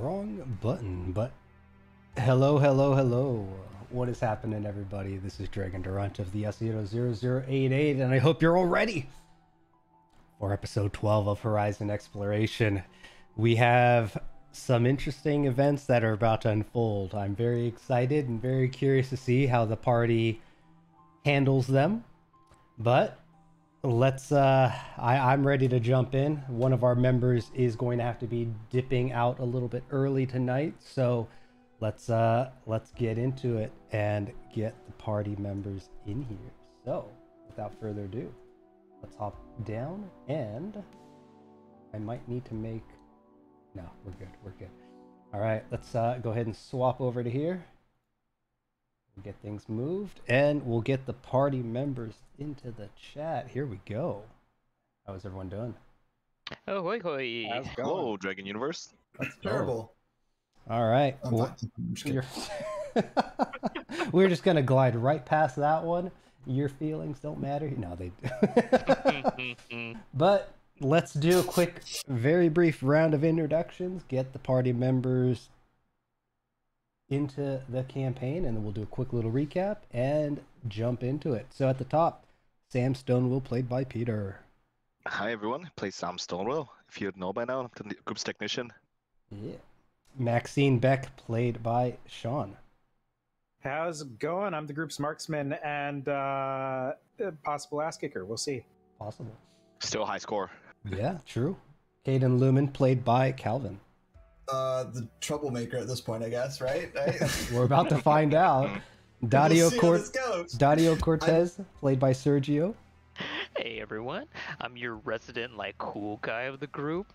Wrong button, but hello, hello, hello. What is happening, everybody? This is Dregn Durant of the Yasuhiro88ch, and I hope you're all ready for episode 12 of Horizon Exploration. We have some interesting events that are about to unfold. I'm very excited and very curious to see how the party handles them, but I'm ready to jump in. One of our members is going to have to be dipping out a little bit early tonight, so let's get into it and get the party members in here. So without further ado, let's hop down, and I might need to make... No, we're good. All right, let's go ahead and swap over to here. We'll get things moved, and we'll get the party members into the chat. Here we go. How's everyone doing? Oh, hoi hoi. How's it going? Hello, Dragon Universe. That's terrible. All right. I'm just kidding. We're just gonna glide right past that one. Your feelings don't matter. No, they do. But let's do a quick, very brief round of introductions. Get the party members into the campaign, and then we'll do a quick little recap and jump into it. So at the top, Sam Stonewill, played by Peter. Hi, everyone. Play Sam Stonewill. If you didn't know by now, I'm the group's technician. Yeah. Maxine Beck, played by Sean. How's it going? I'm the group's marksman and possible ass kicker. We'll see. Possible. Still high score. Yeah, true. Cadin Lumin, played by Calvin. The troublemaker at this point, I guess, right? We're about to find out. Daario Cortez, played by Sergio. Hey everyone, I'm your resident cool guy of the group.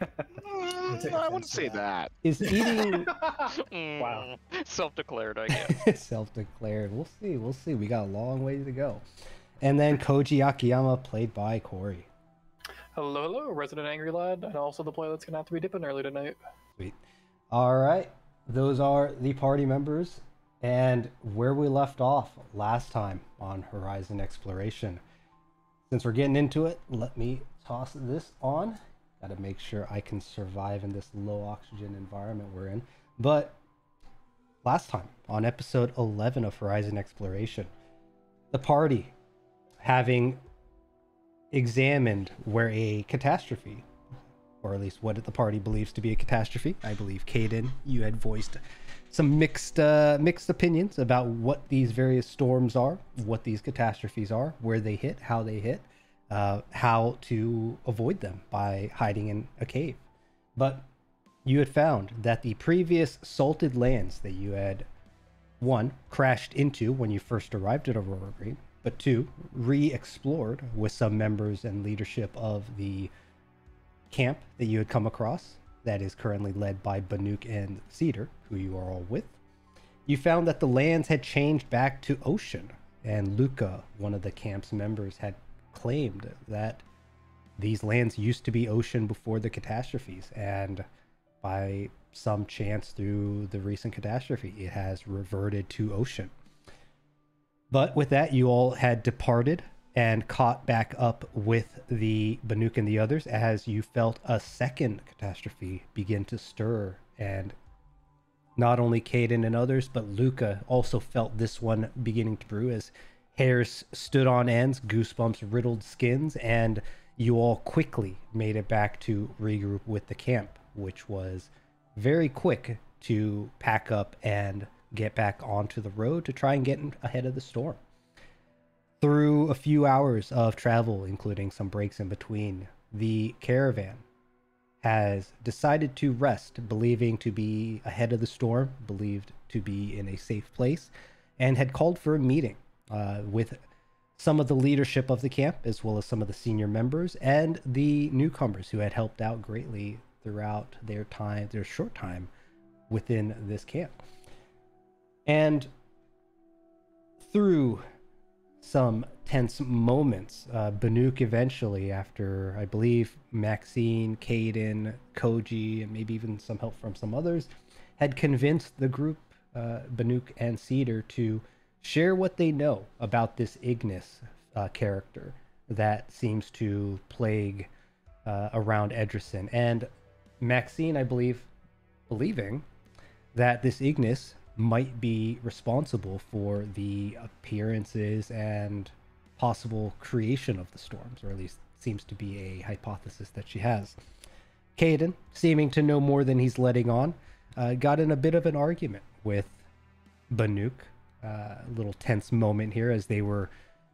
I wouldn't say that. Is eating... Wow. Self-declared, I guess. Self-declared. We'll see. We got a long way to go. And then Koji Akiyama, played by Corey. Hello, resident angry lad, and also the player that's gonna have to be dipping early tonight. Sweet. All right, those are the party members, and where we left off last time on Horizon Exploration. Since we're getting into it, let me toss this on. Got to make sure I can survive in this low oxygen environment we're in. But last time, on episode 11 of Horizon Exploration, the party, having examined where a catastrophe, or at least what the party believes to be a catastrophe. I believe Cadin, you had voiced some mixed opinions about what these various storms are, what these catastrophes are, where they hit, how how to avoid them by hiding in a cave. But you had found that the previous salted lands that you had, one, crashed into when you first arrived at Aurora Green, but two, re-explored with some members and leadership of the camp that you had come across, that is currently led by Banuk and Cedar, who you are all with. You found that the lands had changed back to ocean, and Luca, one of the camp's members, had claimed that these lands used to be ocean before the catastrophes, and by some chance through the recent catastrophe, it has reverted to ocean. But with that, you all had departed and caught back up with the Banuk and the others as you felt a second catastrophe begin to stir. And not only Cadin and others, but Luca also felt this one beginning to brew as hairs stood on ends, goosebumps riddled skins, and you all quickly made it back to regroup with the camp, which was very quick to pack up and get back onto the road to try and get ahead of the storm. Through a few hours of travel, including some breaks in between, the caravan has decided to rest, believing to be ahead of the storm, believed to be in a safe place, and had called for a meeting with some of the leadership of the camp, as well as some of the senior members and the newcomers who had helped out greatly throughout their short time within this camp. And through some tense moments, Banuk eventually, after I believe Maxine, Cadin, Koji, and maybe even some help from some others, had convinced the group, Banuk and Cedar, to share what they know about this Ignis character that seems to plague around Edgerson. And Maxine, I believe, believing that this Ignis might be responsible for the appearances and possible creation of the storms, or at least seems to be a hypothesis that she has. Cadin, seeming to know more than he's letting on, got in a bit of an argument with Banuk. A little tense moment here as they were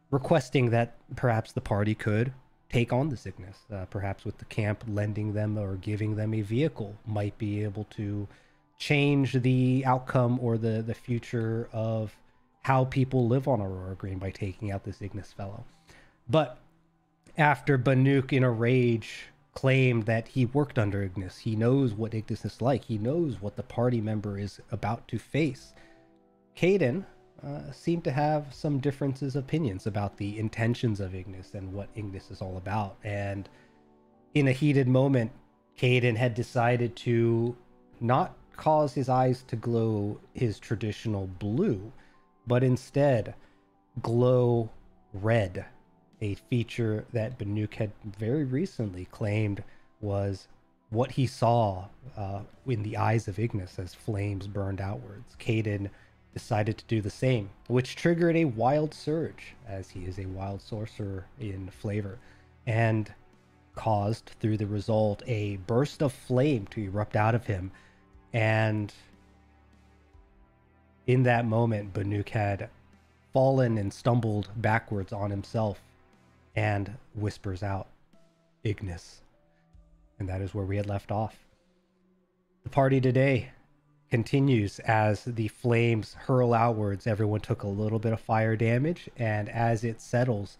requesting that perhaps the party could take on the Ignis. Perhaps with the camp lending them or giving them a vehicle might be able to change the outcome or the future of how people live on Aurora Green by taking out this Ignis fellow. But after Banuk, in a rage, claimed that he worked under Ignis, he knows what Ignis is like, he knows what the party member is about to face, Cadin seemed to have some differences of opinions about the intentions of Ignis and what Ignis is all about. And in a heated moment, Cadin had decided to not cause his eyes to glow his traditional blue, but instead glow red, a feature that Banuk had very recently claimed was what he saw in the eyes of Ignis as flames burned outwards. Cadin decided to do the same, which triggered a wild surge, as he is a wild sorcerer in flavor, and caused, through the result, a burst of flame to erupt out of him. And in that moment, Banuk had fallen and stumbled backwards on himself and whispers out, "Ignis." And that is where we had left off. The party today continues as the flames hurl outwards. Everyone took a little bit of fire damage, and as it settles,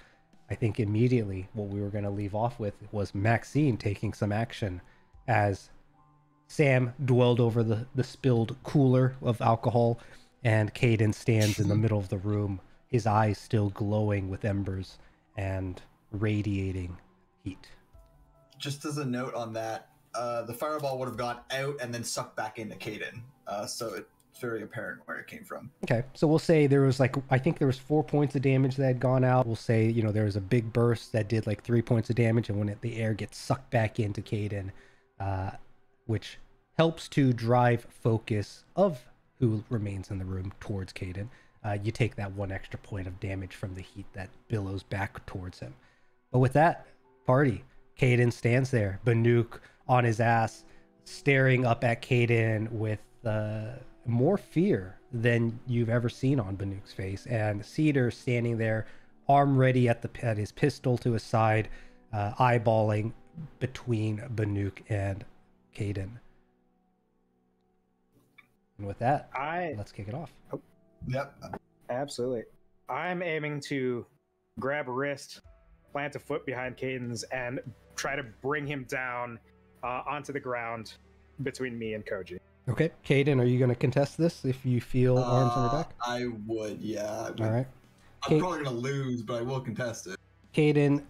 I think immediately what we were going to leave off with was Maxine taking some action as Sam dwelled over the spilled cooler of alcohol, and Cadin stands in the middle of the room, his eyes still glowing with embers and radiating heat. Just as a note on that, the fireball would have gone out and then sucked back into Cadin. So it's very apparent where it came from. Okay, so we'll say there was I think there was 4 points of damage that had gone out. We'll say, there was a big burst that did 3 points of damage, and when the air gets sucked back into Cadin, which helps to drive focus of who remains in the room towards Cadin, you take that 1 extra point of damage from the heat that billows back towards him. But with that party, Cadin stands there, Banuk on his ass, staring up at Cadin with more fear than you've ever seen on Banuk's face, and Cedar standing there, arm ready at his pistol to his side, eyeballing between Banuk and Cadin. And with that, let's kick it off. Yep. Absolutely. I'm aiming to grab a wrist, plant a foot behind Cadin's, and try to bring him down onto the ground between me and Koji. Okay, Cadin, are you going to contest this if you feel arms on your back? I would, yeah. All right. I'm probably going to lose, but I will contest it. Cadin,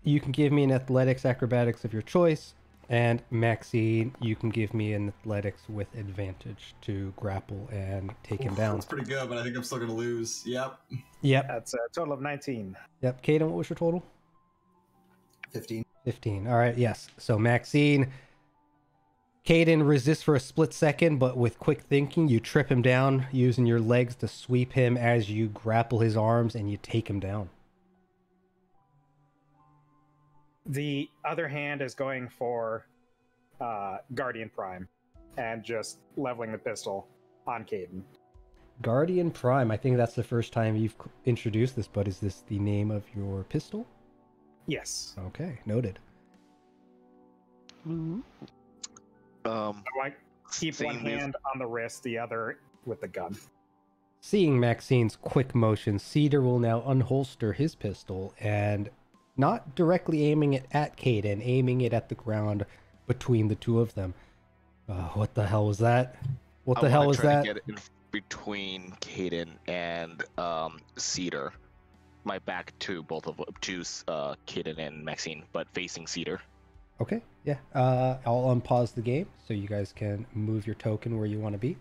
you can give me an athletics acrobatics of your choice, and Maxine, you can give me an athletics with advantage to grapple and take him down. That's pretty good, but I think I'm still going to lose. Yep. That's a total of 19. Yep. Cadin, what was your total? 15. 15. All right, yes. So Maxine, Cadin resists for a split second, but with quick thinking, you trip him down, using your legs to sweep him as you grapple his arms, and you take him down. The other hand is going for Guardian Prime and just leveling the pistol on Cadin. Guardian Prime, I think that's the first time you've introduced this, but is this the name of your pistol? Yes. Okay, noted. I keep one hand on the wrist, the other with the gun. Seeing Maxine's quick motion, Cedar will now unholster his pistol and not directly aiming it at Cadin, aiming it at the ground between the two of them. What the hell was that? What the hell was that? Get it in between Cadin and Cedar. My back to both of Cadin and Maxine, but facing Cedar. Okay, yeah. I'll unpause the game so you guys can move your token where you want to be.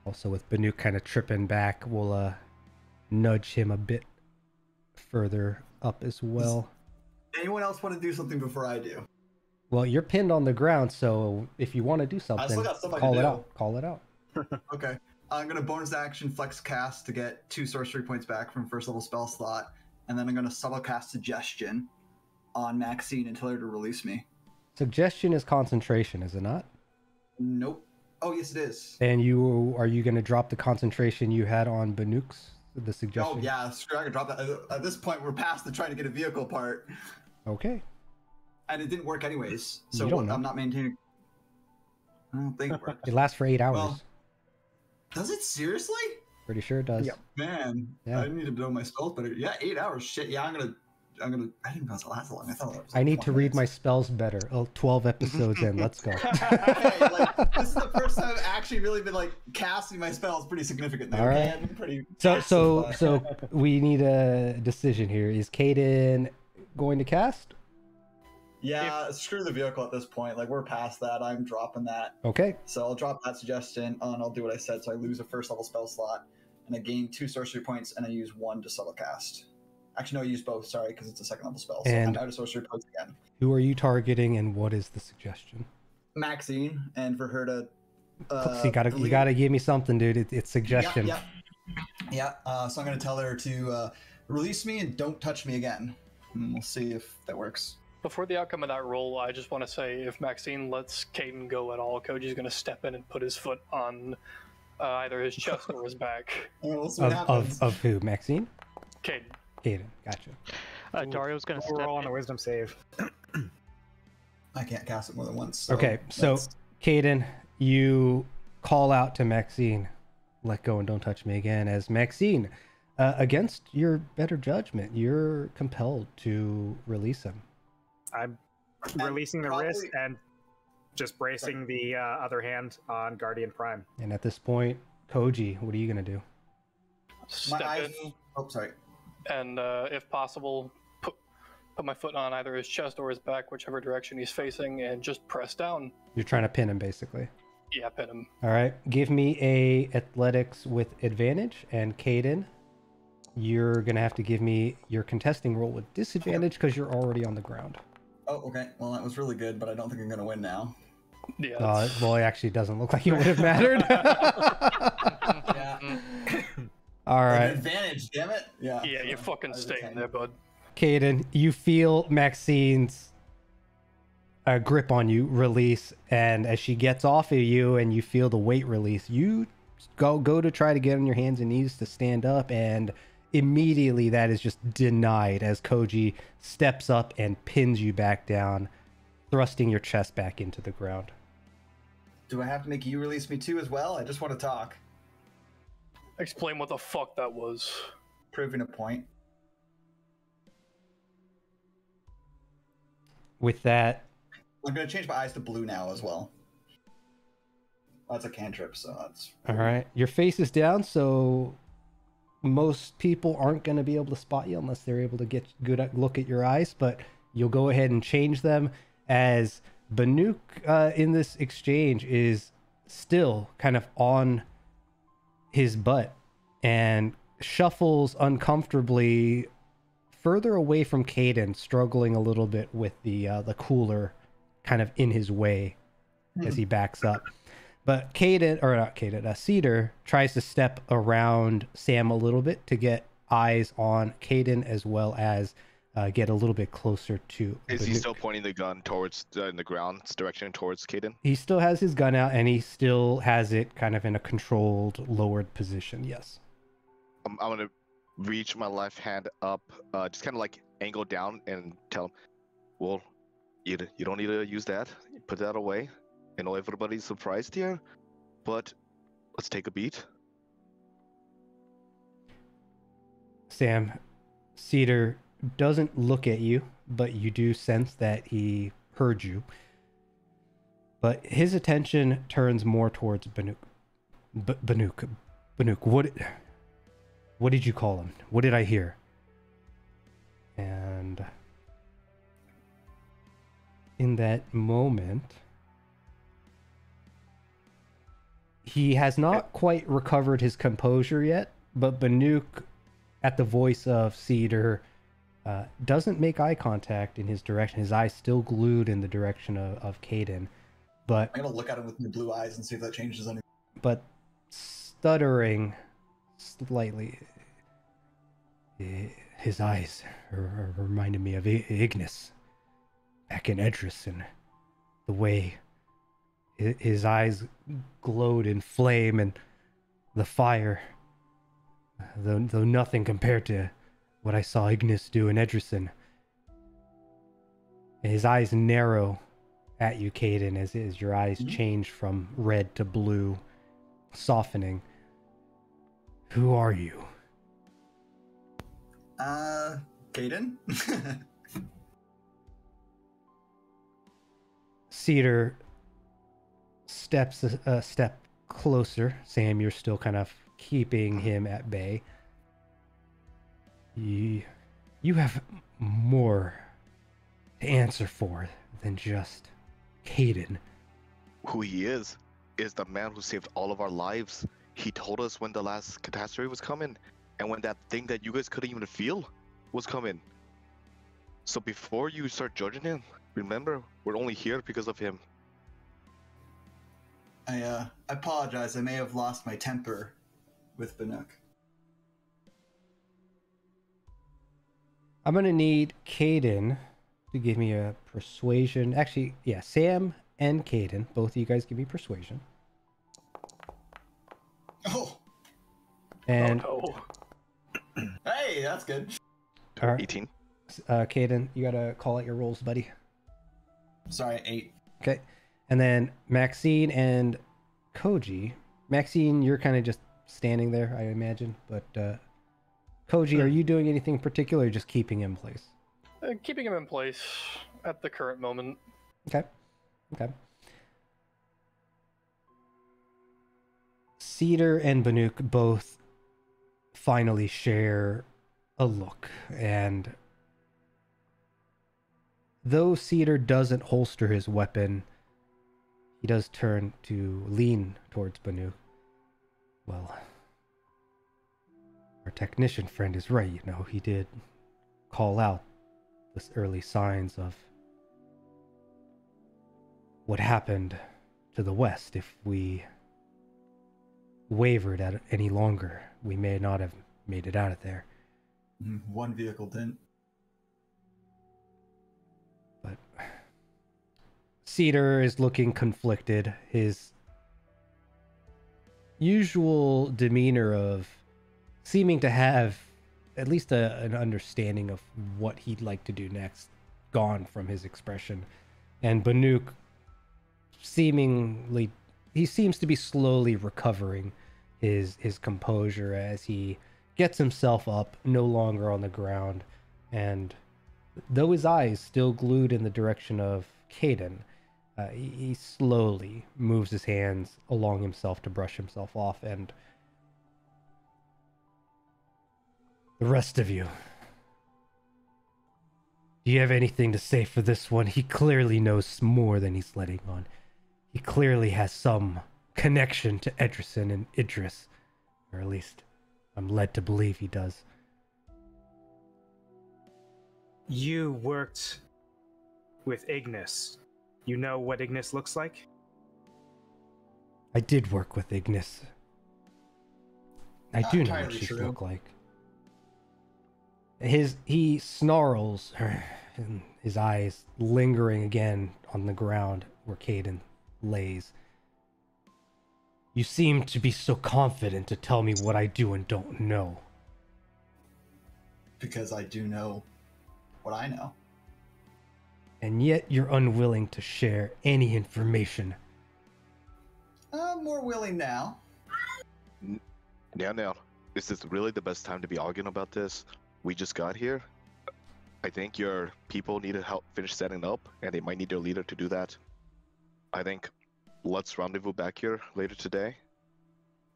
Also, with Banuk kind of tripping back, we'll nudge him a bit further up as well. Does anyone else want to do something before I do? Well, you're pinned on the ground, so if you want to do something, still got stuff I call can it do. out. Call it out. Okay. I'm going to bonus action flex cast to get 2 sorcery points back from first level spell slot. And then I'm going to subtle cast suggestion on Maxine and tell her to release me. Suggestion is concentration, is it not? Nope. Oh, yes, it is. And are you going to drop the concentration you had on Banuk's, the suggestion? Oh, yeah. Screw, I can drop that. At this point, we're past the trying to get a vehicle part. Okay. And it didn't work anyways. You So don't know. I'm not maintaining. I don't think it worked. It lasts for 8 hours. Well, does it seriously? Pretty sure it does. Yep. Man, Yeah. I need to know my spells better. Yeah, 8 hours. Shit. Yeah, I'm gonna. I didn't know it last long. I thought it was. Like I need to 20 read my minutes. spells better. Oh, 12 episodes in. Let's go. Okay, like, this is the first time I've actually really been like casting my spells pretty significantly. All Okay? right. I've been pretty So passive, so we need a decision here. Is Cadin going to cast? yeah, screw the vehicle at this point. Like we're past that. I'm dropping that. Okay. So I'll drop that suggestion and I'll do what I said. So I lose a first level spell slot and I gain 2 sorcery points and I use 1 to subtle cast. Actually, no, I use both. Sorry, because it's a second level spell. So And- I'm out of sorcery points again. Who are you targeting, and what is the suggestion? Maxine, and for her to. So you delete- gotta give me something, dude. It's suggestion. Yeah. So I'm gonna tell her to release me and don't touch me again. And we'll see if that works. Before the outcome of that roll, I just want to say if Maxine lets Cadin go at all, Koji's going to step in and put his foot on either his chest or his back. We'll see what happens. Of who? Maxine? Cadin. Cadin. Gotcha. Dario's gonna We're step all on in. a wisdom save. I can't cast it more than once. So Okay, so that's- Cadin, you call out to Maxine, let go and don't touch me again. As Maxine, against your better judgment, you're compelled to release him. I'm And releasing the probably- wrist and just bracing the other hand on Guardian Prime. And at this point, Koji, what are you gonna do? my Step eyes. in Oh, sorry. and, if possible, put my foot on either his chest or his back, whichever direction he's facing, and just press down. You're trying to pin him, basically. Yeah, pin him. All right, give me a athletics with advantage, and Cadin, you're gonna have to give me your contesting roll with disadvantage because you're already on the ground. Oh, okay. Well, that was really good, but I don't think I'm gonna win now. Yeah. Well, it actually doesn't look like it would have mattered. Yeah. All An right, advantage, damn it. Yeah. yeah, you So, fucking I was stay a in 10. there, bud. Cadin, you feel Maxine's grip on you release, and as she gets off of you and you feel the weight release, you go to try to get on your hands and knees to stand up, and immediately that is just denied as Koji steps up and pins you back down, thrusting your chest back into the ground. Do I have to make you release me too as well? I just want to talk. Explain what the fuck that was. Proving a point. With that, I'm gonna change my eyes to blue now as well. That's a cantrip, so that's all right, your face is down, so most people aren't going to be able to spot you unless they're able to get good look at your eyes, but you'll go ahead and change them as Banuk in this exchange is still kind of on his butt and shuffles uncomfortably further away from Cadin, struggling a little bit with the cooler kind of in his way as he backs up. But Cedar tries to step around Sam a little bit to get eyes on Cadin, as well as get a little bit closer to. Is he Banuk. still pointing the gun towards in the ground's direction towards Cadin? He still has his gun out, and he still has it kind of in a controlled, lowered position. Yes. I'm gonna reach my left hand up, just kind of like angle down, and tell him, "Well, you don't need to use that. Put that away. I know everybody's surprised here, but let's take a beat." Sam, Cedar doesn't look at you, but you do sense that he heard you. But his attention turns more towards Banuk. Banuk, what did you call him? What did I hear? And in that moment, he has not quite recovered his composure yet, but Banuk, at the voice of Cedar, doesn't make eye contact in his direction. His eyes still glued in the direction of Cadin, but I'm gonna look at him with my blue eyes and see if that changes anything. But stuttering slightly. His eyes reminded me of Ignis back in Edrison. The way his eyes glowed in flame and the fire, though nothing compared to what I saw Ignis do in Edrison. His eyes narrow at you, Cadin, as your eyes change from red to blue, softening. Who are you? Cadin? Cedar steps a step closer. Sam, you're still kind of keeping him at bay. You have more to answer for than just Cadin. Who he is the man who saved all of our lives. He told us when the last catastrophe was coming, and when that thing that you guys couldn't even feel was coming. So before you start judging him, remember, we're only here because of him. I apologize. I may have lost my temper with Banuk. I'm gonna need Cadin to give me a persuasion. Actually, yeah, Sam and Cadin, both of you guys give me persuasion. Oh! And Hey, that's good. all right, 18. Cadin, you gotta call out your rolls, buddy. Sorry, 8. Okay. And then Maxine and Koji. Maxine, you're kind of just standing there, I imagine. But Koji, are you doing anything in particular or just keeping him in place? Keeping him in place at the current moment. Okay. Okay. Cedar and Banuk both finally share a look. And though Cedar doesn't holster his weapon, he does turn to lean towards Banuk. Well, our technician friend is right, you know. He did call out the early signs of what happened to the west. If we wavered at any longer, we may not have made it out of there. One vehicle didn't. But Cedar is looking conflicted. His usual demeanor of seeming to have at least an understanding of what he'd like to do next gone from his expression. And Banuk seemingly, he seems to be slowly recovering his composure as he gets himself up, no longer on the ground, and though his eyes still glued in the direction of Cadin, he slowly moves his hands along himself to brush himself off. And the rest of you, do you have anything to say for this one? He clearly knows more than he's letting on. He clearly has some connection to Edrison and Idris, or at least I'm led to believe he does. You worked with Ignis. You know what Ignis looks like? I did work with Ignis. I Not do know what entirely she true. look like. He snarls, and his eyes lingering again on the ground where Cadin lays. You seem to be so confident to tell me what I do and don't know. Because I do know what I know. And yet you're unwilling to share any information. I'm more willing now. Now, is this really the best time to be arguing about this? We just got here. I think your people need to help finish setting up, and they might need their leader to do that. I think let's rendezvous back here later today,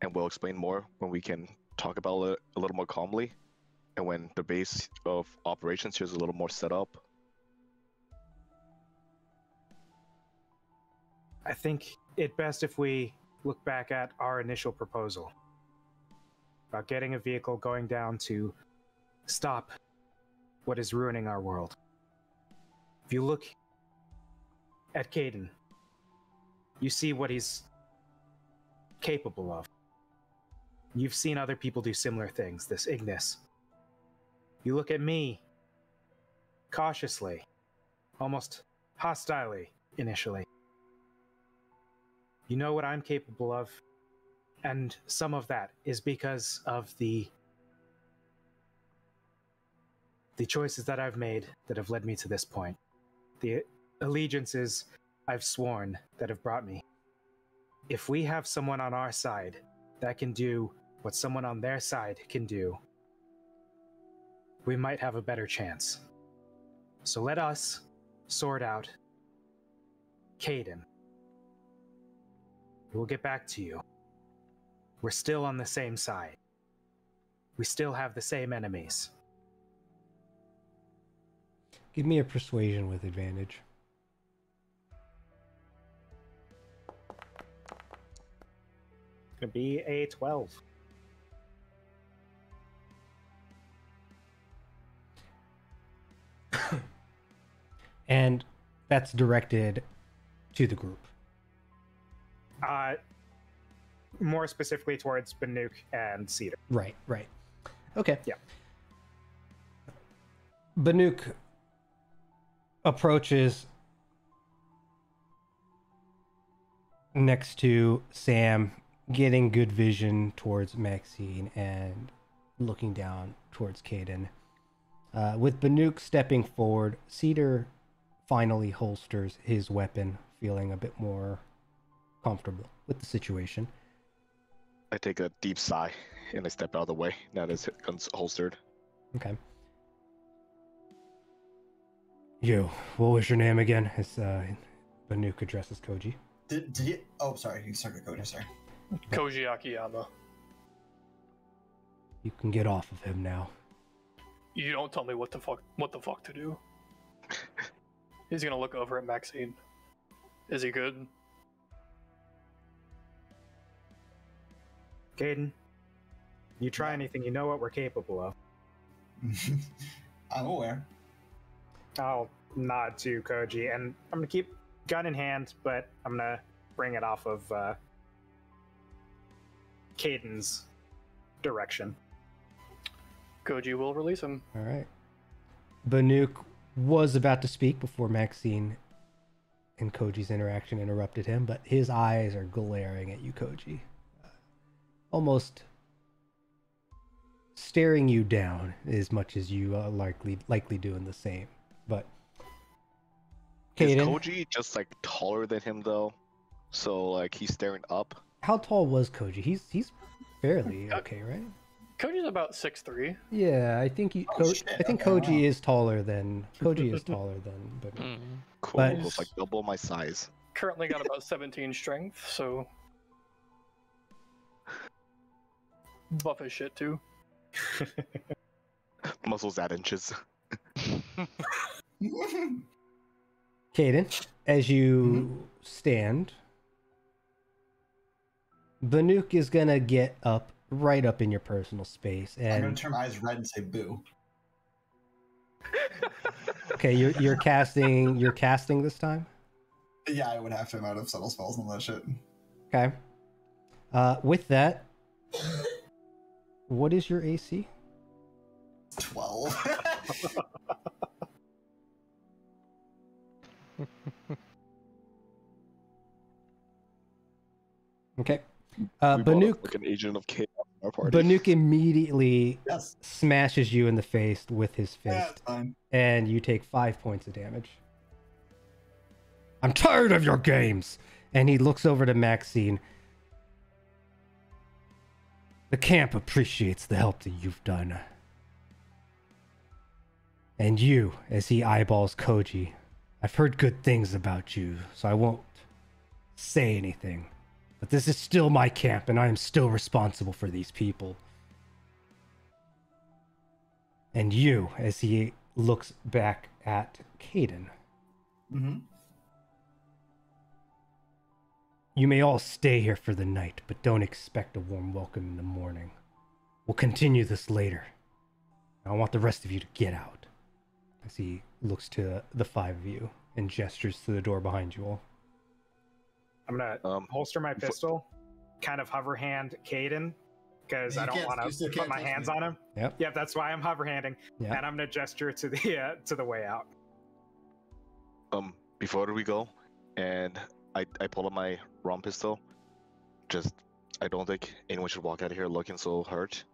and we'll explain more when we can talk about it a little more calmly, and when the base of operations here is a little more set up. I think it best if we look back at our initial proposal about getting a vehicle going down to stop what is ruining our world. If you look at Cadin, you see what he's capable of. You've seen other people do similar things, this Ignis. You look at me, cautiously, almost hostilely initially. You know what I'm capable of, and some of that is because of the choices that I've made that have led me to this point. The allegiances I've sworn that have brought me. If we have someone on our side that can do what someone on their side can do, we might have a better chance. So let us sort out Cadin. We'll get back to you. We're still on the same side. We still have the same enemies. Give me a persuasion with advantage. It's gonna be a 12. And that's directed to the group. More specifically towards Banuk and Cedar. Right. Okay. Yeah. Banuk approaches next to Sam, getting good vision towards Maxine and looking down towards Cadin. With Banuk stepping forward, Cedar finally holsters his weapon, feeling a bit more comfortable with the situation. I take a deep sigh and I step out of the way now that his gun's holstered. Okay. You, what was your name again? As Banuk addresses Koji. Did you? Oh, sorry. You started Koji. Sorry. Koji Akiyama. You can get off of him now. You don't tell me what the fuck to do. He's gonna look over at Maxine. Is he good? Cadin, you try anything, you know what we're capable of. I'm aware. I'll nod to Koji, and I'm gonna keep gun in hand, but I'm gonna bring it off of Cadin's direction. Koji will release him. All right. Banuk was about to speak before Maxine and Koji's interaction interrupted him, but his eyes are glaring at you, Koji. Almost staring you down as much as you are likely doing the same. But Is Cadin, Koji just like taller than him though? So like he's staring up. how tall was Koji? He's fairly okay, right? Koji's about 6'3". Yeah, I think I think okay, Koji wow. is taller than Banuk. Cool. But- It's like double my size. Currently got about 17 strength, so buff as shit too. Muscles at inches. Cadin, as you stand, Banuk is gonna get up right up in your personal space, I'm gonna and turn my eyes red and say boo. okay, you're casting this time. Yeah, I would have to. I'm out of subtle spells and all that shit. Okay. With that, what is your AC? 12. Okay. We brought up, Banuk like an agent of chaos in our party. Banuk immediately Yes. smashes you in the face with his Yeah, fist, it's fine. and you take 5 points of damage. I'm tired of your games! And he looks over to Maxine. The camp appreciates the help that you've done. And you, as he eyeballs Koji, I've heard good things about you, so I won't say anything. But this is still my camp, and I am still responsible for these people. And you, as he looks back at Cadin, Mm-hmm. you may all stay here for the night, but don't expect a warm welcome in the morning. We'll continue this later. I want the rest of you to get out. as he looks to the five of you and gestures to the door behind you all. I'm gonna holster my pistol, kind of hover hand Cadin, because I don't want to put my hands on him. Yep, that's why I'm hover handing, and I'm gonna gesture to the way out. Before we go, and I pull up my ROM pistol. I don't think anyone should walk out of here looking so hurt.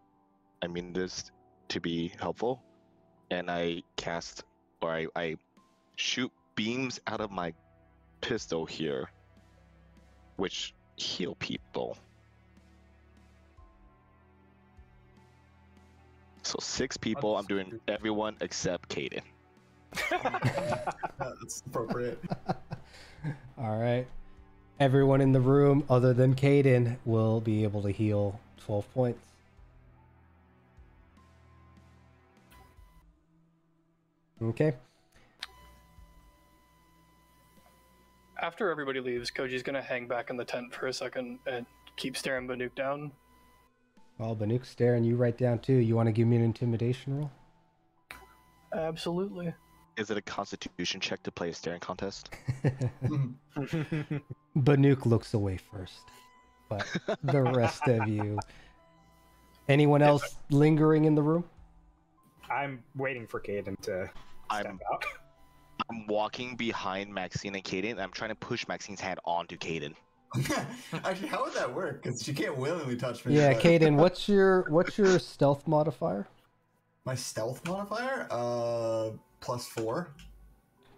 I mean this to be helpful, and I shoot beams out of my pistol here, which heal people. So 6 people. I'm doing everyone except Cadin. That's appropriate. All right. Everyone in the room other than Cadin will be able to heal 12 points. Okay. After everybody leaves, Koji's gonna hang back in the tent for a second and keep staring Banuk down. Well, Banuk's staring you right down too. You want to give me an intimidation roll? Absolutely. Is it a constitution check to play a staring contest? Banuk looks away first, but the rest of you. Anyone else lingering in the room? I'm waiting for Cadin to step out. I'm walking behind Maxine and Cadin, and I'm trying to push Maxine's hand onto Cadin. Actually, how would that work? Because she can't willingly touch me. Yeah, Cadin, what's your stealth modifier? My stealth modifier? +4.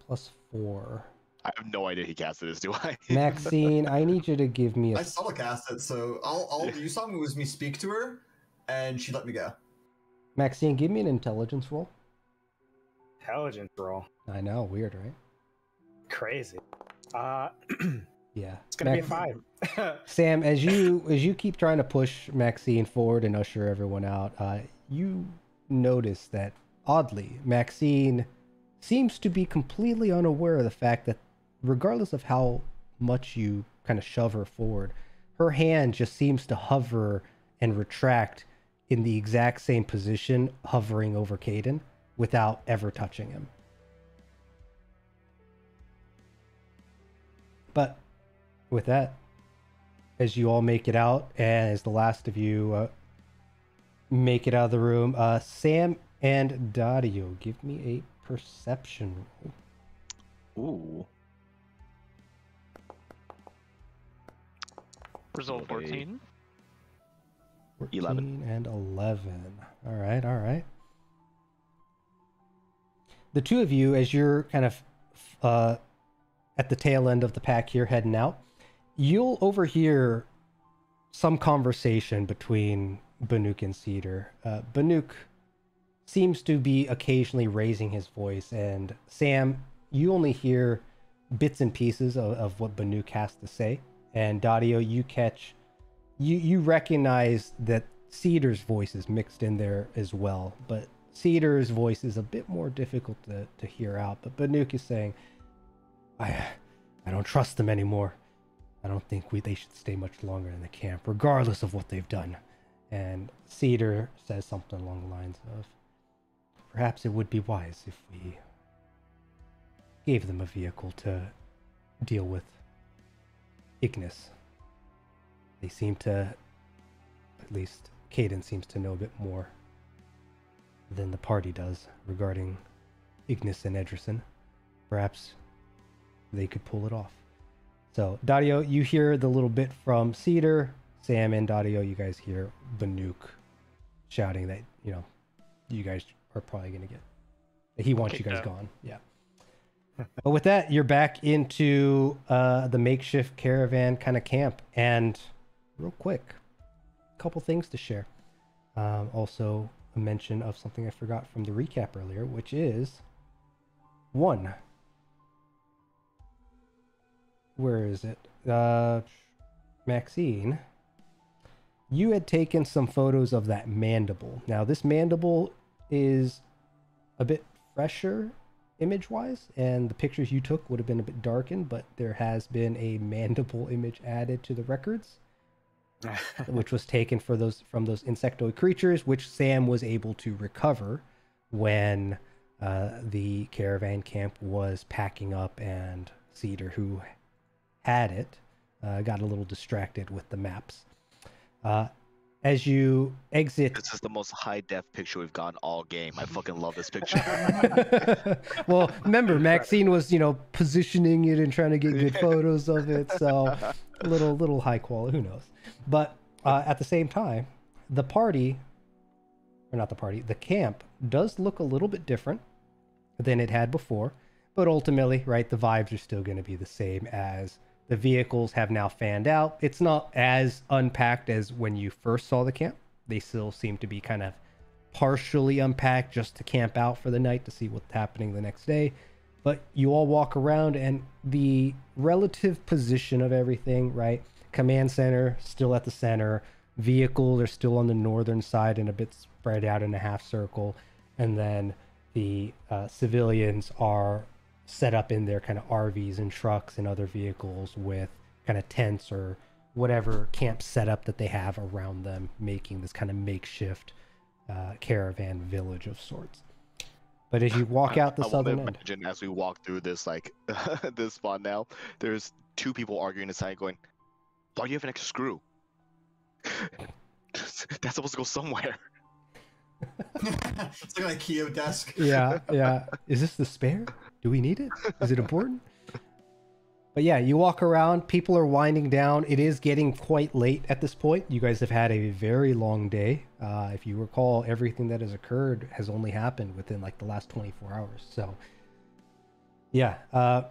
+4. I have no idea he casted this, do I? Maxine, I need you to give me a... I solo cast it, so you saw me speak to her, and she let me go. Maxine, give me an intelligence roll. Intelligence roll. I know, weird, right? Crazy. Yeah. It's gonna be a 5. Sam, as you keep trying to push Maxine forward and usher everyone out, you notice that oddly, Maxine seems to be completely unaware of the fact that regardless of how much you kind of shove her forward, her hand just seems to hover and retract in the exact same position, hovering over Cadin without ever touching him. But with that, as you all make it out, and as the last of you make it out of the room, Sam and Daario, give me a perception roll. Ooh. Result 14. 11 and 11. All right. The two of you, as you're kind of at the tail end of the pack here heading out, you'll overhear some conversation between Banuk and Cedar. Banuk seems to be occasionally raising his voice, and Sam, you only hear bits and pieces of what Banuk has to say. And Daario, you recognize that Cedar's voice is mixed in there as well, but Cedar's voice is a bit more difficult to hear out. But Banuk is saying, I don't trust them anymore. I don't think they should stay much longer in the camp, regardless of what they've done. And Cedar says something along the lines of, perhaps it would be wise if we gave them a vehicle to deal with Ignis. They seem to, at least Cadin seems to know a bit more than the party does regarding Ignis and Edrison. Perhaps they could pull it off. So, Daario, you hear the little bit from Cedar. Sam and Daario, you guys hear Banuk shouting that, you guys are probably going to get... He wants you guys gone. Yeah. But with that, you're back into the makeshift caravan kind of camp. And real quick, a couple things to share. Also, a mention of something I forgot from the recap earlier, which is... 1. Where is it? Maxine, you had taken some photos of that mandible. Now, this mandible is a bit fresher image-wise, and the pictures you took would have been a bit darkened, but there has been a mandible image added to the records, which was taken from those insectoid creatures, which Sam was able to recover when the caravan camp was packing up, and Cedar, who had it, got a little distracted with the maps. As you exit... This is the most high-def picture we've gotten all game. I fucking love this picture. Well, remember, Maxine was, positioning it and trying to get good photos of it, so a little high quality, who knows. But at the same time, the camp does look a little bit different than it had before, but ultimately, right, the vibes are still going to be the same, as the vehicles have now fanned out. It's not as unpacked as when you first saw the camp. They still seem to be kind of partially unpacked just to camp out for the night to see what's happening the next day. But you all walk around, and the relative position of everything, right? Command center still at the center. Vehicles are still on the northern side and a bit spread out in a half circle. And then the civilians are set up in their kind of RVs and trucks and other vehicles with kind of tents or whatever camp setup that they have around them, making this kind of makeshift caravan village of sorts. But as you walk out the southern end... imagine as we walk through this, like, this spot now, there's two people arguing inside going, why do you have an extra screw? That's supposed to go somewhere. It's like an IKEA desk. Yeah. Is this the spare? Do we need it? Is it important? But yeah, you walk around, people are winding down. It is getting quite late at this point. You guys have had a very long day. If you recall, everything that has occurred has only happened within like the last 24 hours. So yeah,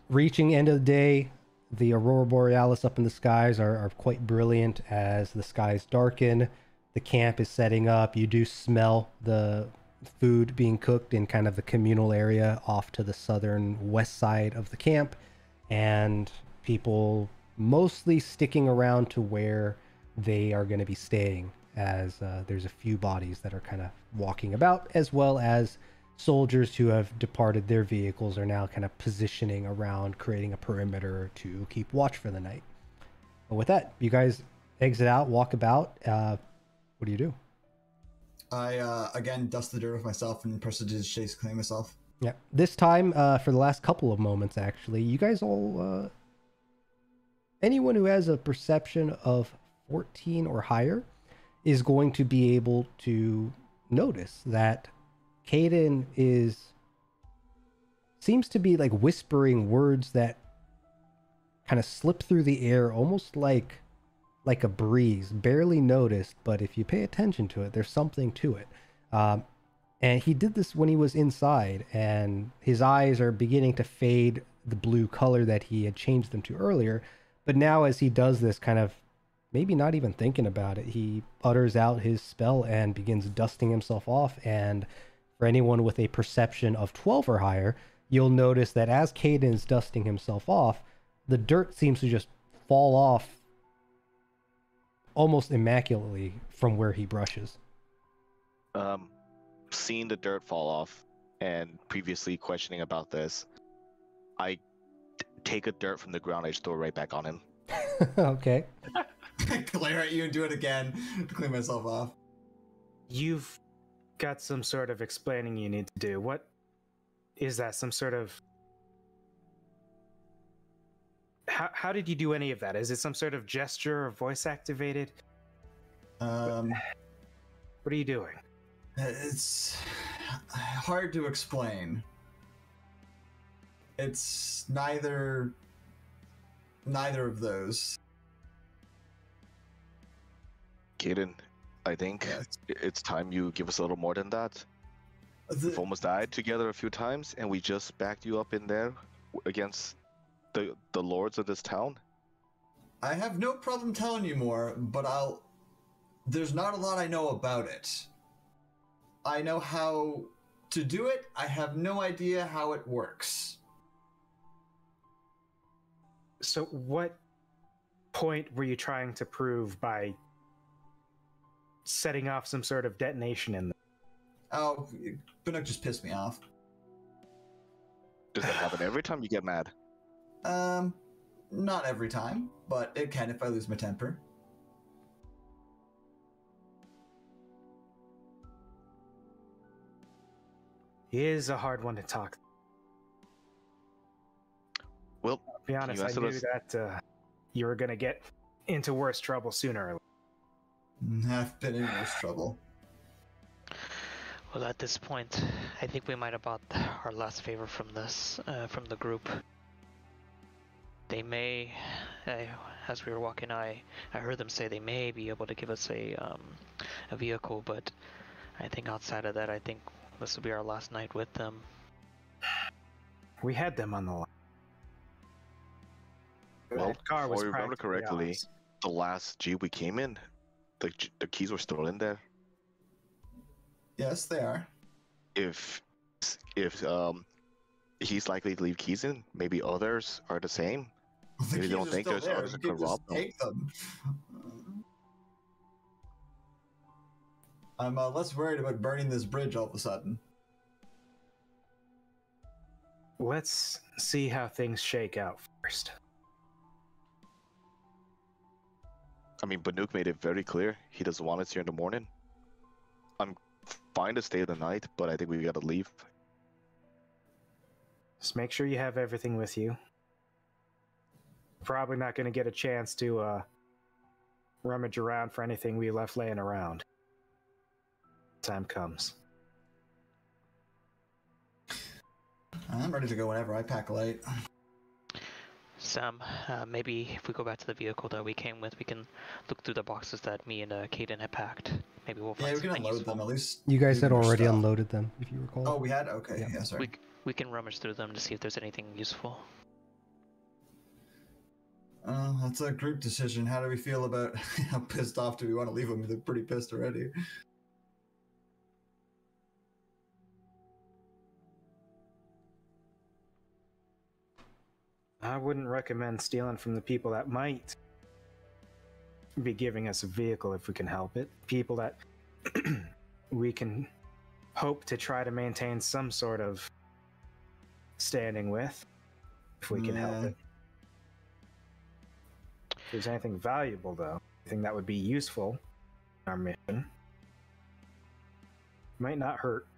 reaching end of the day, the aurora borealis up in the skies are quite brilliant as the skies darken. The camp is setting up. You do smell the food being cooked in kind of the communal area off to the southern west side of the camp, and people mostly sticking around to where they are going to be staying, as there's a few bodies that are kind of walking about, as well as soldiers who have departed their vehicles are now kind of positioning around, creating a perimeter to keep watch for the night. But with that, you guys exit out, walk about. What do you do? I again dust the dirt with myself and prestidigitate clean myself. Yeah, this time for the last couple of moments, actually, you guys all, anyone who has a perception of 14 or higher is going to be able to notice that Cadin seems to be like whispering words that kind of slip through the air, almost like a breeze, barely noticed, but if you pay attention to it, there's something to it. And he did this when he was inside, and his eyes are beginning to fade the blue color that he had changed them to earlier. But now as he does this, kind of maybe not even thinking about it, he utters out his spell and begins dusting himself off. And for anyone with a perception of 12 or higher, you'll notice that as Cadin's dusting himself off, the dirt seems to just fall off almost immaculately from where he brushes. Seeing the dirt fall off and previously questioning about this, I take a dirt from the ground, I just throw it right back on him. Okay. Glare at you and do it again to clean myself off. You've got some sort of explaining you need to do. What is that? Some sort of... How did you do any of that? Is it some sort of gesture or voice activated? What are you doing? It's hard to explain. It's neither of those. Cadin, I think it's time you give us a little more than that. We've almost died together a few times, and we just backed you up in there against the lords of this town. I have no problem telling you more, but there's not a lot I know about it. I know how to do it. I have no idea how it works. So what point were you trying to prove by setting off some sort of detonation in them? Oh, Bannock just pissed me off. Does that happen every time you get mad? Not every time, but it can if I lose my temper. He is a hard one to talk. Well, To be honest, I answer knew us? that you were going to get into worse trouble sooner or later. I've been in worse trouble. Well, at this point, I think we might have bought our last favor from this, from the group. They may, as we were walking, I heard them say they may be able to give us a vehicle, but I think outside of that, I think this will be our last night with them. We had them on the line. Well, That car if was I remember practically correctly, ours. the last Jeep we came in, the keys were still in there. Yes, they are. If he's likely to leave keys in, maybe others are the same. The Maybe they keys don't are think still there's there. others You that could can just rob them. take them. I'm less worried about burning this bridge all of a sudden. Let's see how things shake out first. I mean, Banuk made it very clear he doesn't want us here in the morning. I'm fine to stay the night, but I think we gotta leave. Just make sure you have everything with you. Probably not going to get a chance to rummage around for anything we left laying around. Time comes. I'm ready to go whenever. I pack light. Sam, maybe if we go back to the vehicle that we came with, we can look through the boxes that me and Cadin had packed. Maybe we'll find Yeah, we can something unload useful. them at least. You guys do had more already stuff. unloaded them, if you recall. Oh, we had? Okay, Yeah. yeah, sorry. We can rummage through them to see if there's anything useful. That's a group decision. How do we feel about how pissed off do we want to leave them? They're pretty pissed already. I wouldn't recommend stealing from the people that might be giving us a vehicle if we can help it. People that we can hope to try to maintain some sort of standing with, if we can help Yeah. it. If there's anything valuable, though, anything that would be useful in our mission, might not hurt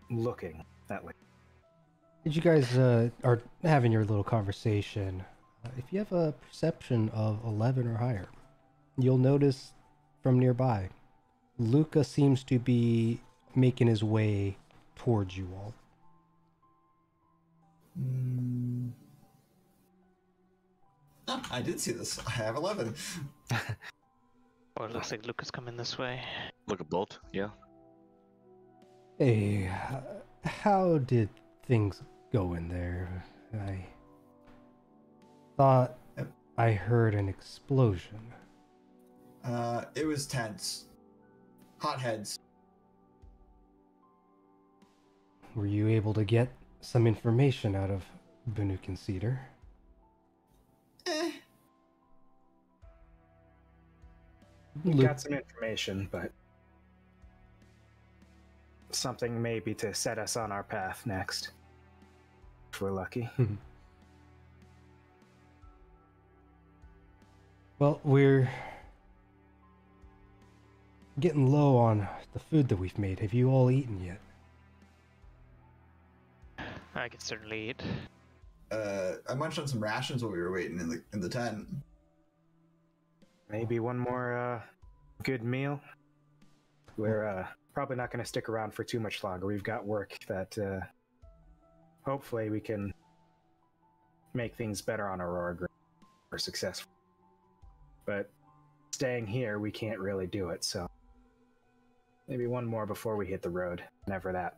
looking that way. Did you guys are having your little conversation? If you have a perception of 11 or higher, you'll notice from nearby, Luca seems to be making his way towards you all. Oh, I did see this. I have 11. Oh, it looks like Luca's coming this way. Look at both, yeah. Hey, how did things go in there? I thought I heard an explosion. It was tense. Hotheads. Were you able to get some information out of Banuk and Cedar? We Luke, got some information, but something maybe to set us on our path next. If we're lucky. well, we're getting low on the food that we've made. Have you all eaten yet? I can certainly eat. I munched on some rations while we were waiting in the tent. Maybe one more good meal. We're probably not going to stick around for too much longer. We've got work that hopefully we can make things better on Aurora Green or successful. But staying here, we can't really do it, so maybe one more before we hit the road. Never that.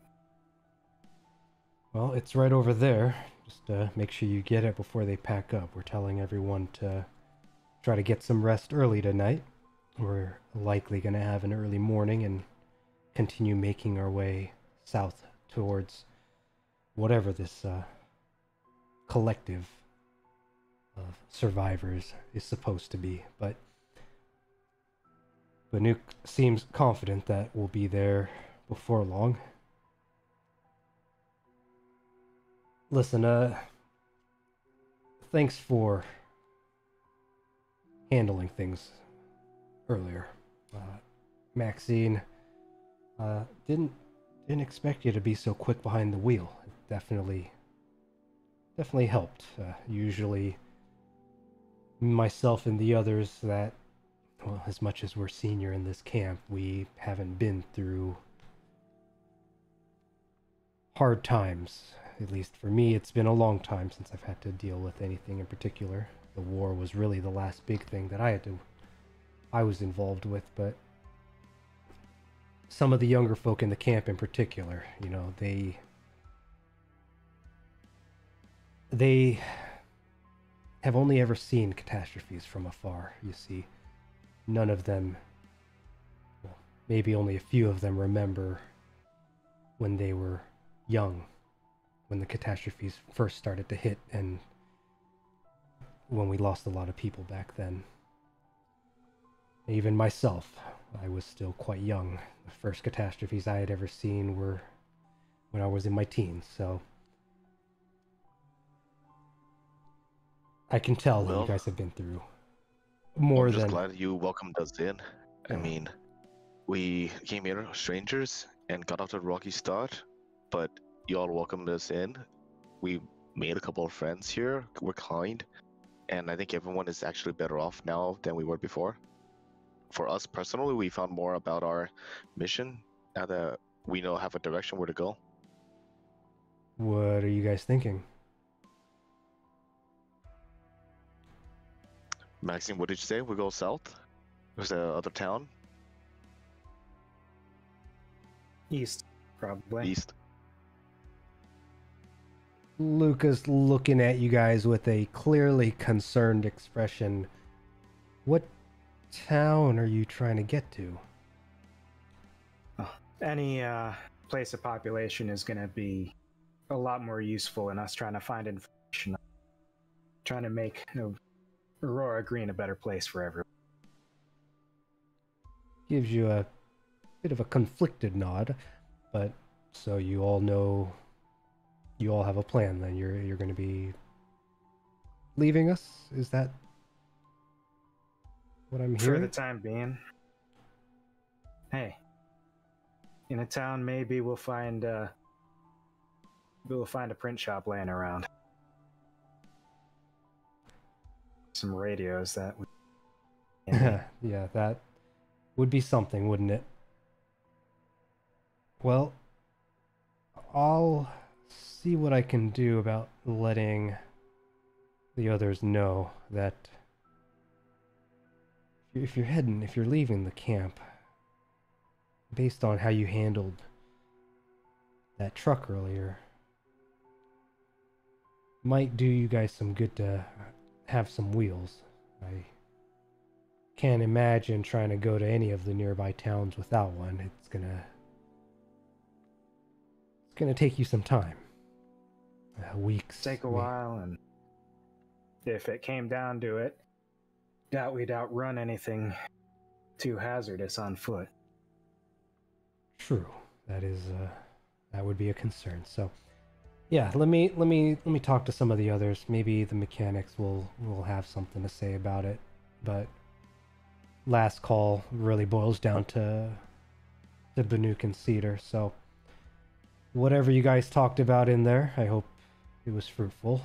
Well, it's right over there. Just make sure you get it before they pack up. We're telling everyone to try to get some rest early tonight. We're likely going to have an early morning and continue making our way south towards whatever this collective of survivors is supposed to be. But Banuk seems confident that we'll be there before long. Listen, thanks for handling things earlier. Maxine, didn't Didn't expect you to be so quick behind the wheel. It definitely helped. Usually, myself and the others that, well, as much as we're senior in this camp, we haven't been through hard times. At least for me, it's been a long time since I've had to deal with anything in particular. The war was really the last big thing that I was involved with, but some of the younger folk in the camp in particular, you know, they have only ever seen catastrophes from afar, you see. None of them, well, maybe only a few of them remember when they were young, when the catastrophes first started to hit, and when we lost a lot of people back then. Even myself, I was still quite young. The first catastrophes I had ever seen were when I was in my teens, so I can tell that you guys have been through more I'm just than... glad you welcomed us in. I mean, we came here strangers and got off to a rocky start, but you all welcomed us in. We made a couple of friends here. We're kind, and I think everyone is actually better off now than we were before. For us personally, we found more about our mission now that we have a direction where to go. What are you guys thinking? Maxine, what did you say? We go south? There's the other town? East, probably. East. Luca's looking at you guys with a clearly concerned expression. What town are you trying to get to? Any place of population is going to be a lot more useful in us trying to find information. Trying to make Aurora Green a better place for everyone. Gives you a bit of a conflicted nod, but so you all know, you all have a plan then. You're going to be leaving us? Is that what I'm hearing? For the time being. Hey, in a town, maybe we'll find a print shop laying around. Some radios that would... Yeah, that would be something, wouldn't it? Well, I'll see what I can do about letting the others know that if you're leaving the camp, based on how you handled that truck earlier, might do you guys some good to have some wheels. I can't imagine trying to go to any of the nearby towns without one. It's gonna take you some time. Weeks. Take a while, and if it came down to it, doubt we'd outrun anything too hazardous on foot. True. That would be a concern. So yeah, let me talk to some of the others. Maybe the mechanics will have something to say about it. But last call really boils down to Banuk and Cedar. So whatever you guys talked about in there, I hope it was fruitful.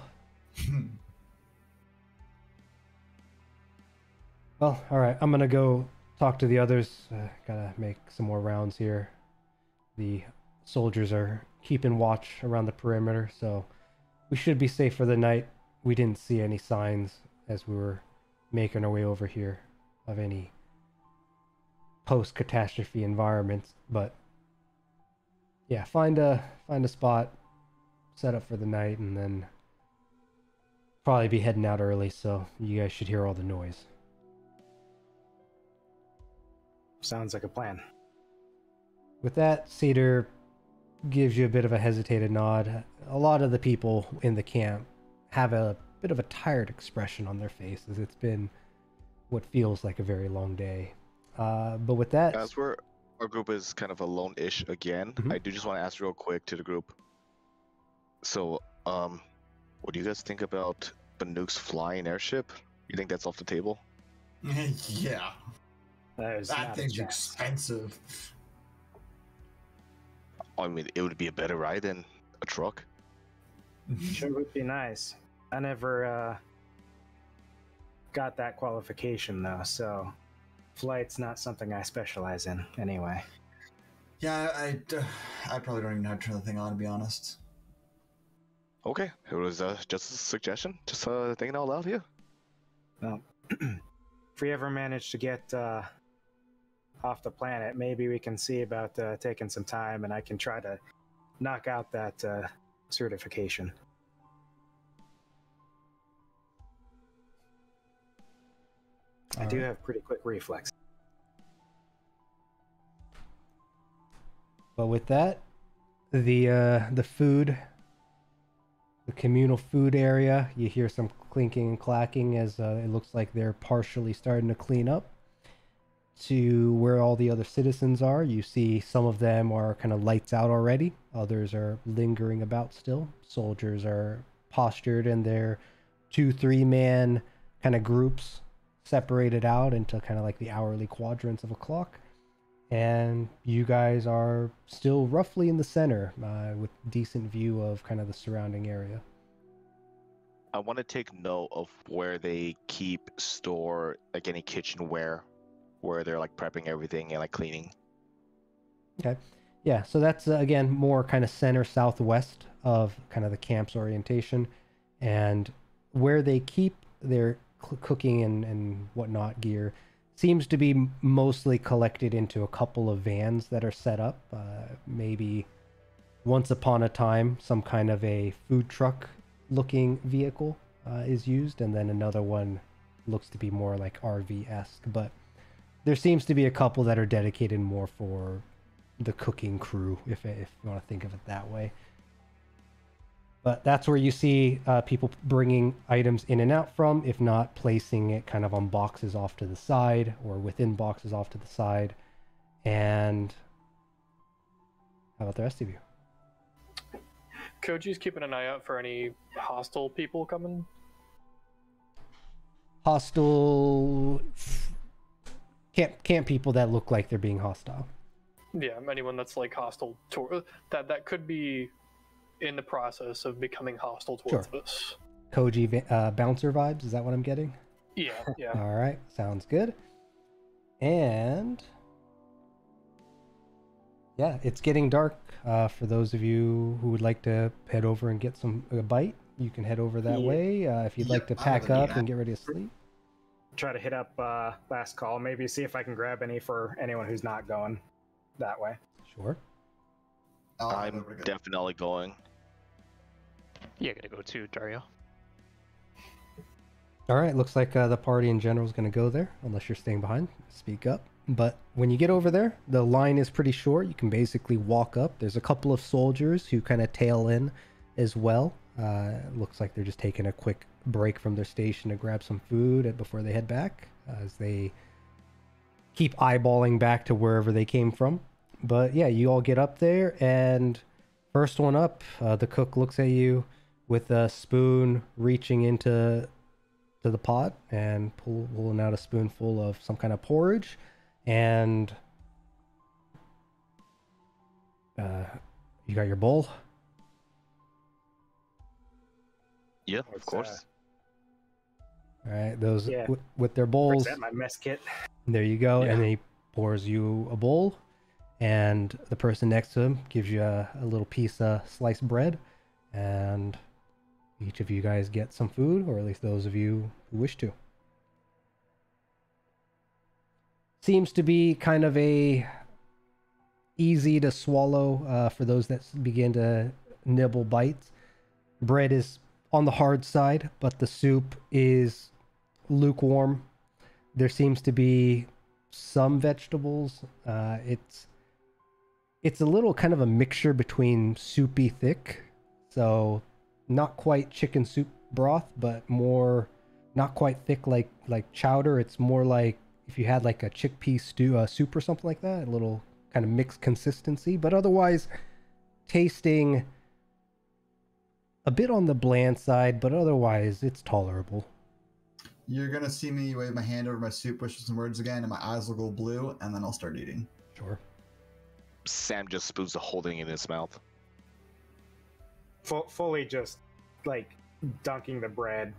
Well, all right. I'm gonna go talk to the others. Gotta make some more rounds here. The soldiers are keeping watch around the perimeter, so we should be safe for the night. We didn't see any signs as we were making our way over here of any post-catastrophe environments, but yeah, find a spot, set up for the night, and then probably be heading out early, so you guys should hear all the noise. Sounds like a plan. With that, Cedar gives you a bit of a hesitated nod. A lot of the people in the camp have a bit of a tired expression on their faces. It's been what feels like a very long day. But with that... As our group is kind of alone-ish again, I do just want to ask real quick to the group. So, what do you guys think about Banuk's flying airship? You think that's off the table? Yeah. That That thing's expensive. I mean, it would be a better ride than a truck. Sure would be nice. I never got that qualification though, so flight's not something I specialize in anyway. Yeah, I probably don't even know how to turn the thing on, to be honest. Okay, it was just a suggestion, just thinking out loud here. Well, if we ever manage to get off the planet, maybe we can see about taking some time, and I can try to knock out that certification. I do have pretty quick reflex. But with that, the food, the communal food area, you hear some clinking and clacking as it looks like they're partially starting to clean up. To where all the other citizens are, you see some of them are kind of lights out already. Others are lingering about still. Soldiers are postured in their 2-3 man kind of groups, separated out into kind of like the hourly quadrants of a clock. And you guys are still roughly in the center with decent view of kind of the surrounding area. I want to take note of where they store like any kitchenware, where they're like prepping everything and like cleaning. Okay. Yeah, so that's again more kind of center southwest of kind of the camp's orientation, and where they keep their cooking and whatnot gear seems to be mostly collected into a couple of vans that are set up. Maybe once upon a time, some kind of a food truck looking vehicle is used, and then another one looks to be more like RV-esque, but there seems to be a couple that are dedicated more for the cooking crew, if you want to think of it that way. But that's where you see people bringing items in and out from, if not placing it kind of on boxes off to the side or within boxes off to the side. And how about the rest of you? Koji's keeping an eye out for any hostile people coming. Hostile camp people that look like they're being hostile. Yeah, anyone that's like hostile to that could be in the process of becoming hostile towards us. Koji bouncer vibes, is that what I'm getting? Yeah. All right, sounds good. And yeah, it's getting dark. For those of you who would like to head over and get a bite, you can head over that way. If you'd like to pack up and get ready to sleep. Try to hit up last call, maybe see if I can grab any for anyone who's not going that way. Sure. I'm definitely going. Yeah, gotta go too, Daario. All right, looks like the party in general is going to go there, unless you're staying behind. Speak up. But when you get over there, the line is pretty short. You can basically walk up. There's a couple of soldiers who kind of tail in as well. Looks like they're just taking a quick break from their station to grab some food before they head back, as they keep eyeballing back to wherever they came from. But yeah, you all get up there, and first one up, the cook looks at you with a spoon, reaching into the pot and pulling out a spoonful of some kind of porridge. And you got your bowl? Yeah, of course. All right, those with their bowls. That my mess kit. There you go. Yeah. And then he pours you a bowl, and the person next to him gives you a little piece of sliced bread, and each of you guys get some food, or at least those of you who wish to. Seems to be kind of a easy to swallow for those that begin to nibble bites. Bread is on the hard side, but the soup is lukewarm. There seems to be some vegetables. It's a little kind of a mixture between soupy thick, so not quite chicken soup broth, but more not quite thick like chowder. It's more like if you had like a chickpea soup or something like that, a little kind of mixed consistency, but otherwise tasting a bit on the bland side, but otherwise it's tolerable. You're gonna see me wave my hand over my soup, whisper some words again, and my eyes will go blue, and then I'll start eating. Sure. Sam just spoons the whole thing in his mouth. Fully just like dunking the bread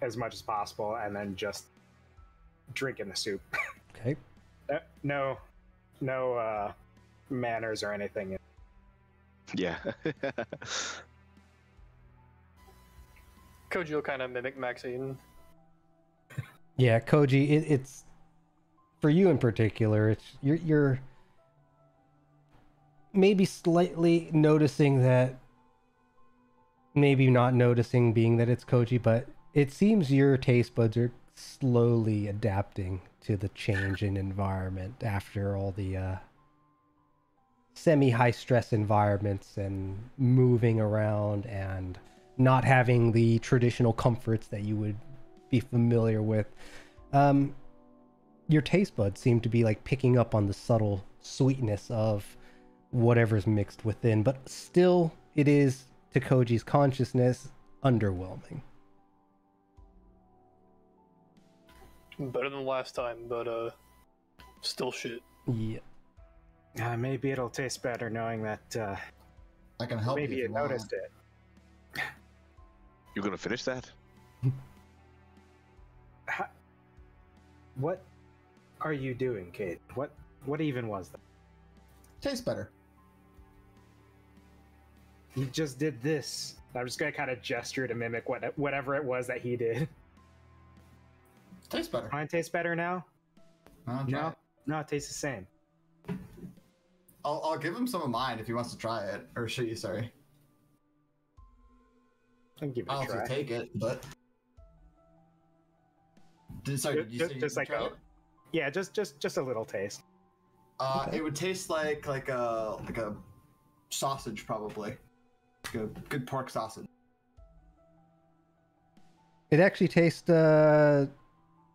as much as possible, and then just drinking the soup. Okay. No manners or anything. Yeah. Koji will kind of mimic Maxine. Yeah, Koji, it's for you in particular. It's you're maybe slightly noticing that, maybe not noticing being that it's Koji, but it seems your taste buds are slowly adapting to the change in environment after all the semi-high stress environments and moving around and not having the traditional comforts that you would be familiar with. Your taste buds seem to be like picking up on the subtle sweetness of whatever's mixed within, but still it is, to Koji's consciousness, underwhelming. Better than last time, but still shit. Yeah. Maybe it'll taste better knowing that I can help maybe you. you noticed it. You're gonna finish that? What are you doing, Kate? What even was that? Tastes better. He just did this. I'm just gonna kind of gesture to mimic whatever it was that he did. Tastes better. Mine tastes better now? I'll try it. No, it tastes the same. I'll give him some of mine if he wants to try it. Or she, sorry. I can give it I'll a try. also take it, but... Did you say Just like try a, it? yeah, just a little taste. Okay. It would taste like a sausage, probably. Like a good pork sausage. It actually tastes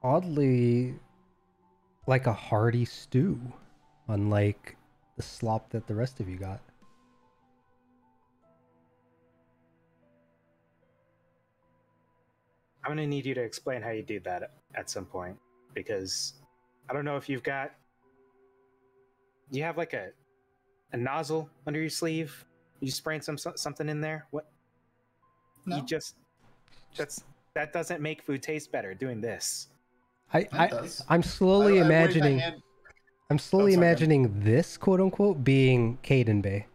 oddly like a hearty stew, unlike the slop that the rest of you got. I'm gonna need you to explain how you do that at some point, because I don't know if you have like a nozzle under your sleeve. You spraying something in there? What? No. You that doesn't make food taste better. Doing this. I'm slowly imagining. I'm slowly sorry, imagining this, quote unquote, being Cadin Bay.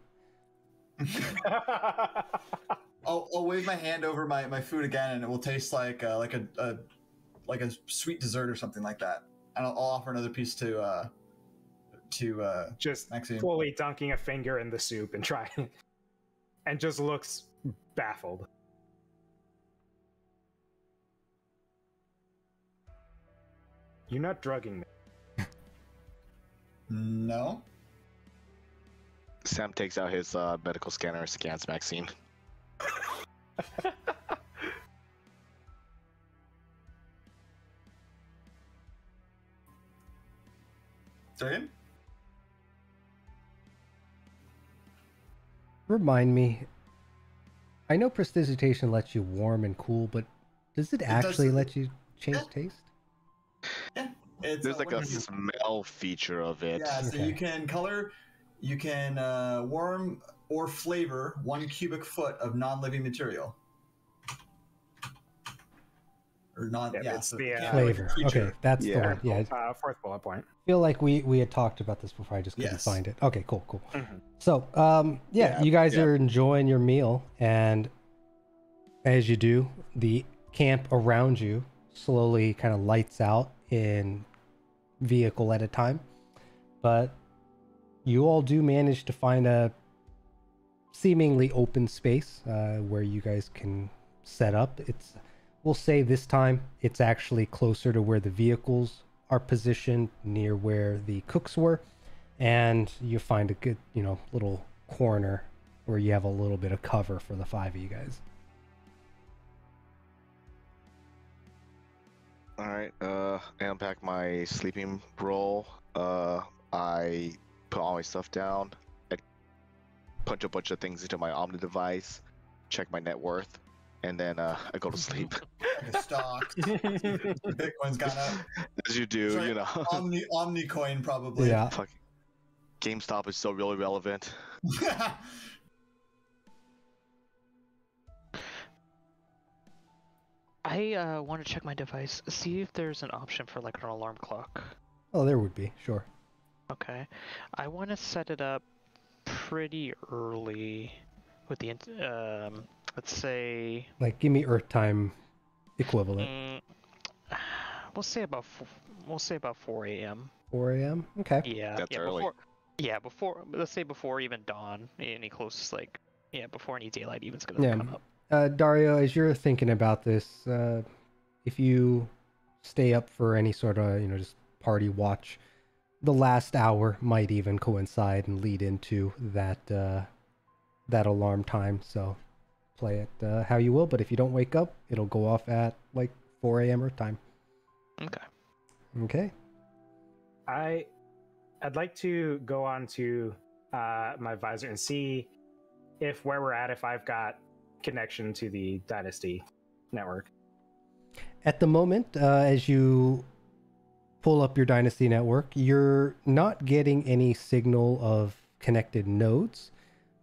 I'll wave my hand over my food again, and it will taste like a sweet dessert or something like that. And I'll offer another piece to Just Maxine. fully dunking a finger in the soup and trying, and just looks baffled. You're not drugging me. No. Sam takes out his medical scanner and scans Maxine. Sorry? Remind me. I know prestidigitation lets you warm and cool, but does it actually let you change taste? Yeah. It's, There's like what a do you- smell feature of it. Yeah, so Okay. you can warm or flavor 1 cubic foot of non-living material. Or non, It's so the, yeah, Flavor. like a creature. Okay, that's the Yeah. one. Yeah, I Fourth bullet point. feel like we had talked about this before. I just couldn't Yes. find it. Okay, cool. Mhm. So, Yeah, you guys yeah. are enjoying your meal, and as you do, the camp around you slowly kind of lights out in vehicle at a time. But you all do manage to find a seemingly open space where you guys can set up. We'll say this time it's actually closer to where the vehicles are positioned, near where the cooks were, and you find a good, little corner where you have a little bit of cover for the 5 of you guys. All right. I unpack my sleeping roll. I put all my stuff down. I punch a bunch of things into my Omni device. Check my net worth, and then I go to sleep. Like a stock. Bitcoin's gone up. As you do, Sorry, you know. Omni coin probably. Yeah. Fucking GameStop is still really relevant. I want to check my device, see if there's an option for like an alarm clock. Oh, there would be, sure. Okay. I want to set it up pretty early with the, let's say... Like, give me Earth time equivalent. We'll say about 4 a.m. 4 a.m. Okay. Yeah. That's early. Before, let's say before even dawn, any close, like, before any daylight even's gonna come up. Daario, as you're thinking about this, if you stay up for any sort of, just party watch, the last hour might even coincide and lead into that alarm time. So play it how you will, but if you don't wake up, it'll go off at like 4 a.m. Earth time. Okay. I'd like to go on to my visor and see if where we're at, if I've got connection to the Dynasty network. At the moment, as you pull up your Dynasty network, you're not getting any signal of connected nodes,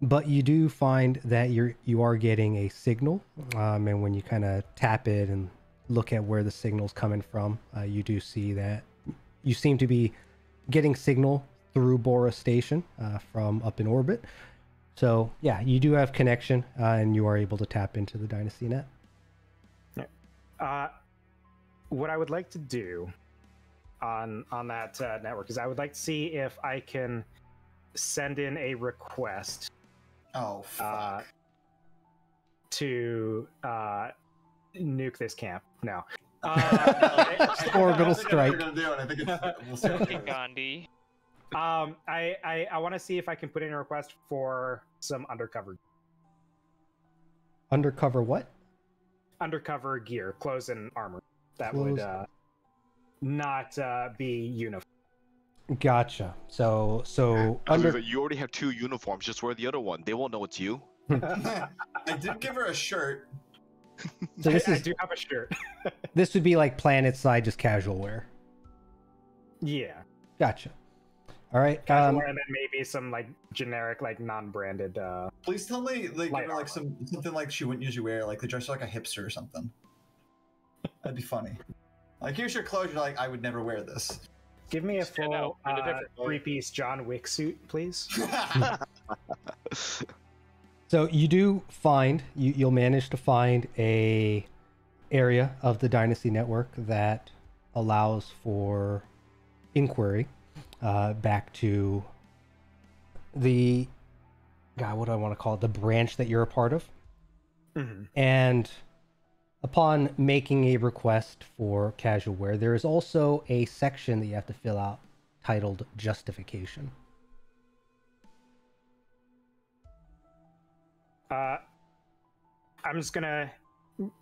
but you do find that you are getting a signal, and when you kind of tap it and look at where the signal's coming from, you do see that you seem to be getting signal through Bora Station from up in orbit. So yeah, you do have connection, and you are able to tap into the Dynasty net. What I would like to do on that network is I would like to see if I can send in a request. Oh, fuck. To nuke this camp. No. Orbital strike. Gandhi. I want to see if I can put in a request for some undercover what? Undercover gear, clothes and armor that would not be uniform. Gotcha. So You already have 2 uniforms. Just wear the other one. They won't know it's you. I did give her a shirt. So I do have a shirt. This would be like planet side, just casual wear. Yeah. Gotcha. All right. Casual wear, and then maybe some like generic, like non-branded. Please tell me, like, give her, like something like she wouldn't usually wear, like they dress her like a hipster or something. That'd be funny. Like, here's your clothes. You're like, I would never wear this. Give me a full 3-piece John Wick suit, please. So you do find, you'll manage to find a area of the Dynasty network that allows for inquiry back to the, what do I want to call it? The branch that you're a part of. Mm-hmm. And upon making a request for casual wear, there is also a section that you have to fill out titled Justification. I'm just gonna,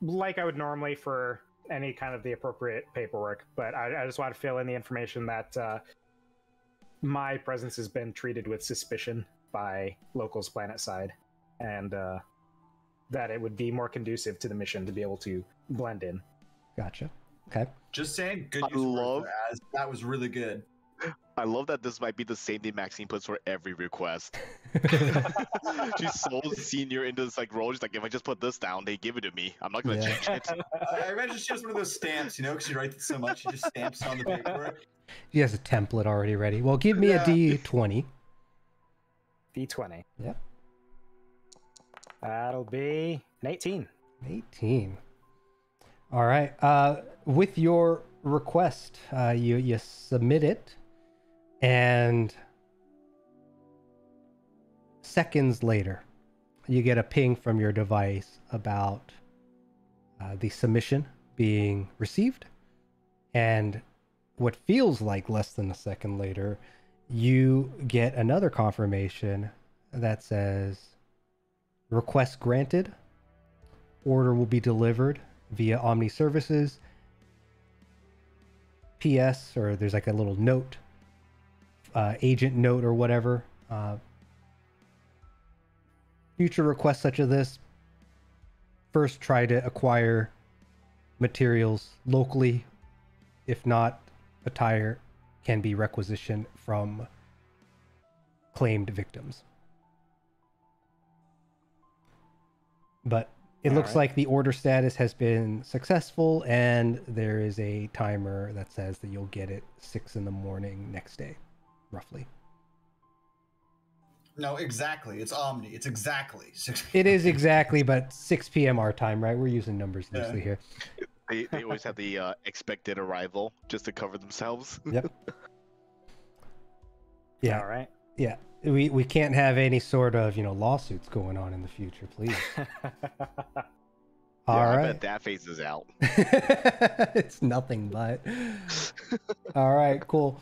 like I would normally for any kind of the appropriate paperwork, but I just want to fill in the information that my presence has been treated with suspicion by locals planetside, and that it would be more conducive to the mission to be able to blend in. Gotcha. Okay. Just saying, good use of words for as. That was really good. I love that this might be the same thing Maxine puts for every request. She's so senior into this like role. She's like, if I just put this down, they give it to me. I'm not gonna change it. I imagine she has one of those stamps, because she writes it so much, she just stamps on the paperwork. She has a template already ready. Well, give me a D20. D20. Yeah. That'll be an 18. 18. All right. With your request, you submit it, and seconds later, you get a ping from your device about the submission being received, and what feels like less than a second later, you get another confirmation that says, request granted, order will be delivered via Omni Services. PS, or there's like a little note, agent note or whatever. Future requests such as this, first try to acquire materials locally. If not, attire can be requisitioned from claimed victims. But it looks like the order status has been successful, and there is a timer that says that you'll get it 6 in the morning next day, roughly. No, exactly. It's Omni. It's exactly 6 It is exactly, but 6 p.m. our time, right? We're using numbers loosely here. They always have the expected arrival just to cover themselves. Yep. Yeah. All right. Yeah. We can't have any sort of, lawsuits going on in the future, please. All I right. bet that phase is out. It's nothing but. All right, cool.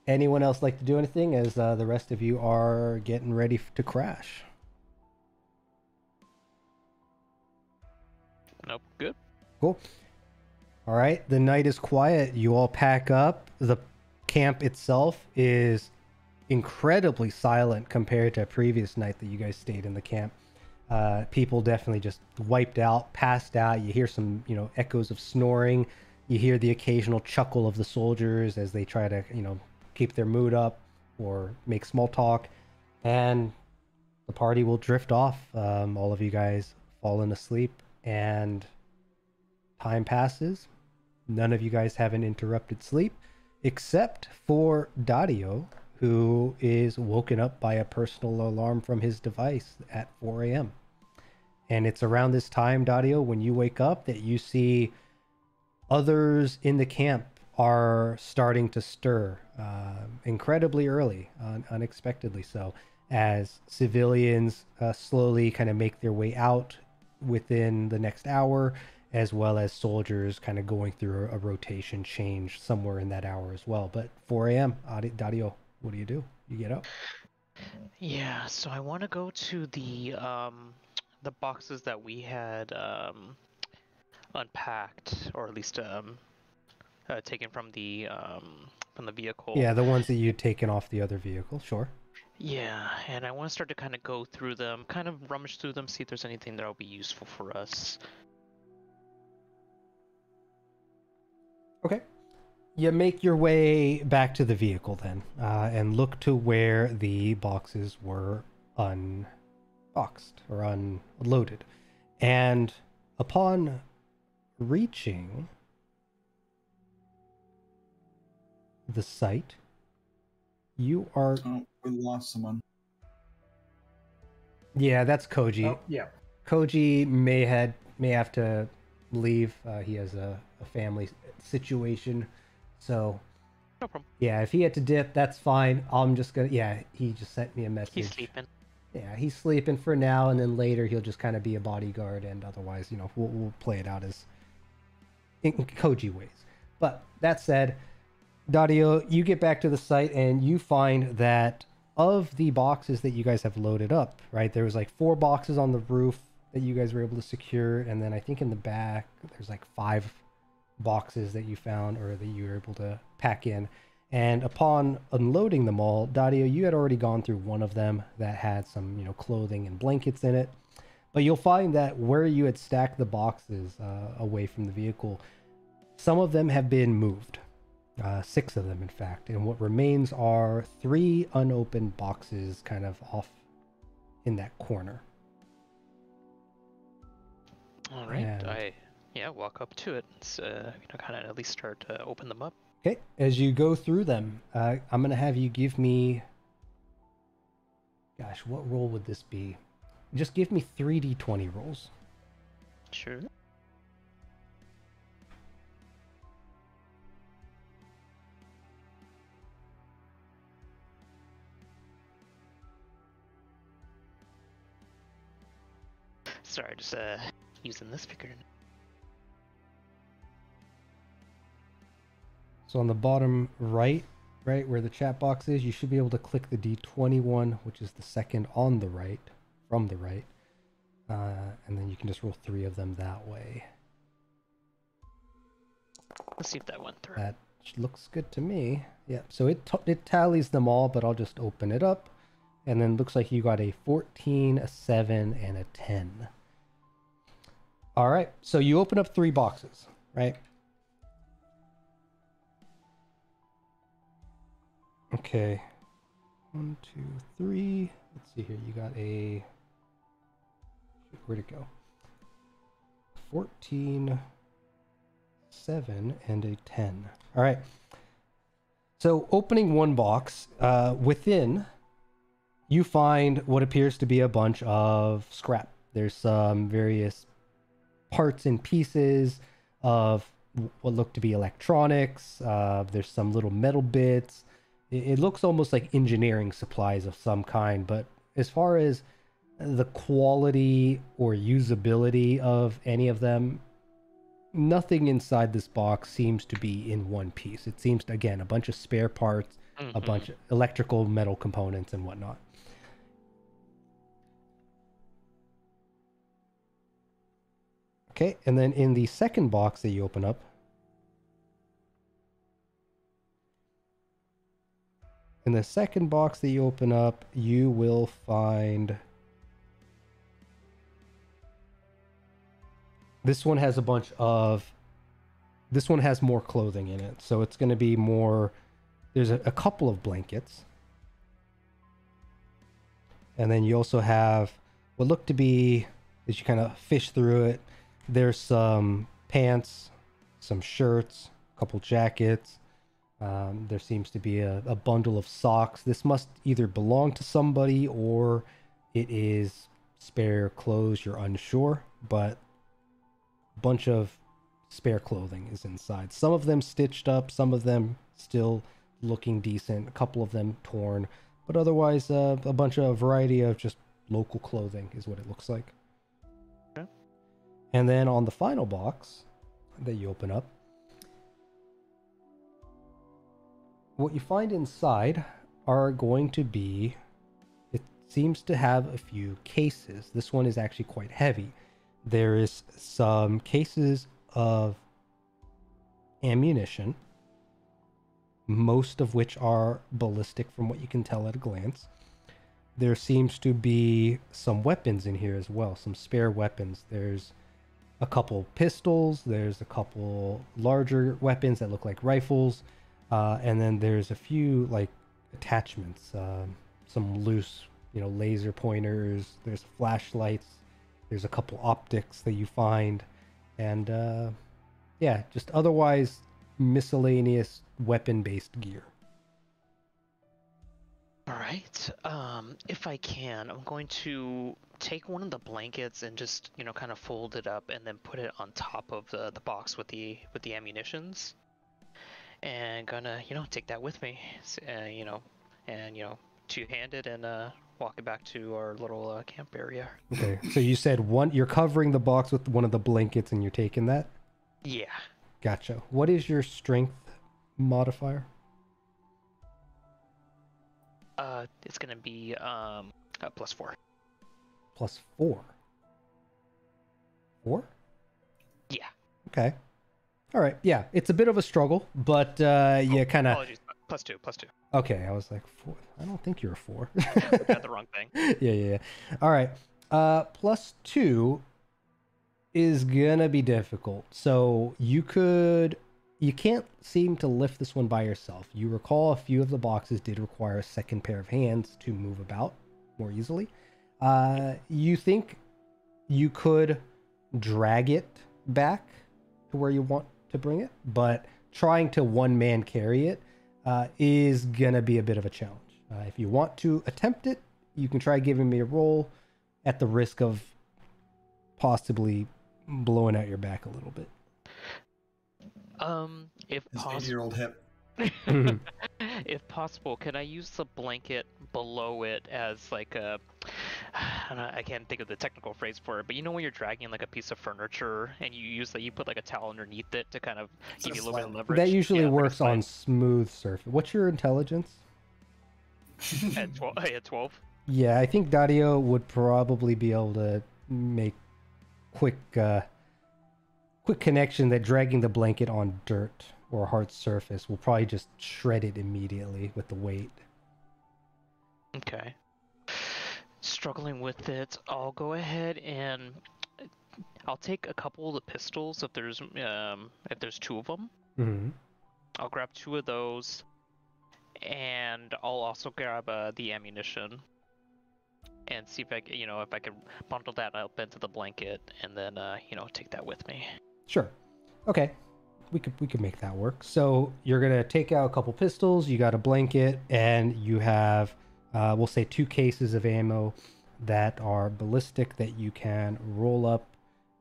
Anyone else like to do anything as the rest of you are getting ready to crash? Nope. Good. Cool. All right, the night is quiet. You all pack up. The camp itself is incredibly silent compared to a previous night that you guys stayed in the camp. People definitely just wiped out, passed out. You hear some, echoes of snoring. You hear the occasional chuckle of the soldiers as they try to, keep their mood up or make small talk. And the party will drift off. All of you guys falling asleep, and time passes. None of you guys have an interrupted sleep, except for Daario, who is woken up by a personal alarm from his device at 4 a.m. And it's around this time, Daario, when you wake up, that you see others in the camp are starting to stir incredibly early, unexpectedly so, as civilians slowly kind of make their way out within the next hour, as well as soldiers kind of going through a rotation change somewhere in that hour as well. But 4 a.m., Daario, what do? You get up? Yeah, so I want to go to the boxes that we had unpacked, or at least taken from the vehicle. Yeah, the ones that you'd taken off the other vehicle, sure. Yeah, and I want to start to kind of go through them, kind of rummage through them, see if there's anything that'll be useful for us. Okay. You make your way back to the vehicle then, and look to where the boxes were unboxed or unloaded. And upon reaching the site, you are... Oh, we lost someone. Yeah, that's Koji. Oh, yeah. Koji may have to leave. He has a family situation. So, No problem. yeah, if he had to dip, that's fine. I'm just gonna... Yeah, he just sent me a message. He's sleeping. Yeah, he's sleeping for now, and then later he'll just kind of be a bodyguard, and otherwise, we'll play it out as in Koji ways. But that said, Daario, you get back to the site, and you find that of the boxes that you guys have loaded up, right, there was like 4 boxes on the roof that you guys were able to secure, and then I think in the back, there's like 5 boxes that you found or that you were able to pack in. And upon unloading them all, Daario, you had already gone through one of them that had some, clothing and blankets in it. But you'll find that where you had stacked the boxes away from the vehicle, some of them have been moved. 6 of them, in fact. And what remains are 3 unopened boxes kind of off in that corner. All right. And... walk up to it. Kind of at least start to open them up. Okay, as you go through them, I'm going to have you give me... Gosh, what roll would this be? Just give me 3d20 rolls. Sure. Sorry, just using this figure. So on the bottom right where the chat box is, you should be able to click the D20 one, which is the second on the right, from the right. And then you can just roll 3 of them that way. Let's see if that went through. That looks good to me. Yeah, so it tallies them all, but I'll just open it up. And then looks like you got a 14, a 7, and a 10. All right, so you open up 3 boxes, right? Okay. 1, 2, 3. Let's see here. You got a... Where'd it go? 14, 7, and a 10. All right. So opening one box, within, you find what appears to be a bunch of scrap. There's some various parts and pieces of what look to be electronics. There's some little metal bits. It looks almost like engineering supplies of some kind, but as far as the quality or usability of any of them, nothing inside this box seems to be in one piece. It seems to, again, a bunch of spare parts, a bunch of electrical metal components and whatnot. Okay, and then in the second box that you open up, you will find... This one has more clothing in it. So it's going to be more... There's a couple of blankets. And then you also have what look to be, as you kind of fish through it, there's some pants, some shirts, a couple jackets. There seems to be a bundle of socks. This must either belong to somebody or it is spare clothes. You're unsure, but a bunch of spare clothing is inside. Some of them stitched up, some of them still looking decent, a couple of them torn, but otherwise a variety of just local clothing is what it looks like. Okay. And then on the final box that you open up, what you find inside are going to be, it seems to have a few cases. This one is actually quite heavy. There is some cases of ammunition, most of which are ballistic from what you can tell at a glance. There seems to be some weapons in here as well, some spare weapons. There's a couple pistols, there's a couple larger weapons that look like rifles, and then there's a few like attachments, some loose, laser pointers, there's flashlights, there's a couple optics that you find, and yeah, just otherwise miscellaneous weapon-based gear. All right. If I can, I'm going to take one of the blankets and just, kind of fold it up and then put it on top of the box with the ammunitions. And gonna, take that with me, and two-hand it and walk it back to our little camp area. Okay. So you said you're covering the box with one of the blankets and you're taking that? Yeah. Gotcha. What is your strength modifier? It's gonna be +4. +4. 4? Yeah. Okay. All right. Yeah, it's a bit of a struggle, but you kind of. Apologies. +2. Okay, I was like 4. I don't think you're a 4. Got the wrong thing. Yeah. All right. +2 is gonna be difficult. So you can't seem to lift this one by yourself. You recall a few of the boxes did require a second pair of hands to move about more easily. You think you could drag it back to where you want to bring it, but trying to one-man carry it is gonna be a bit of a challenge. If you want to attempt it, you can try giving me a roll at the risk of possibly blowing out your back a little bit. If His possible, 80-year-old hip. if possible, can I use the blanket below it as like a, I can't think of the technical phrase for it, but when you're dragging like a piece of furniture and you put like a towel underneath it to kind of give you a little bit of leverage. That usually works like on smooth surface. What's your intelligence? At 12. Yeah, I think Daario would probably be able to make quick connection that dragging the blanket on dirt or a hard surface will probably just shred it immediately with the weight. Okay. Struggling with it, I'll go ahead and I'll take a couple of the pistols if there's 2 of them. Mm-hmm. I'll grab 2 of those, And I'll also grab the ammunition and see if I can, if I can bundle that up into the blanket and then, take that with me. Sure. Okay. We could make that work. So you're gonna take out a couple pistols. You got a blanket, and you have, we'll say, 2 cases of ammo that are ballistic that you can roll up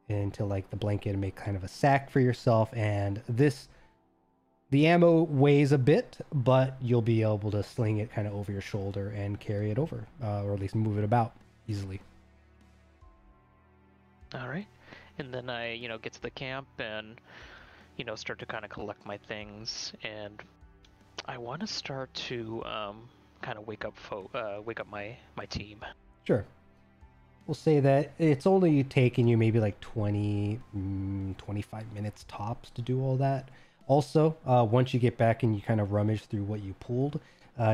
into like the blanket and make kind of a sack for yourself. And the ammo weighs a bit, but you'll be able to sling it kind of over your shoulder and carry it over, or at least move it about easily. All right. And then I, get to the camp and, start to kind of collect my things. And I want to start to kind of wake up my team. Sure. We'll say that it's only taken you maybe like 20, 25 minutes tops to do all that. Also, once you get back and you kind of rummage through what you pulled,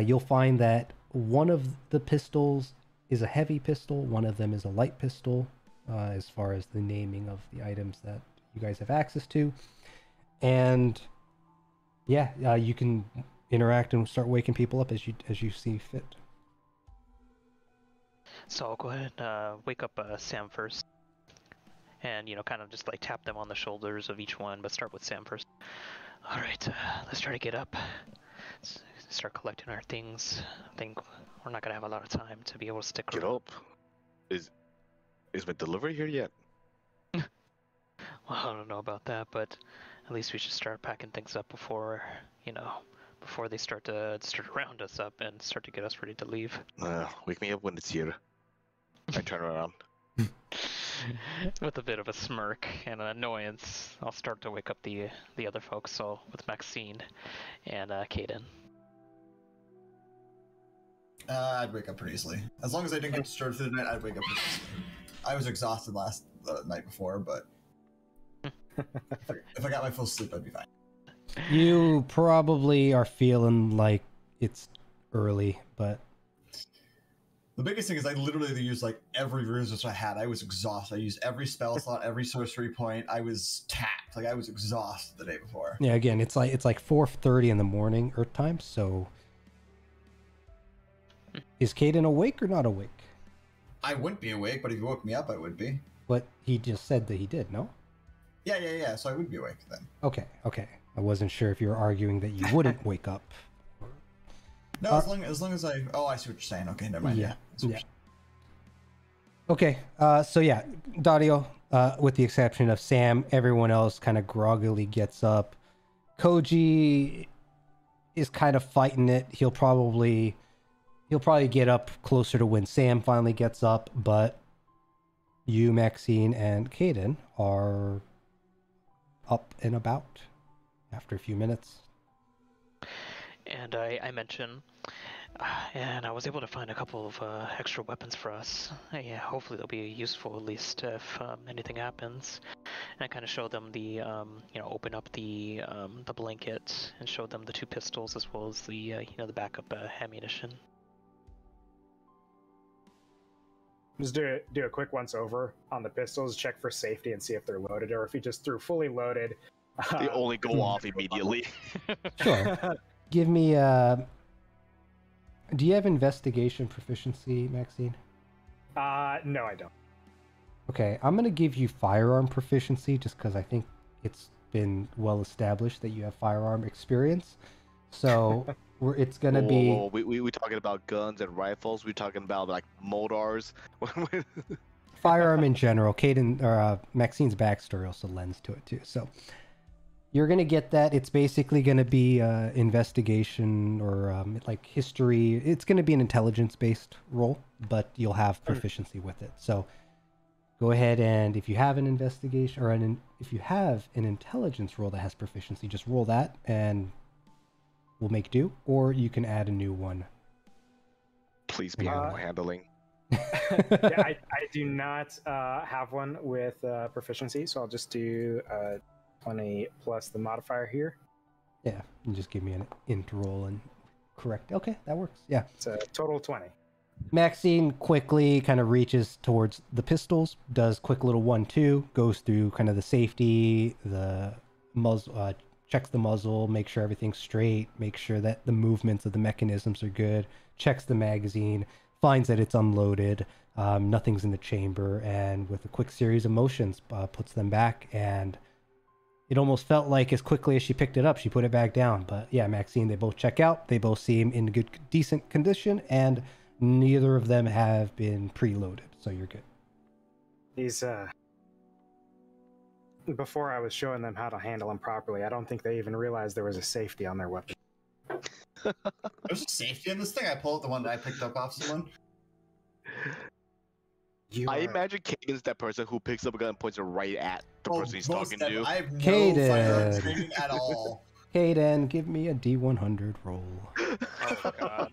you'll find that one of the pistols is a heavy pistol, one of them is a light pistol, as far as the naming of the items that you guys have access to. And yeah, you can interact and start waking people up as you see fit. So I'll go ahead and wake up Sam first. And, kind of just like tap them on the shoulders of each one, but start with Sam first. All right, let's try to get up. Let's start collecting our things. I think we're not going to have a lot of time to be able to stick Get around. up. Is my delivery here yet? Well, I don't know about that, but at least we should start packing things up before, before they start to round us up and start to get us ready to leave. Wake me up when it's here. I turn around. With a bit of a smirk and an annoyance, I'll start to wake up the other folks. So with Maxine and Cadin. I'd wake up pretty easily. As long as I didn't get disturbed through the night, I'd wake up pretty easily. I was exhausted last night before, but if I got my full sleep, I'd be fine. You probably are feeling like it's early, but the biggest thing is I literally used like every resource I had. I was exhausted. I used every spell slot, every sorcery point. I was tapped. Like I was exhausted the day before. yeah, again, it's like 4:30 in the morning Earth time. So is Cadin awake or not awake? I wouldn't be awake, but if you woke me up, I would be. But he just said that he did, no? Yeah. So I would be awake then. Okay. I wasn't sure if you were arguing that you wouldn't wake up. No, as long as I. Oh, I see what you're saying. Okay, never mind. Yeah. Yeah. Okay. So yeah, Daario, with the exception of Sam, everyone else kind of groggily gets up. Koji is kind of fighting it. He'll probably get up closer to when Sam finally gets up, but you, Maxine, and Cadin are up and about after a few minutes. And I mentioned, and I was able to find a couple of extra weapons for us. Yeah, hopefully they'll be useful, at least if anything happens. And I kind of show them the, open up the blanket and show them the 2 pistols as well as the, the backup ammunition. Just do a quick once over on the pistols, check for safety and see if they're loaded, or if you just threw fully loaded. They only go off immediately. Sure. Give me do you have investigation proficiency, Maxine? No, I don't. Okay, I'm going to give you firearm proficiency just because I think it's been well established that you have firearm experience. So it's going to be... Whoa, we talking about guns and rifles? We talking about like Modars? Firearm in general. Cadin, or Maxine's backstory also lends to it too. So you're going to get that. It's basically going to be investigation or like history. It's going to be an intelligence-based roll, but you'll have proficiency with it. So go ahead and if you have an investigation or if you have an intelligence roll that has proficiency, just roll that and we'll make do. Or you can add a new one. Please be animal handling. Yeah, I do not have one with proficiency, so I'll just do 20 plus the modifier here. Yeah, and just give me an int roll and correct. Okay, that works. Yeah. It's a total 20. Maxine quickly kind of reaches towards the pistols, does quick little 1-2, goes through kind of the safety, the muzzle, checks the muzzle, makes sure everything's straight, makes sure that the movements of the mechanisms are good, checks the magazine, finds that it's unloaded, nothing's in the chamber, and with a quick series of motions, puts them back. And it almost felt like as quickly as she picked it up, she put it back down. But yeah, Maxine, they both check out. They both seem in good, decent condition, and neither of them have been preloaded, so you're good. These, before I was showing them how to handle them properly, I don't think they even realized there was a safety on their weapon. There's a safety in this thing. I pull out the one that I picked up off someone. I imagine Cadin's that person who picks up a gun and points it right at the person he's talking to. I have no Cadin. firearm training at all. Cadin, give me a D100 roll. Oh god.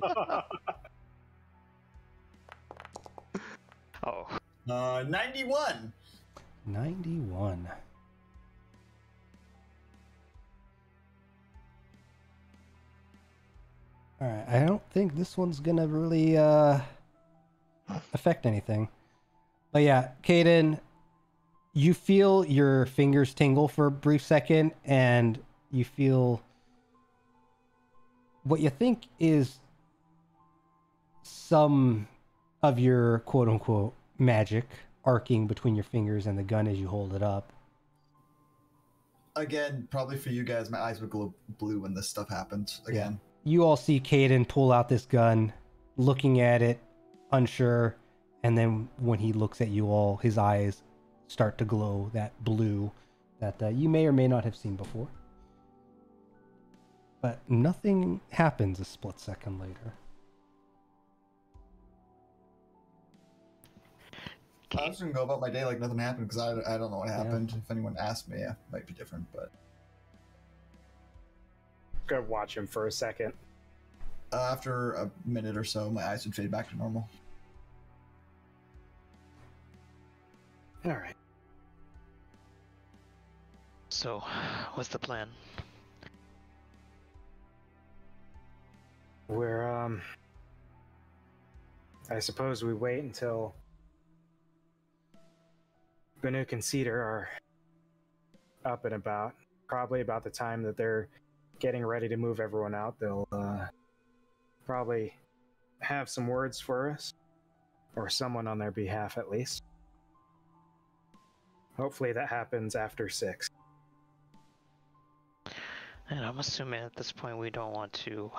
Oh, 91. 91. Alright, I don't think this one's gonna really affect anything. But yeah, Cadin, you feel your fingers tingle for a brief second, and you feel what you think is some of your quote-unquote magic arcing between your fingers and the gun as you hold it up. Again, probably for you guys, my eyes would glow blue when this stuff happened. Again. You all see Cadin pull out this gun, looking at it, unsure, and then when he looks at you all, his eyes start to glow that blue that you may or may not have seen before. But nothing happens a split second later. I was gonna go about my day like nothing happened because I don't know what happened. If anyone asked me, yeah, it might be different, but Go watch him for a second. after a minute or so, my eyes would fade back to normal. All right. so what's the plan? We're I suppose we wait until Banuk and Cedar are up and about. Probably about the time that they're getting ready to move everyone out, they'll probably have some words for us, or someone on their behalf at least. Hopefully that happens after 6. And I'm assuming at this point we don't want to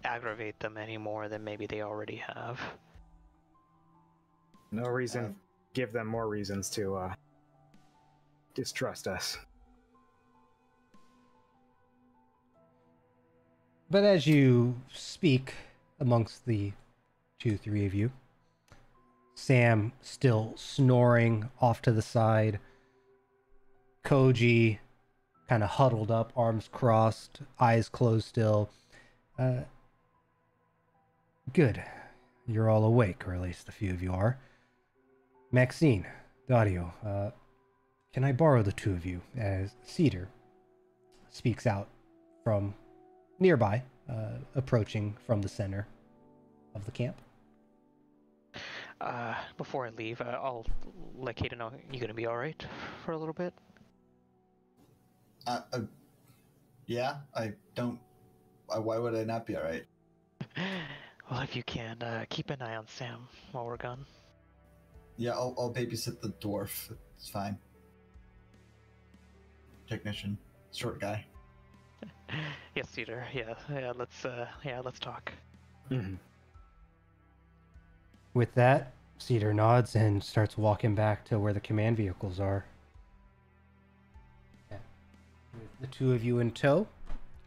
aggravate them any more than maybe they already have. No reason, give them more reasons to distrust us. But as you speak amongst the 2-3 of you, Sam still snoring off to the side, Koji kind of huddled up, arms crossed, eyes closed still. Good. You're all awake, or at least a few of you are. Maxine, Daario, can I borrow the two of you? As Cedar speaks out from nearby, approaching from the center of the camp. Before I leave, I'll let Cadin know you're gonna be alright for a little bit. Yeah, I don't. Why would I not be alright? Well, if you can, keep an eye on Sam while we're gone. Yeah, I'll babysit the dwarf. It's fine. Technician, short guy. Yes, Cedar. Yeah. Let's talk. Mm-hmm. With that, Cedar nods and starts walking back to where the command vehicles are. Yeah. With the two of you in tow,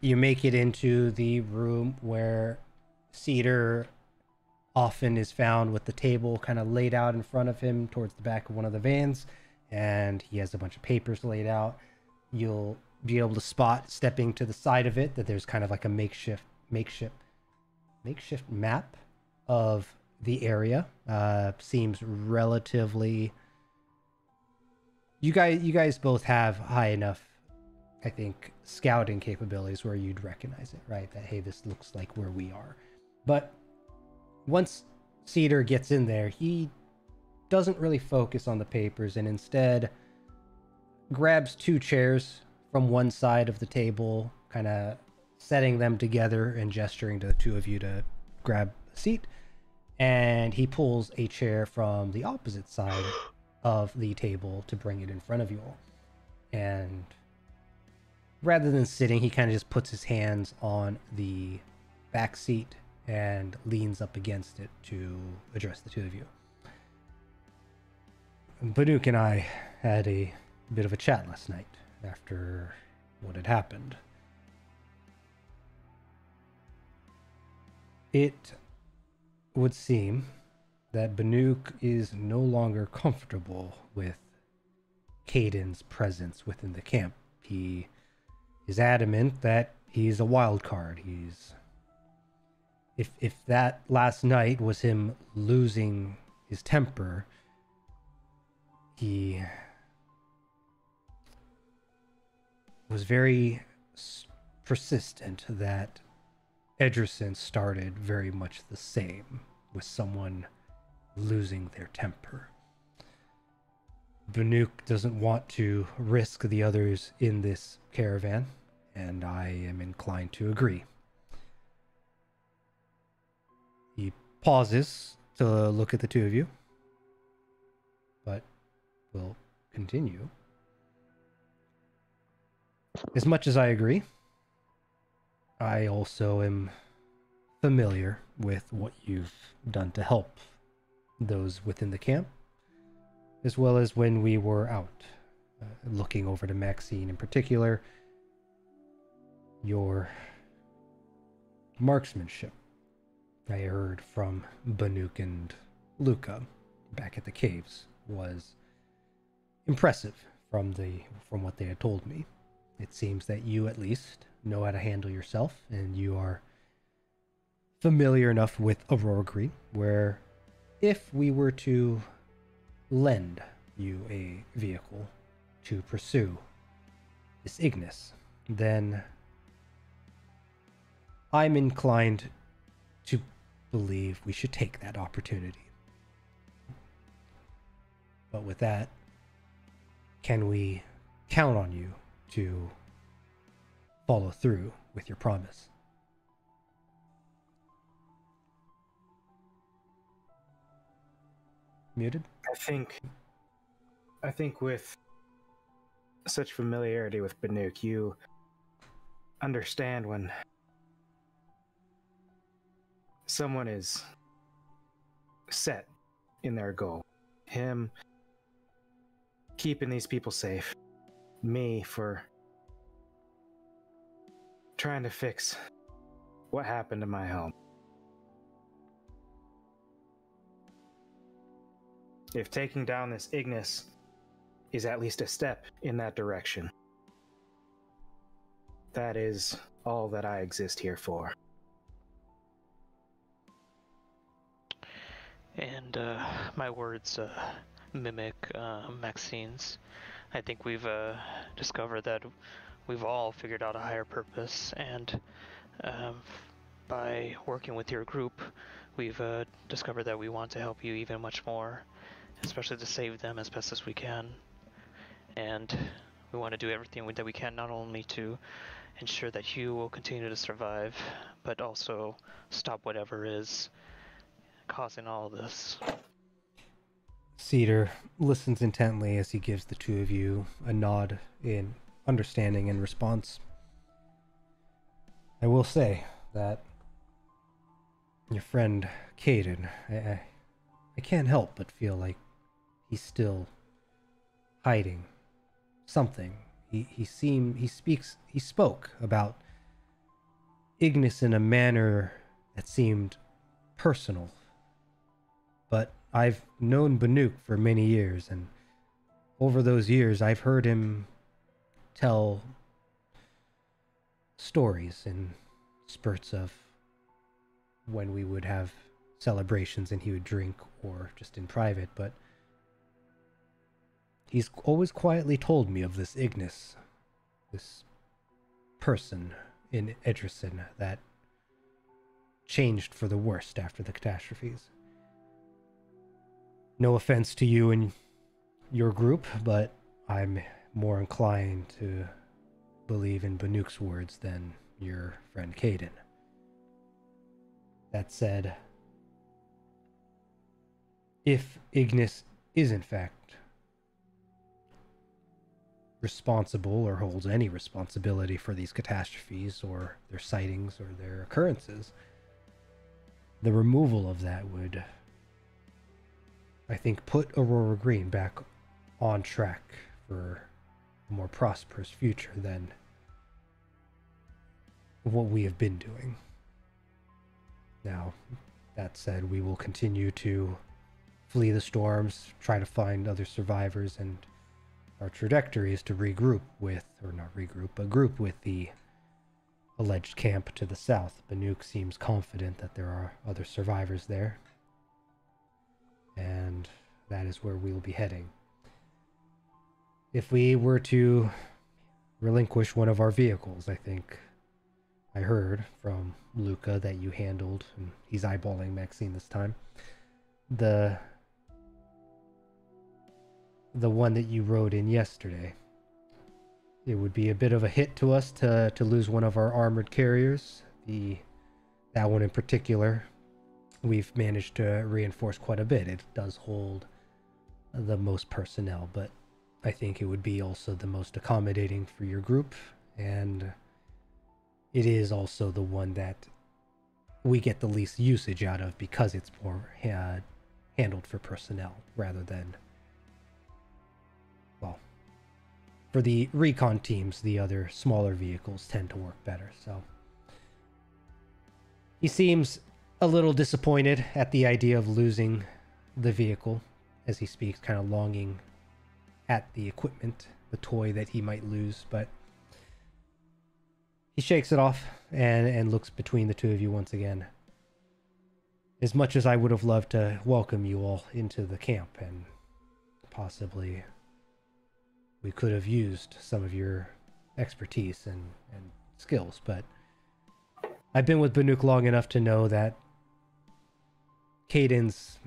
you make it into the room where Cedar often is found, with the table kind of laid out in front of him towards the back of one of the vans, and he has a bunch of papers laid out. You'll be able to spot, stepping to the side of it, that there's kind of like a makeshift map of the area. Seems relatively. You guys both have high enough, I think, scouting capabilities where you'd recognize it, right? That, hey, this looks like where we are. But once Cedar gets in there, he doesn't really focus on the papers and instead grabs 2 chairs from one side of the table, kind of setting them together and gesturing to the two of you to grab a seat. And he pulls a chair from the opposite side of the table to bring it in front of you all. And rather than sitting, he kind of just puts his hands on the back seat and leans up against it to address the two of you. Banuk and I had a bit of a chat last night after what had happened. It would seem that Banuk is no longer comfortable with Cadin's presence within the camp. He is adamant that he's a wild card. If that last night was him losing his temper, he was very persistent that Edgerson started very much the same, with someone losing their temper. Banuk doesn't want to risk the others in this caravan, and I am inclined to agree. He pauses to look at the two of you, but will continue. As much as I agree, I also am familiar with what you've done to help those within the camp, as well as when we were out, looking over to Maxine in particular, your marksmanship. I heard from Banuk and Luca back at the caves was impressive from what they had told me. It seems that you at least know how to handle yourself, and you are familiar enough with Aurora Green, where if we were to lend you a vehicle to pursue this Ignis, then I'm inclined to believe we should take that opportunity. But with that, can we count on you to follow through with your promise? Muted? I think with such familiarity with Banuk, you understand when someone is set in their goal. Him keeping these people safe. Me for trying to fix what happened to my home. If taking down this Ignis is at least a step in that direction, that is all that I exist here for. And my words mimic Maxine's. I think we've discovered that we've all figured out a higher purpose, and by working with your group, we've discovered that we want to help you even much more, especially to save them as best as we can. And we want to do everything that we can, not only to ensure that you will continue to survive, but also stop whatever is causing all of this. Cedar listens intently as he gives the two of you a nod in understanding and response. I will say that your friend Cadin, I can't help but feel like he's still hiding something. He spoke about Ignis in a manner that seemed personal. But I've known Banuk for many years, and over those years I've heard him tell stories in spurts of when we would have celebrations and he would drink, or just in private, but he's always quietly told me of this Ignis, this person in Edgerson that changed for the worst after the catastrophes. No offense to you and your group, but I'm more inclined to believe in Banuk's words than your friend Cadin. That said, if Ignis is in fact responsible or holds any responsibility for these catastrophes or their sightings or their occurrences, the removal of that would, I think, put Aurora Green back on track for a more prosperous future than what we have been doing. Now, that said, we will continue to flee the storms, try to find other survivors, and our trajectory is to regroup with, or not regroup, but group with the alleged camp to the south. Banuk seems confident that there are other survivors there, and that is where we will be heading. If we were to relinquish one of our vehicles, I think I heard from Luca that you handled, and he's eyeballing Maxine this time, the one that you rode in yesterday. It would be a bit of a hit to us to lose one of our armored carriers. That one in particular, we've managed to reinforce quite a bit. It does hold the most personnel, but I think it would be also the most accommodating for your group, and it is also the one that we get the least usage out of because it's more handled for personnel rather than, well, for the recon teams, the other smaller vehicles tend to work better. So he seems a little disappointed at the idea of losing the vehicle as he speaks, kind of longing at the equipment, the toy that he might lose, but he shakes it off and looks between the two of you once again. As much as I would have loved to welcome you all into the camp, and possibly we could have used some of your expertise and skills, but I've been with Banuk long enough to know that Cadin's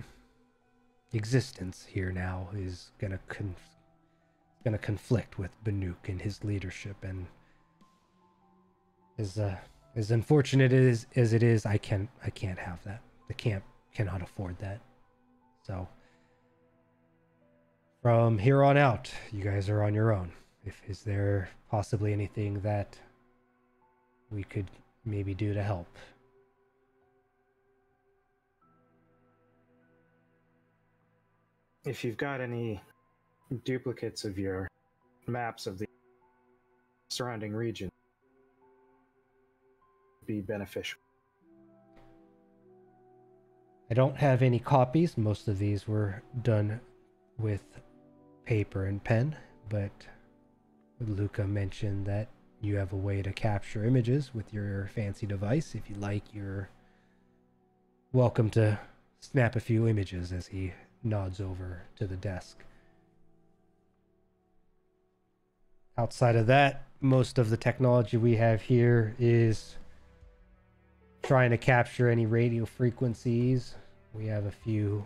existence here now is gonna conflict with Banuk and his leadership, and as unfortunate as it is, I can't have that. The camp cannot afford that. So from here on out, you guys are on your own. Is there possibly anything that we could maybe do to help? If you've got any duplicates of your maps of the surrounding region, be beneficial. I don't have any copies. Most of these were done with paper and pen, but Luca mentioned that you have a way to capture images with your fancy device. If you like, you're welcome to snap a few images, as he nods over to the desk. Outside of that, most of the technology we have here is trying to capture any radio frequencies. We have a few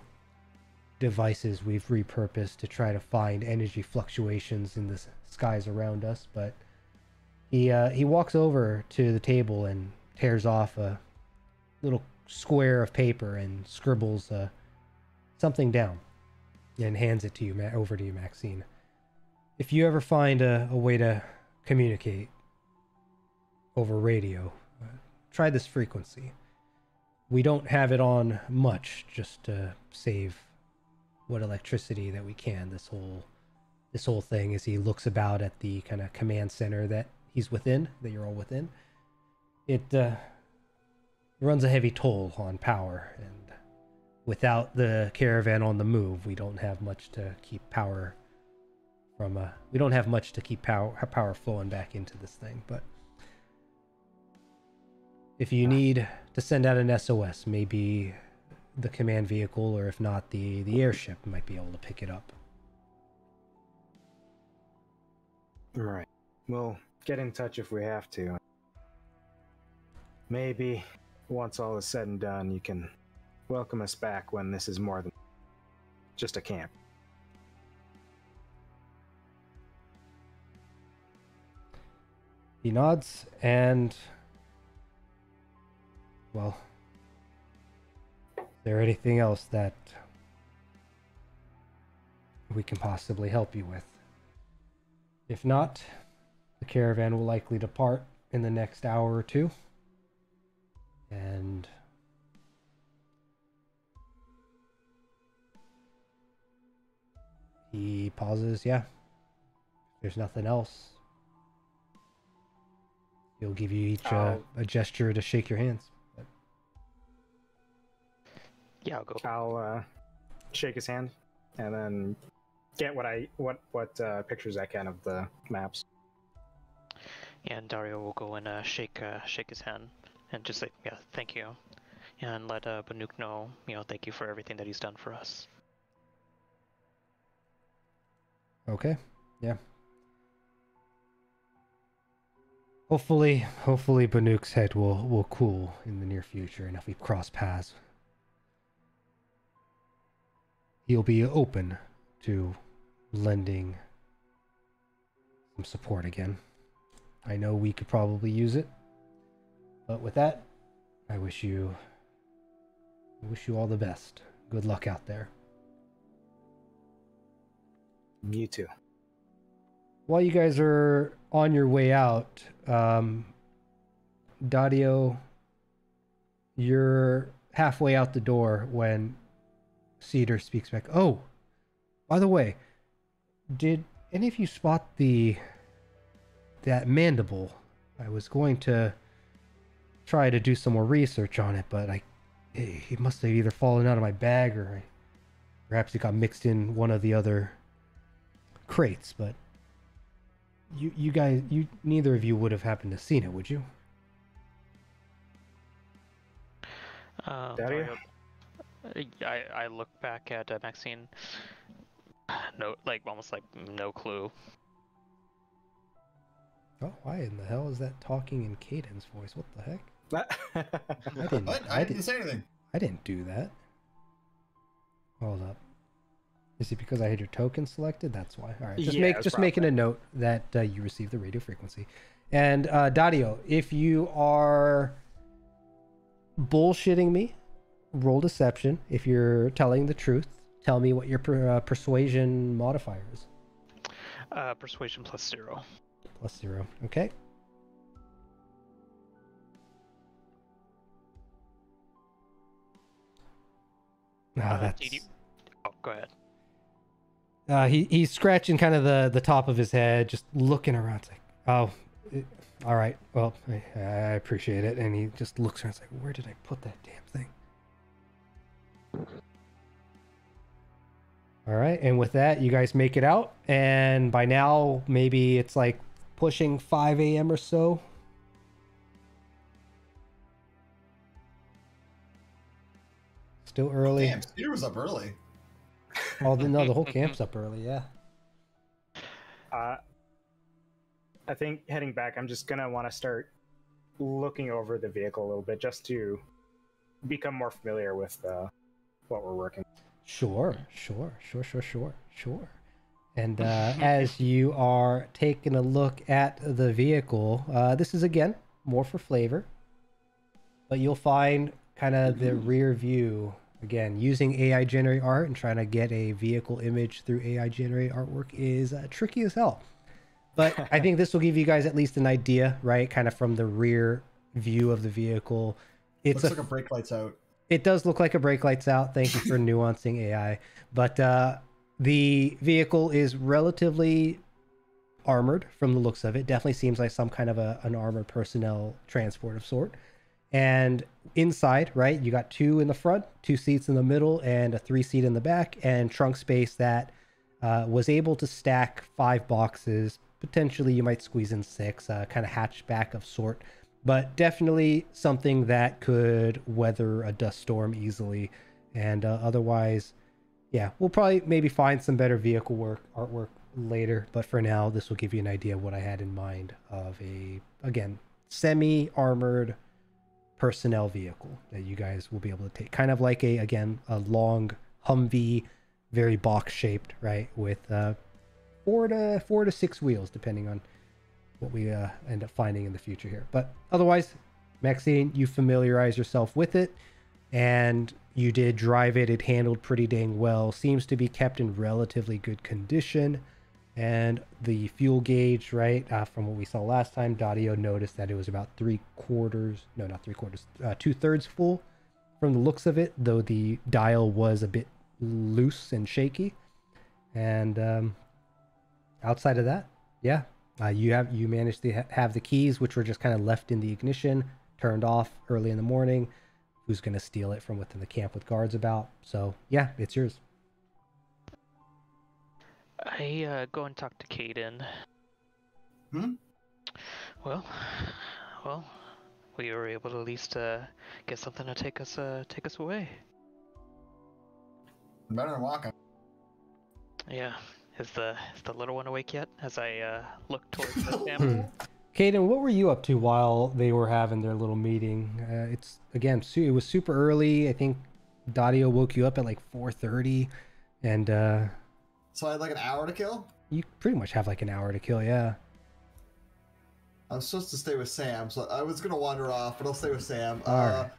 devices we've repurposed to try to find energy fluctuations in the skies around us, but he walks over to the table and tears off a little square of paper and scribbles something down and hands it to you, over to you, Maxine. If you ever find a way to communicate over radio, try this frequency. We don't have it on much, just to save what electricity that we can. This whole thing, as he looks about at the kind of command center that he's within, that you're all within, it runs a heavy toll on power, and without the caravan on the move, we don't have much to keep power from we don't have much to keep power flowing back into this thing. But if you need to send out an SOS, maybe the command vehicle, or if not, the airship might be able to pick it up. Right. We'll get in touch if we have to. Maybe once all is said and done, you can welcome us back when this is more than just a camp. He nods, and well, is there anything else that we can possibly help you with? If not, the caravan will likely depart in the next hour or two. And he pauses. Yeah, there's nothing else. He'll give you each a gesture to shake your hands. But... Yeah, I'll go. I'll shake his hand and then get what pictures I can of the maps. And Daario will go and shake his hand and just say, yeah, thank you, and let Banuk know, thank you for everything that he's done for us. Okay, yeah. Hopefully Banuk's head will cool in the near future, and if we cross paths, he'll be open to lending some support again. I know we could probably use it, but with that, I wish you all the best. Good luck out there. You too. While you guys are on your way out, Daario, you're halfway out the door when Cedar speaks back. Oh, by the way, did any of you spot that mandible? I was going to try to do some more research on it, but it must have either fallen out of my bag or perhaps it got mixed in one of the other crates. But you guys, neither of you would have happened to seen it, would you? Daario? I look back at Maxine. No, almost no clue. Oh, why in the hell is that talking in Cadin's voice? What the heck? What? I didn't say anything. I didn't do that. Hold up. Is it because I had your token selected? That's why. All right. Just making a note that you received the radio frequency. And Daario, if you are bullshitting me, roll deception. If you're telling the truth, tell me what your persuasion modifier is. Persuasion +0. +0. Okay. That's... Oh, go ahead. He's scratching kind of the top of his head, just looking around. It's like, all right. Well, I appreciate it. And he just looks around. It's like, where did I put that damn thing? All right. And with that, you guys make it out. And by now, maybe it's like pushing 5 a.m. or so. Still early. Damn, Cedar was up early. Oh, no, the whole camp's up early, yeah. I think heading back, I'm just gonna want to start looking over the vehicle a little bit just to become more familiar with what we're working. Sure. And as you are taking a look at the vehicle, this is again more for flavor, but you'll find kind of the rear view. Again, using AI generate art and trying to get a vehicle image through AI generate artwork is tricky as hell. But I think this will give you guys at least an idea, right? Kind of from the rear view of the vehicle. It's looks like a brake light's out. It does look like a brake light's out. Thank you for nuancing AI. But the vehicle is relatively armored from the looks of it. Definitely seems like some kind of an armored personnel transport of sort. And inside, right, you got 2 in the front, 2 seats in the middle, and a 3-seat in the back, and trunk space that was able to stack 5 boxes. Potentially, you might squeeze in 6, kind of hatchback of sort, but definitely something that could weather a dust storm easily. And otherwise, yeah, we'll probably maybe find some better vehicle artwork later. But for now, this will give you an idea of what I had in mind of again, semi-armored personnel vehicle that you guys will be able to take, kind of like a long Humvee, very box shaped, right, with 4 to 6 wheels depending on what we end up finding in the future here. But otherwise, Maxine, you familiarize yourself with it, and you did drive it. It handled pretty dang well. Seems to be kept in relatively good condition. And the fuel gauge, right, from what we saw last time, Daario noticed that it was about 2/3 full from the looks of it, though the dial was a bit loose and shaky. And outside of that, yeah, you managed to have the keys, which were just kind of left in the ignition, turned off early in the morning. Who's going to steal it from within the camp with guards about? So yeah, it's yours. I go and talk to Cadin. Well, we were able to at least get something to take us away. Better than walking. Yeah. Is the little one awake yet? As I look towards the camp. Cadin, what were you up to while they were having their little meeting? It was super early. I think Daario woke you up at like 4:30, and So I had like an hour to kill? you pretty much have like an hour to kill. Yeah. I was supposed to stay with Sam, so I was gonna wander off, but I'll stay with Sam. Alright.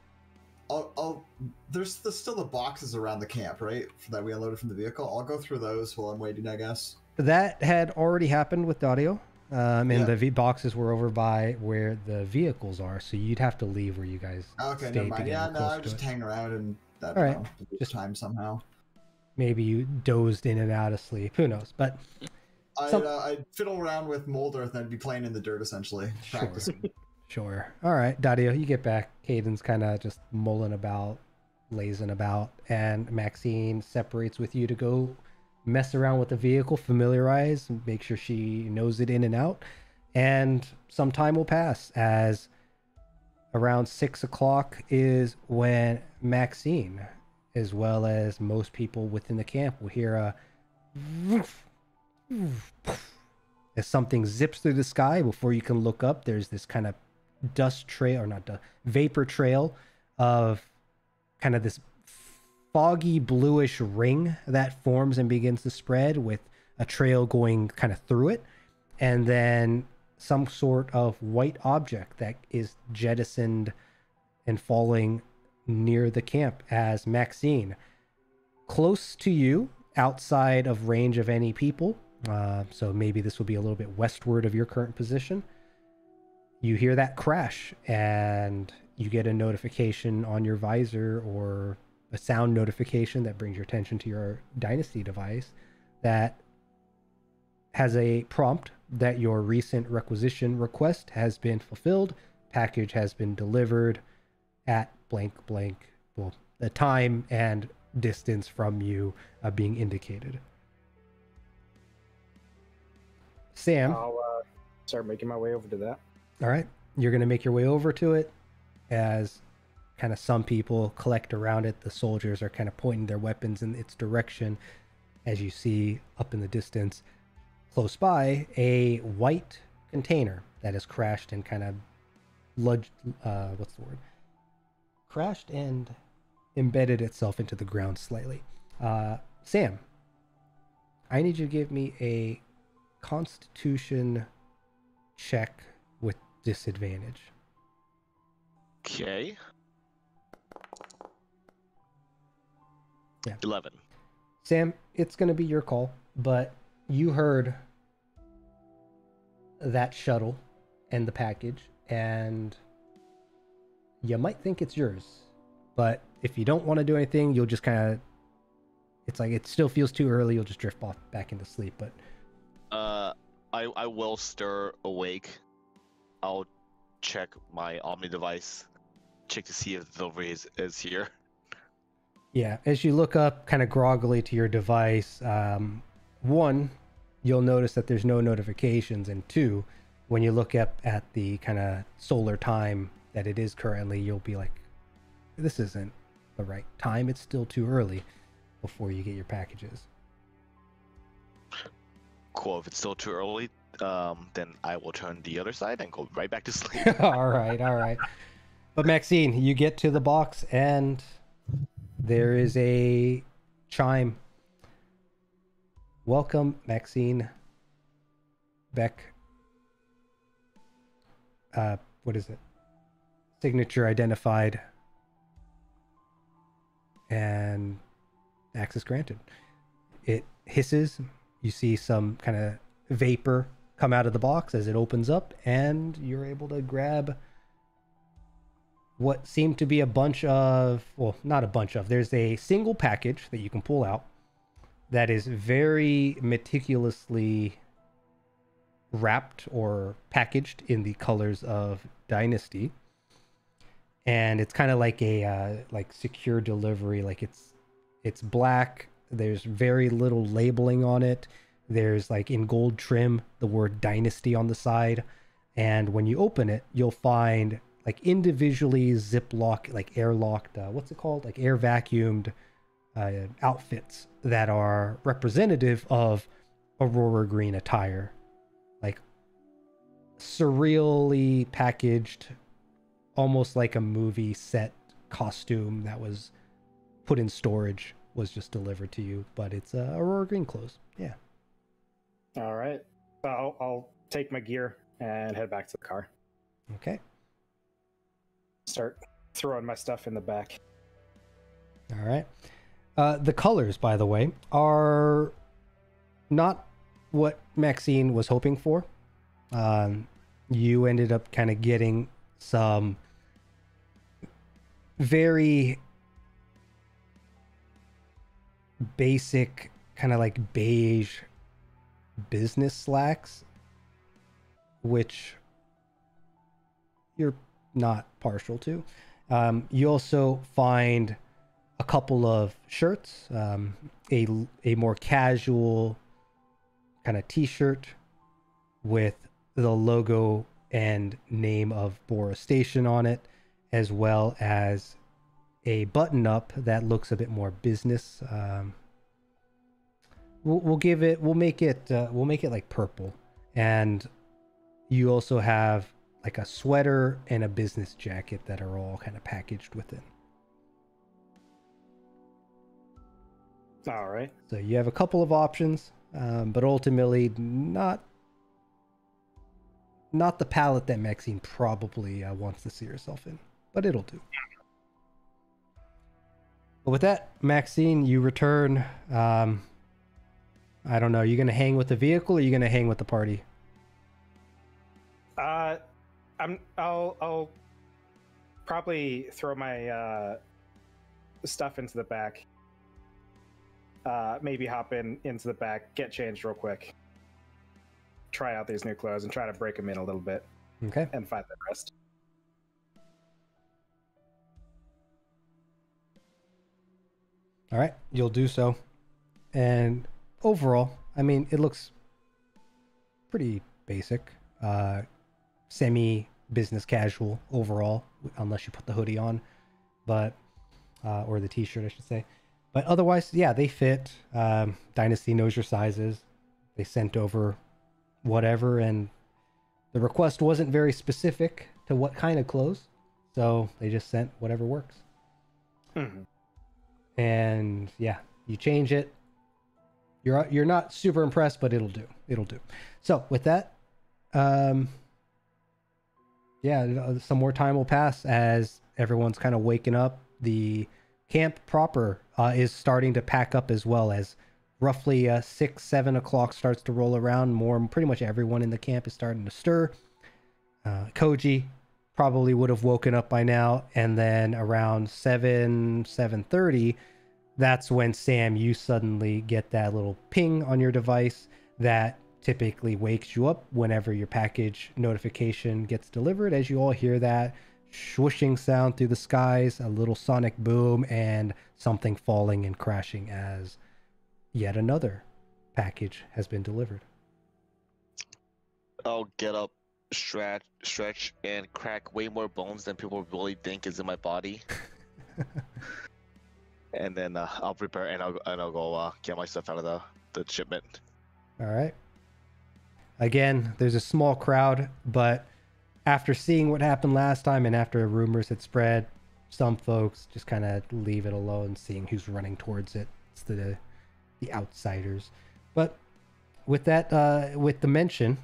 There's still the boxes around the camp, right? That we unloaded from the vehicle. I'll go through those while I'm waiting, I guess. That had already happened with Daario. And Yeah. the boxes were over by where the vehicles are, so you'd have to leave where you guys Okay, stayed never to mind. get Yeah, close no, I'm to just it. hanging around and that All right. just Just- time somehow. Maybe you dozed in and out of sleep. Who knows? But I'd fiddle around with mold earth and I'd be playing in the dirt essentially, Sure. practicing. Sure. All right, Daario, you get back. Cadin's kind of just mulling about, lazing about, and Maxine separates with you to go mess around with the vehicle, familiarize, and make sure she knows it in and out. And some time will pass as around 6 o'clock is when Maxine, as well as most people within the camp, will hear a as something zips through the sky. Before you can look up, there's this kind of dust trail, or not dust, vapor trail of kind of this foggy bluish ring that forms and begins to spread, with a trail going kind of through it, and then some sort of white object that is jettisoned and falling near the camp as Maxine, close to you, outside of range of any people, so maybe this will be a little bit westward of your current position, you hear that crash and you get a notification on your visor, or a sound notification that brings your attention to your Dynasty device that has a prompt that your recent requisition request has been fulfilled, package has been delivered at blank blank, well, the time and distance from you being indicated. Sam, I'll start making my way over to that. all right, you're going to make your way over to it as kind of some people collect around it. The soldiers are kind of pointing their weapons in its direction as you see up in the distance, close by, a white container that has crashed and kind of crashed and embedded itself into the ground slightly. Sam, I need you to give me a Constitution check with disadvantage. Okay. Yeah. 11. Sam, it's going to be your call, but you heard that shuttle and the package, and you might think it's yours, but if you don't want to do anything, you'll just kind of, it's like it still feels too early, you'll just drift off back into sleep. But I will stir awake. I'll check my Omni device, check to see if the delivery is here. yeah, as you look up kind of groggily to your device, one, you'll notice that there's no notifications, and two, when you look up at the kind of solar time that it is currently, you'll be like, this isn't the right time, it's still too early before you get your packages. Cool. If it's still too early, then I will turn the other side and go right back to sleep. all right. But Maxine, you get to the box and there is a chime. Welcome, Maxine Beck. what is it? Signature identified. And access granted. It hisses. You see some kind of vapor come out of the box as it opens up, and you're able to grab what seemed to be a bunch of, well, not a bunch of, there's a single package that you can pull out that is very meticulously wrapped or packaged in the colors of Dynasty. And it's kind of like a like secure delivery. Like it's black. There's very little labeling on it. There's like in gold trim the word Dynasty on the side. And when you open it, you'll find like individually ziplock, like airlocked, what's it called? Like air vacuumed outfits that are representative of Aurora Green attire. Like surreally packaged, almost like a movie set costume that was put in storage was just delivered to you, but it's Aurora Green clothes. Yeah. All right. I'll take my gear and head back to the car. Okay. Start throwing my stuff in the back. All right. The colors, by the way, are not what Maxine was hoping for. You ended up kind of getting some very basic, kind of like beige business slacks, which you're not partial to. You also find a couple of shirts, a more casual kind of t-shirt with the logo and name of Bora Station on it, as well as a button up that looks a bit more business. We'll make it like purple. And you also have like a sweater and a business jacket that are all kind of packaged within. All right. So you have a couple of options, but ultimately not the palette that Maxine probably wants to see herself in, but it'll do. But with that, Maxine, you return. I don't know. Are you going to hang with the vehicle or are you going to hang with the party? I'll probably throw my stuff into the back. Maybe hop into the back, get changed real quick, try out these new clothes, and try to break them in a little bit. Okay. And find the rest. All right, you'll do so. And overall, I mean, it looks pretty basic. Semi business casual overall, unless you put the hoodie on, but or the t-shirt, I should say. But otherwise, yeah, they fit. Dynasty knows your sizes. They sent over whatever, and the request wasn't very specific to what kind of clothes, so they just sent whatever works. Mm-hmm. And yeah, you change it. You're not super impressed, but it'll do. It'll do. So with that, yeah, some more time will pass as everyone's kind of waking up. The camp proper is starting to pack up as well, as roughly 6-7 o'clock starts to roll around. Pretty much everyone in the camp is starting to stir. Koji probably would have woken up by now, and then around 7:30, that's when Sam, you suddenly get that little ping on your device that typically wakes you up whenever your package notification gets delivered, as you all hear that swooshing sound through the skies, a little sonic boom, and something falling and crashing as yet another package has been delivered. I'll get up, stretch, and crack way more bones than people really think is in my body. And then I'll prepare and I'll go get my stuff out of the shipment. All right. Again, there's a small crowd, but after seeing what happened last time and after rumors had spread, some folks just kind of leave it alone, seeing who's running towards it. It's the outsiders. But with that, with the mention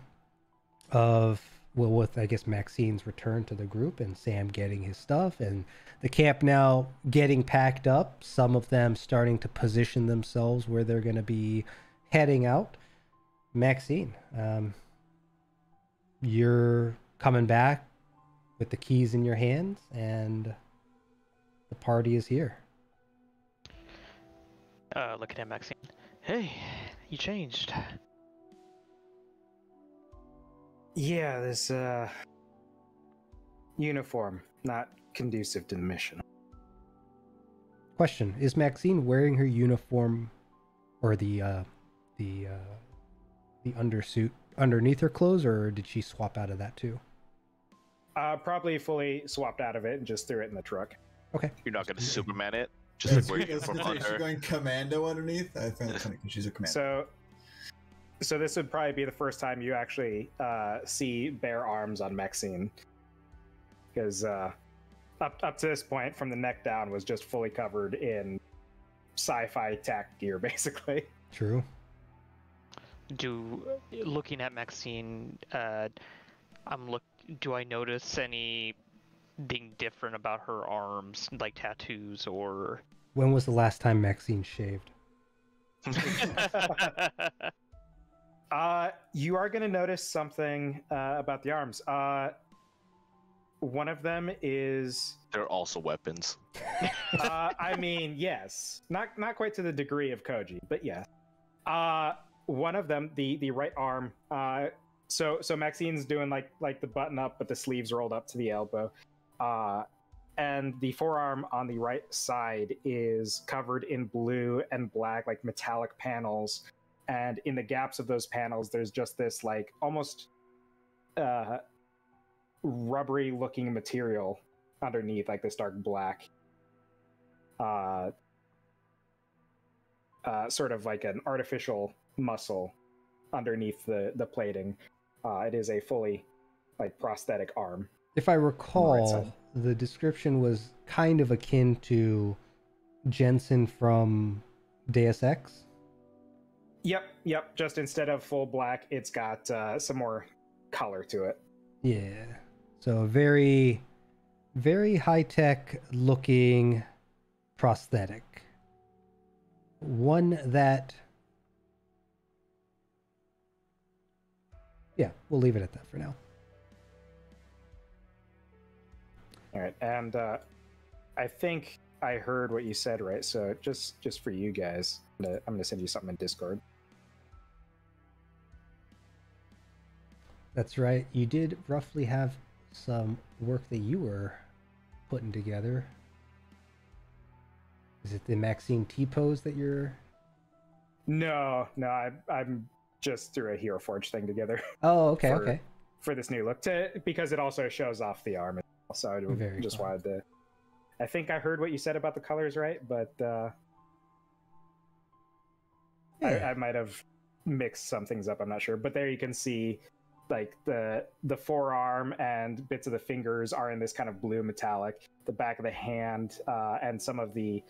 of well, with I guess Maxine's return to the group and Sam getting his stuff and the camp now getting packed up, some of them starting to position themselves where they're going to be heading out. Maxine, you're coming back with the keys in your hands, and the party is here. Looking at Maxine. Hey, you changed. Yeah, this uniform not conducive to the mission. Question: is Maxine wearing her uniform, or the undersuit underneath her clothes, or did she swap out of that too? Probably fully swapped out of it and just threw it in the truck. Okay. You're not gonna Superman it? Just like where you're from She's under. going commando underneath. I find that funny because she's a commando. So this would probably be the first time you actually see bare arms on Maxine, because up to this point, from the neck down, was just fully covered in sci-fi tack gear, basically. True. Looking at Maxine, do I notice anything different about her arms, like tattoos or? When was the last time Maxine shaved? You are going to notice something about the arms. One of them is... They're also weapons. I mean, yes. Not quite to the degree of Koji, but yes. One of them, the right arm... So Maxine's doing like the button up, but the sleeves rolled up to the elbow. And the forearm on the right side is covered in blue and black, like metallic panels. And in the gaps of those panels, there's just this like almost rubbery looking material underneath, like this dark black. Sort of like an artificial muscle underneath the plating. It is a fully like prosthetic arm. If I recall, Right, the description was kind of akin to Jensen from Deus Ex. Yep. Just instead of full black, it's got some more color to it. Yeah. So a very, very high-tech looking prosthetic. One that... Yeah, we'll leave it at that for now. All right, and I think I heard what you said, right? So just for you guys, I'm gonna send you something in Discord. That's right. You did roughly have some work that you were putting together. Is it the Maxine T-pose that you're... No, I'm just threw a Hero Forge thing together. Oh, okay, for this new look, because it also shows off the arm. So I just wanted to... I think I heard what you said about the colors, right? But I might have mixed some things up. I'm not sure. But there you can see like the forearm and bits of the fingers are in this kind of blue metallic. The back of the hand and some of the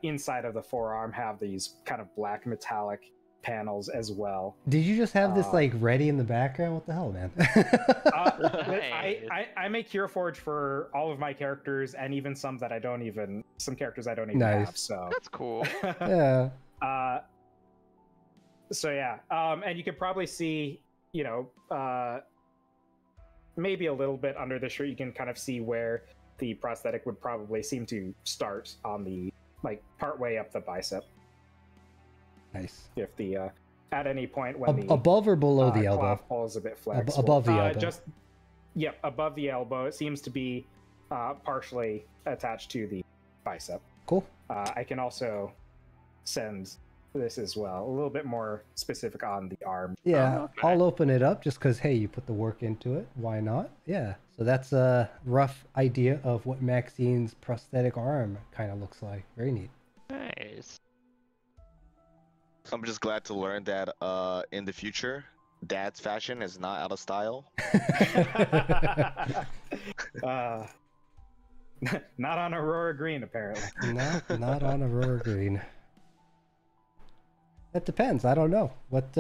inside of the forearm have these kind of black metallic panels as well. Did you just have this like ready in the background? What the hell, man? I make Hero Forge for all of my characters, and even some characters I don't even have. So that's cool. Yeah. So yeah, and you could probably see, maybe a little bit under the shirt. You can kind of see where the prosthetic would probably seem to start on the part way up the bicep. Nice. If the at any point when the above or below the elbow, cloth hole is a bit flexible. Above the elbow. Above the elbow. It seems to be partially attached to the bicep. Cool. I can also send this as well, a little bit more specific on the arm. Yeah, okay. I'll open it up just because, hey, you put the work into it. Why not? Yeah. So that's a rough idea of what Maxine's prosthetic arm kind of looks like. Very neat. Nice. I'm just glad to learn that in the future, Dad's fashion is not out of style. Not on Aurora Green, apparently. Not on Aurora Green. That depends. I don't know. What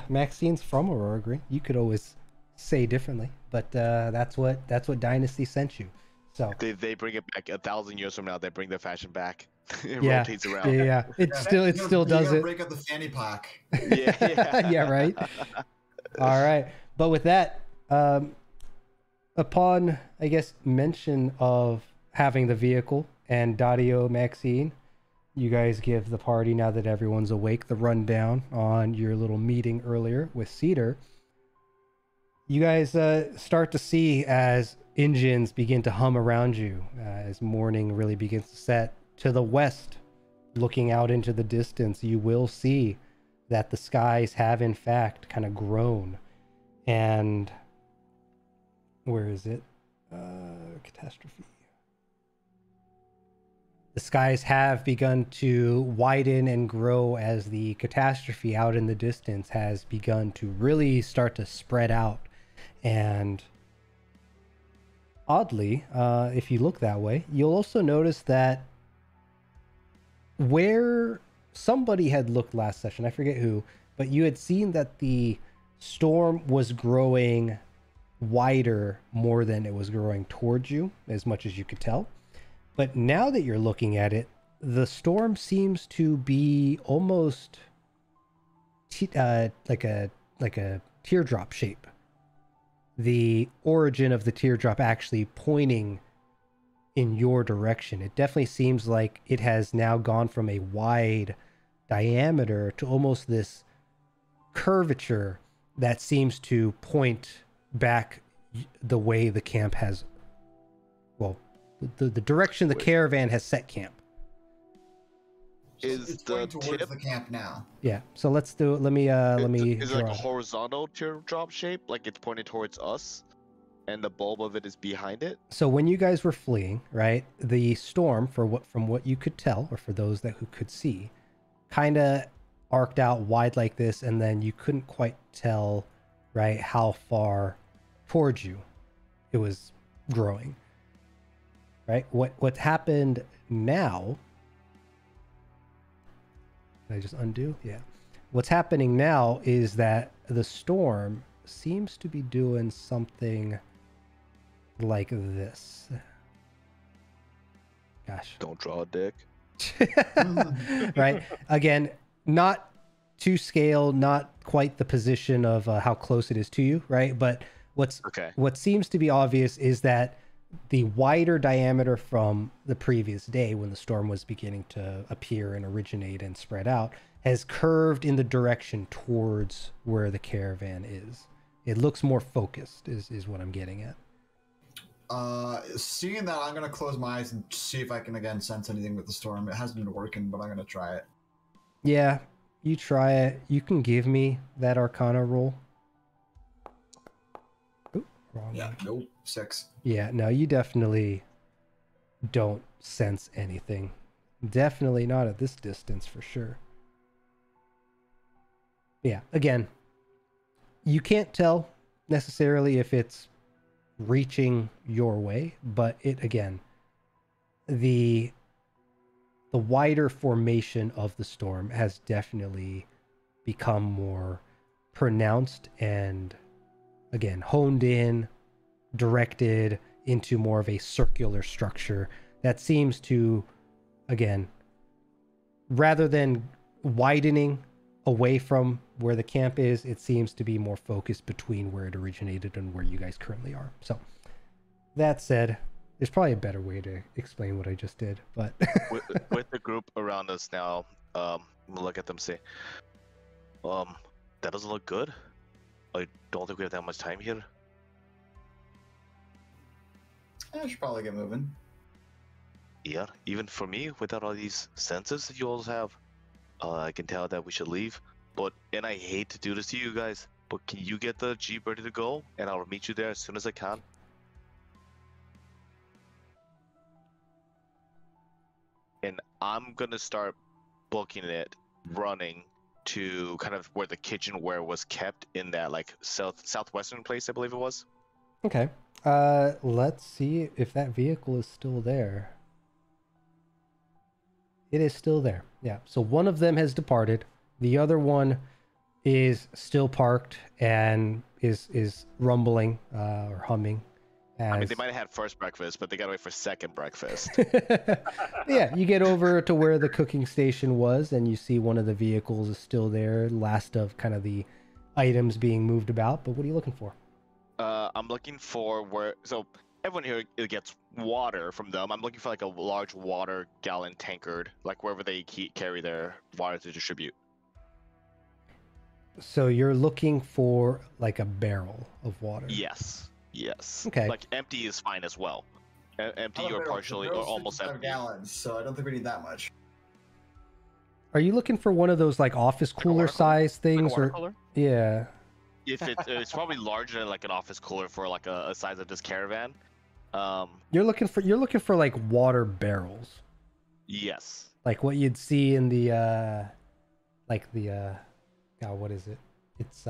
Maxine's from Aurora Green. You could always say differently, but that's what Dynasty sent you. So They bring it back 1,000 years from now. They bring the fashion back. It yeah, rotates around. yeah. It still does You're gonna it. break up the fanny pack. Yeah. Yeah, right. All right, but with that, upon I guess mention of having the vehicle and Daario, Maxine, you guys give the party, now that everyone's awake, the rundown on your little meeting earlier with Cedar. You guys start to see as engines begin to hum around you, as morning really begins to set. To the west, looking out into the distance, you will see that the skies have in fact kind of grown. And where is it? Catastrophe. The skies have begun to widen and grow as the catastrophe out in the distance has begun to really start to spread out. And oddly, if you look that way, you'll also notice that where somebody had looked last session, I forget who, but you had seen that the storm was growing wider more than it was growing towards you, as much as you could tell. But now that you're looking at it, the storm seems to be almost like a teardrop shape. The origin of the teardrop actually pointing in your direction. It definitely seems like it has now gone from a wide diameter to almost this curvature that seems to point back the way the camp has, well, the direction the caravan has set camp. Is It's the going towards tip? the camp now. Yeah, so let's do it. Let me Is it like a draw. horizontal teardrop shape, like it's pointed towards us, and the bulb of it is behind it? So when you guys were fleeing, right, the storm, from what you could tell, or for those who could see, kind of arced out wide like this, and then you couldn't quite tell, right, how far towards you it was growing. Right? What happened now? Can I just undo? Yeah. What's happening now is that the storm seems to be doing something like this. Gosh. Don't draw a dick. Right? Again, not to scale, not quite the position of how close it is to you, right? But what seems to be obvious is that the wider diameter from the previous day, when the storm was beginning to appear and originate and spread out, has curved in the direction towards where the caravan is. It looks more focused, is what I'm getting at. Seeing that, I'm gonna close my eyes and see if I can again sense anything with the storm. It hasn't been working, but I'm gonna try it. Yeah, you try it. You can give me that Arcana roll. Ooh, wrong Yeah, one. nope. 6. Yeah, no, you definitely don't sense anything. Definitely not at this distance for sure. Yeah, again, you can't tell necessarily if it's reaching your way, but it, again, the wider formation of the storm has definitely become more pronounced and, again, honed in, directed into more of a circular structure that seems to, again, rather than widening away from where the camp is, it seems to be more focused between where it originated and where you guys currently are. So that said, there's probably a better way to explain what I just did, but with the group around us now, look at them, say, that doesn't look good. I don't think we have that much time here. I should probably get moving. Yeah, even for me, without all these senses that you all have, I can tell that we should leave. And I hate to do this to you guys, but can you get the Jeep ready to go? And I'll meet you there as soon as I can. And I'm gonna start booking it, running to kind of where the kitchenware was kept in that like southwestern place, I believe it was. okay. Let's see if that vehicle is still there. It is still there. Yeah. So one of them has departed. The other one is still parked and is rumbling or humming. I mean, they might have had first breakfast, but they got to wait for second breakfast. Yeah, you get over to where the cooking station was, and you see one of the vehicles is still there, last of kind of the items being moved about. But what are you looking for? I'm looking for where. So everyone here gets water from them. I'm looking for like a large water gallon tankard, like wherever they carry their water to distribute. So you're looking for like a barrel of water. Yes. Yes. Okay. Like empty is fine as well. Empty or Barrels- partially or barrels almost 55 empty. gallons, so I don't think we need that much. Are you looking for one of those like office cooler size things, water or cooler? yeah? If it's probably larger than like an office cooler for like a size of this caravan. You're looking for like water barrels, Yes. like what you'd see in the God, what is it? It's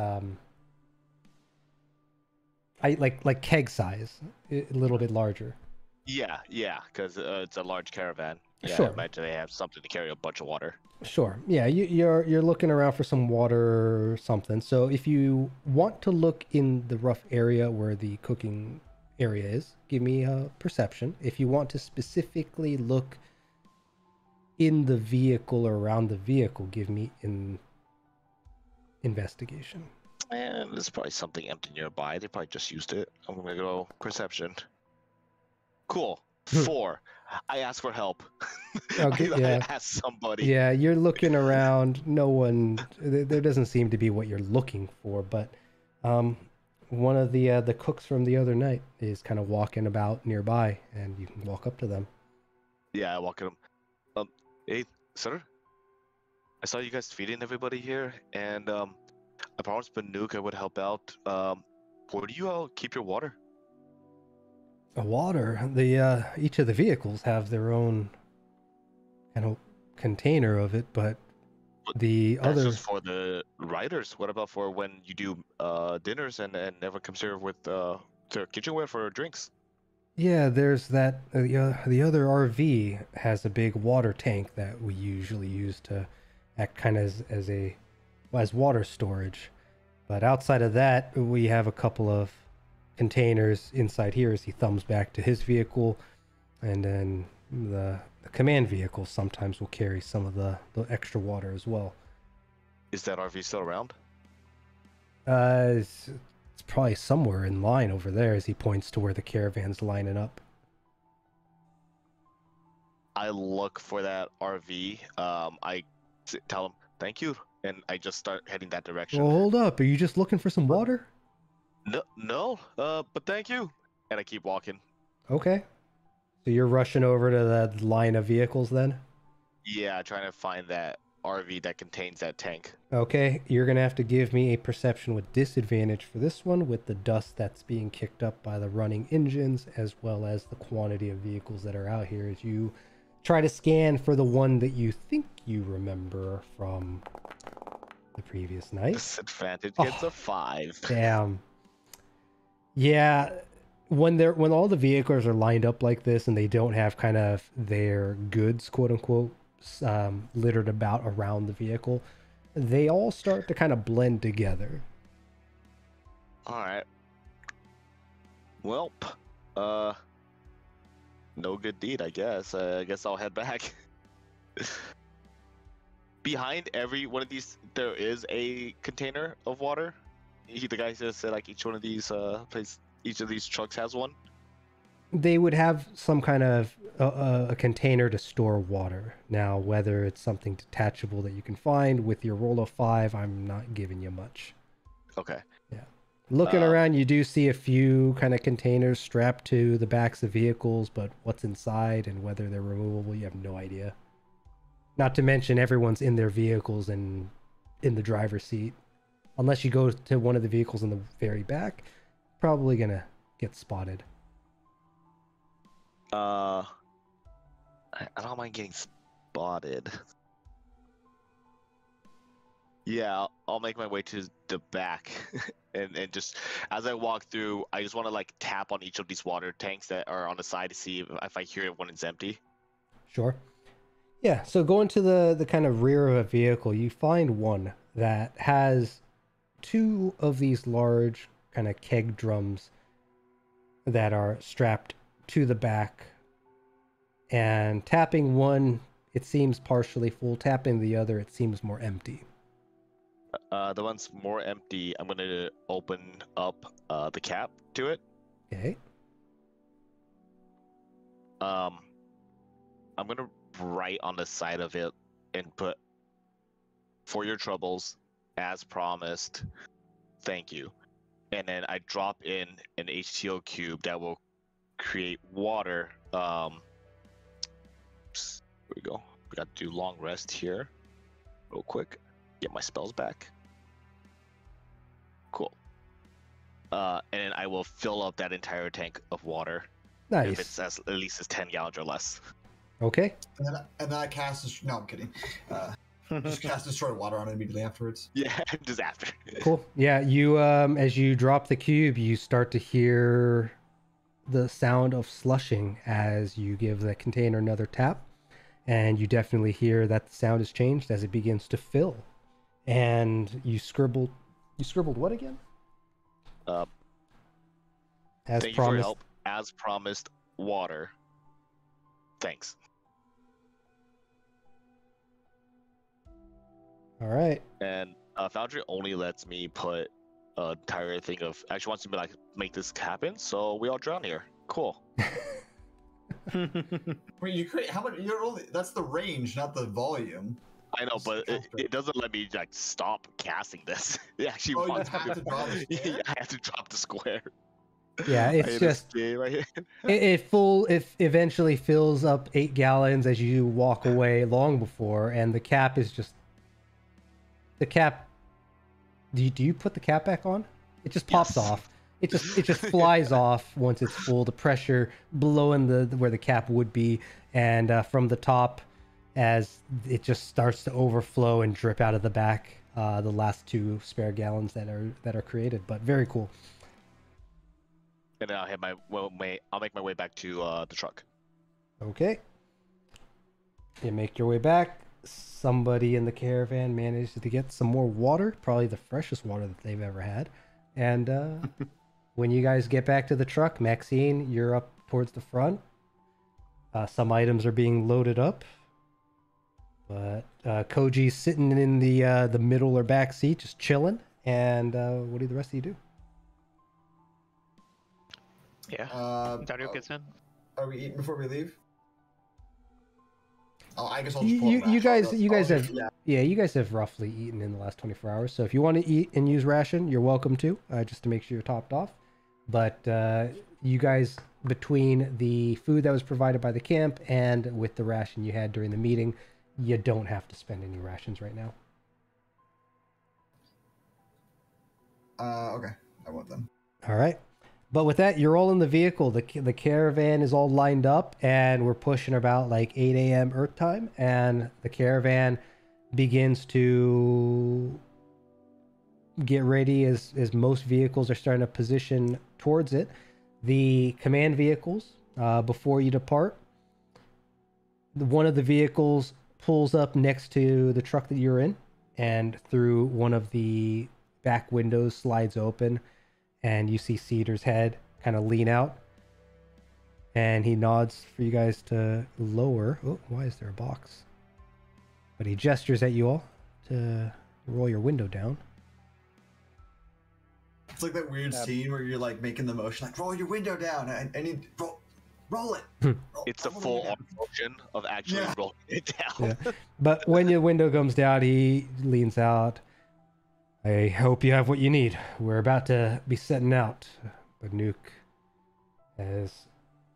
like keg size, a little bit larger. Yeah, because it's a large caravan. Yeah, Sure. I imagine they have something to carry a bunch of water. Sure. Yeah, you're looking around for some water or something. So if you want to look in the rough area where the cooking area is, give me a perception. If you want to specifically look in the vehicle or around the vehicle, give me an investigation. And there's probably something empty nearby. They probably just used it. I'm gonna go perception. Cool. 4. I asked for help. Okay, I yeah. asked somebody. Yeah, you're looking around. No one. There doesn't seem to be what you're looking for. But one of the cooks from the other night is kind of walking about nearby, and you can walk up to them. Yeah, I walk in. Hey, sir. I saw you guys feeding everybody here, and I promised Banuka would help out. Where do you all keep your water? Water. Each of the vehicles have their own kind of container of it, but the That's other. just for the riders. What about for when you do dinners and never comes here with their kitchenware for drinks? Yeah, there's that. The other RV has a big water tank that we usually use to act kind of as water storage. But outside of that, we have a couple of containers inside here as he thumbs back to his vehicle, and then the command vehicle sometimes will carry some of the extra water as well. Is that RV still around? It's probably somewhere in line over there as he points to where the caravan's lining up. I look for that RV. I tell him thank you, and I just start heading that direction. Well, hold up. Are you just looking for some water? No, but thank you. And I keep walking. Okay. So you're rushing over to that line of vehicles then? Yeah, trying to find that RV that contains that tank. Okay, you're going to have to give me a perception with disadvantage for this one, with the dust that's being kicked up by the running engines, as well as the quantity of vehicles that are out here as you try to scan for the one that you think you remember from the previous night. Disadvantage gets a 5. Damn. Yeah, when all the vehicles are lined up like this and they don't have kind of their goods, quote unquote, littered about around the vehicle, they all start to kind of blend together. Alright. Well, no good deed, I guess. I guess I'll head back. Behind every one of these, there is a container of water. The guy just said like each one of these each of these trucks has one. They would have some kind of a container to store water. Now, whether it's something detachable that you can find with your roll of 5, I'm not giving you much. Okay. Yeah. Looking around, you do see a few kind of containers strapped to the backs of vehicles, but what's inside and whether they're removable, you have no idea. Not to mention everyone's in their vehicles and in the driver's seat. Unless you go to one of the vehicles in the very back, probably gonna get spotted. I don't mind getting spotted. Yeah, I'll make my way to the back, and just as I walk through, I just want to like tap on each of these water tanks that are on the side to see if I hear one is empty. Sure. Yeah, so going to the kind of rear of a vehicle, you find one that has 2 of these large kind of keg drums that are strapped to the back. And tapping one, it seems partially full. Tapping the other, it seems more empty. The one's more empty. I'm gonna open up the cap to it. Okay. I'm gonna write on the side of it and put, "For your troubles, as promised, thank you." And then I drop in an H2O cube that will create water. Here we go. We got to do long rest here, real quick. Get my spells back. Cool. And then I will fill up that entire tank of water. Nice. If it's at least as 10 gallons or less. Okay. And then I cast. No, I'm kidding. Just cast Destroy Water on it immediately afterwards. Yeah, just after. Cool. Yeah, you as you drop the cube, you start to hear the sound of slushing as you give the container another tap, and you definitely hear that the sound has changed as it begins to fill. And you scribbled what again? As Thank you for your help. As promised, water. Thanks. All right. And Foundry only lets me put an entire thing of. Actually wants to be like make this happen, so we all drown here. Cool. Wait, you create how much? You're only. That's the range, not the volume. I know, but it doesn't let me like stop casting this. It actually wants you have to draw the square? Yeah, I have to drop the square. Yeah, it's just it eventually fills up 8 gallons as you walk away long before, and the cap is just the cap. Do you put the cap back on? It just pops off. It just flies off once it's full. The pressure below in the where the cap would be, and from the top, as it just starts to overflow and drip out of the back. The last 2 spare gallons that are created, but very cool. And then I'll make my way back to the truck. Okay. You make your way back. Somebody in the caravan manages to get some more water, probably the freshest water that they've ever had. And when you guys get back to the truck, Maxine, you're up towards the front. Some items are being loaded up. But Koji's sitting in the middle or back seat, just chilling. And what do the rest of you do? Yeah. Daario gets in. Are we eating before we leave? Oh, I guess I'll just you guys have you guys have roughly eaten in the last 24 hours. So if you want to eat and use ration, you're welcome to, just to make sure you're topped off. But you guys, between the food that was provided by the camp and with the ration you had during the meeting, you don't have to spend any rations right now. Okay, I won't then. All right. But with that, you're all in the vehicle. The caravan is all lined up, and we're pushing about like 8 a.m. Earth time, and the caravan begins to get ready as most vehicles are starting to position towards it. The command vehicles, before you depart, one of the vehicles pulls up next to the truck that you're in, and through one of the back windows slides open, and you see Cedar's head kind of lean out, and he nods for you guys to lower. Oh, why is there a box? But he gestures at you all to roll your window down. It's like that weird scene where you're like making the motion, like roll your window down. I need roll it. It's a full motion of actually rolling it down. Yeah. But when your window comes down, he leans out. I hope you have what you need. We're about to be setting out. But Nuke has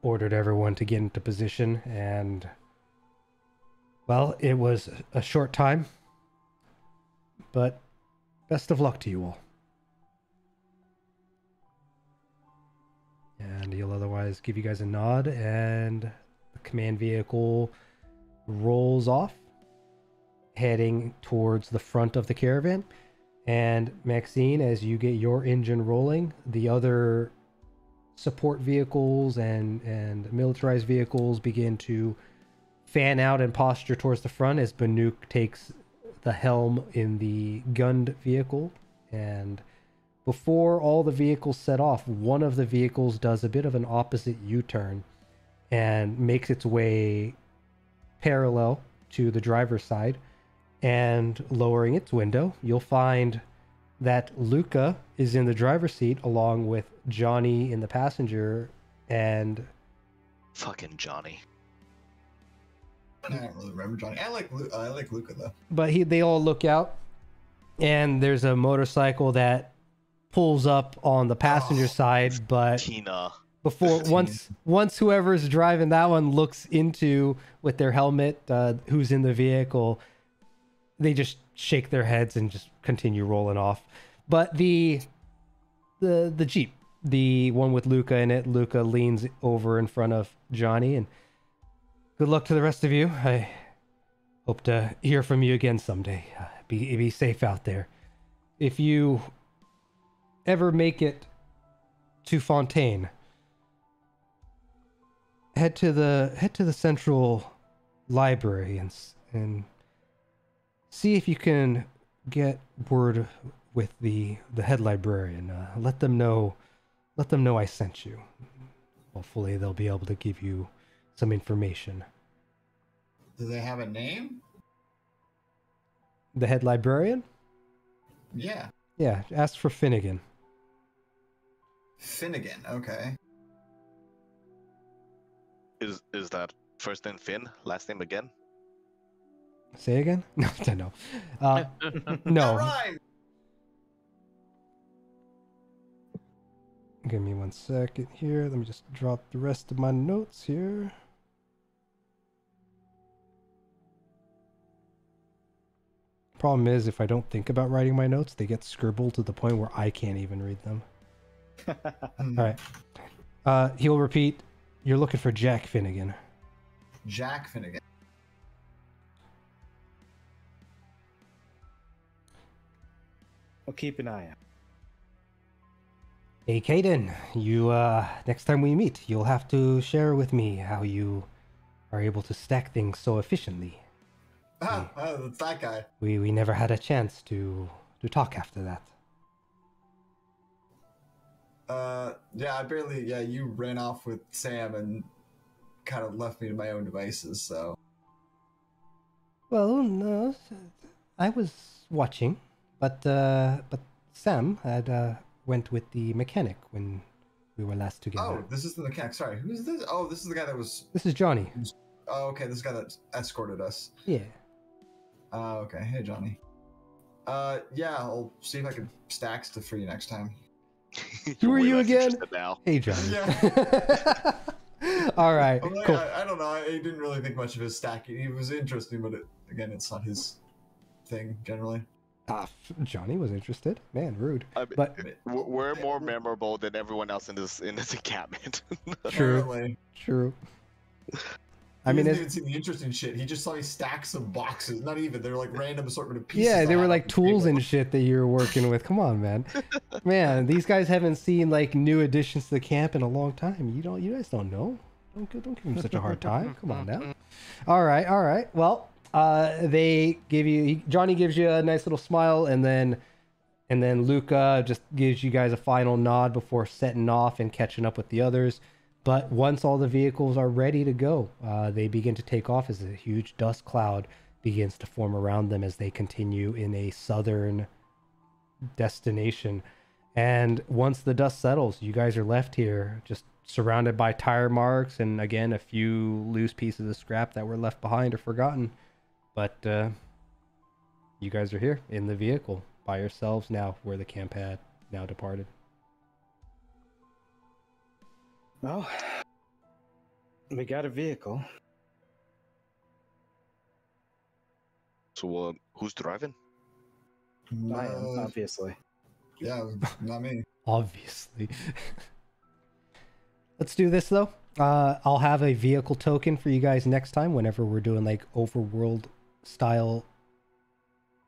ordered everyone to get into position, and well, it was a short time, but best of luck to you all. And he'll otherwise give you guys a nod, and the command vehicle rolls off, heading towards the front of the caravan. And Maxine, as you get your engine rolling, the other support vehicles and militarized vehicles begin to fan out and posture towards the front as Banuk takes the helm in the gunned vehicle and before all the vehicles set off, one of the vehicles does a bit of an opposite U-turn and makes its way parallel to the driver's side, and lowering its window, you'll find that Luca is in the driver's seat along with Johnny in the passenger, and Fucking Johnny. I don't really remember Johnny. I like Luca though. but they all look out, and there's a motorcycle that pulls up on the passenger side, but Tina. before once whoever's driving that one looks into with their helmet who's in the vehicle, they just shake their heads and just continue rolling off. But the Jeep, the one with Luca in it, Luca leans over in front of Johnny, and good luck to the rest of you. I hope to hear from you again someday. Be safe out there. If you ever make it to Fontaine, head to the central library and see if you can get word with the head librarian. Let them know I sent you. Hopefully they'll be able to give you some information. Do they have a name? The head librarian? Yeah. Yeah, ask for Finnegan. Finnegan. Okay. Is that first name Finn, last name again? Say again? No, I don't know. No. All right. Give me 1 second here. Let me just drop the rest of my notes here. Problem is, if I don't think about writing my notes, they get scribbled to the point where I can't even read them. All right. He'll repeat. You're looking for Jack Finnegan. Jack Finnegan. I'll keep an eye out. Hey, Cadin, you, next time we meet, you'll have to share with me how you are able to stack things so efficiently. That's that guy. We never had a chance to talk after that. Yeah, you ran off with Sam and kind of left me to my own devices, so. Well, no, I was watching, but Sam had, went with the mechanic when we were last together. Oh, this is the mechanic. Sorry, who's this? Oh, this is the guy that was. This is Johnny. Oh, okay, this guy that escorted us. Yeah. Okay. Hey, Johnny. Yeah, I'll see if I can stack stuff for you next time. Who are you again? Now. Hey, Johnny. Yeah. All right. Well, Cool. I don't know. I didn't really think much of his stacking. He was interesting, but it's not his thing generally. Johnny was interested. Man, rude. I mean, But we're more memorable than everyone else in this encampment. true. Apparently. True. I I mean, didn't even see the interesting shit. He just saw me stack some boxes. Not even. They're like random assortment of pieces. yeah, they I were had like on the tools table. and shit that you were working with. Come on, man. Man, these guys haven't seen like new additions to the camp in a long time. You guys don't know. Don't give them such a hard time. Come on now. All right. Well, Johnny gives you a nice little smile, and then Luca just gives you guys a final nod before setting off and catching up with the others. But once all the vehicles are ready to go, they begin to take off as a huge dust cloud begins to form around them as they continue in a southern destination. And once the dust settles, you guys are left here just surrounded by tire marks and, again, a few loose pieces of scrap that were left behind or forgotten. But you guys are here in the vehicle by yourselves now, where the camp had now departed. Well, we got a vehicle. So, who's driving? I am, obviously. Yeah, not me. Obviously. Let's do this, though. I'll have a vehicle token for you guys next time whenever we're doing, like, overworld style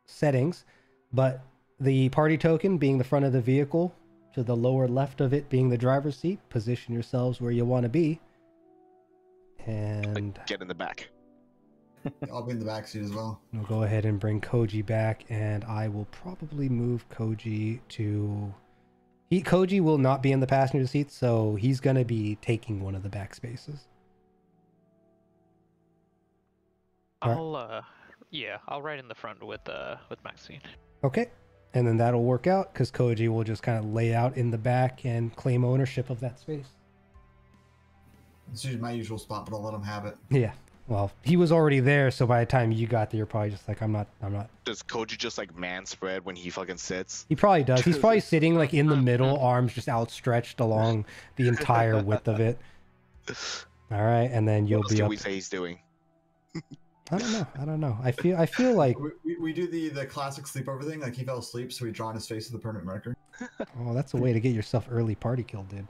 settings. But the party token being the front of the vehicle, to the lower left of it being the driver's seat. Position yourselves where you want to be. And Get in the back. I'll be in the back seat as well. we'll go ahead and bring Koji back, and I will probably move Koji to Koji will not be in the passenger seat, so he's gonna be taking one of the back spaces. I'll ride in the front with Maxine. Okay, and then that'll work out because Koji will just kind of lay out in the back and claim ownership of that space. It's usually my usual spot, but I'll let him have it. Yeah. Well, he was already there, so by the time you got there, you're probably just like, I'm not. Does Koji just like man spread when he fucking sits? He probably does. He's probably sitting like in the middle, arms just outstretched along the entire width of it. All right, and then you'll What be else do up. we say he's doing? I don't know. I feel like, We do the classic sleepover thing. Like he fell asleep, so we draw on his face with a permanent marker. oh, that's a way to get yourself early party kill, dude.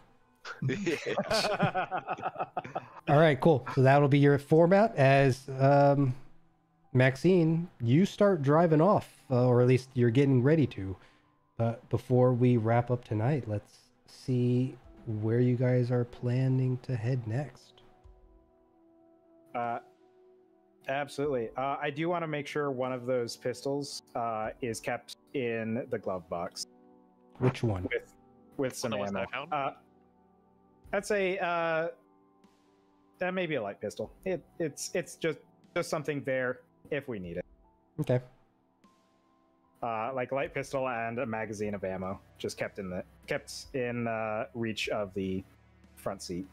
All right, cool. So that'll be your format as Maxine, you start driving off, or at least you're getting ready to. But before we wrap up tonight, let's see where you guys are planning to head next. Absolutely. I do want to make sure one of those pistols is kept in the glove box Which one? with some The ones ammo. that I found? I'd say that may be a light pistol. It's just something there if we need it. Okay. Like light pistol and a magazine of ammo, just kept in reach of the front seat.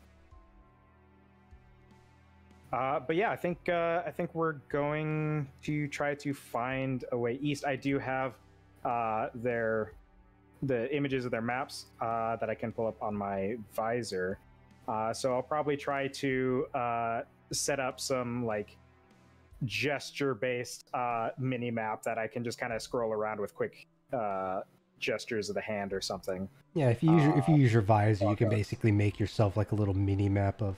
But yeah, I think we're going to try to find a way east. I do have the images of their maps that I can pull up on my visor. So I'll probably try to set up some like gesture-based mini map that I can just kind of scroll around with quick gestures of the hand or something. Yeah, if you use your visor, you can basically make yourself like a little mini map of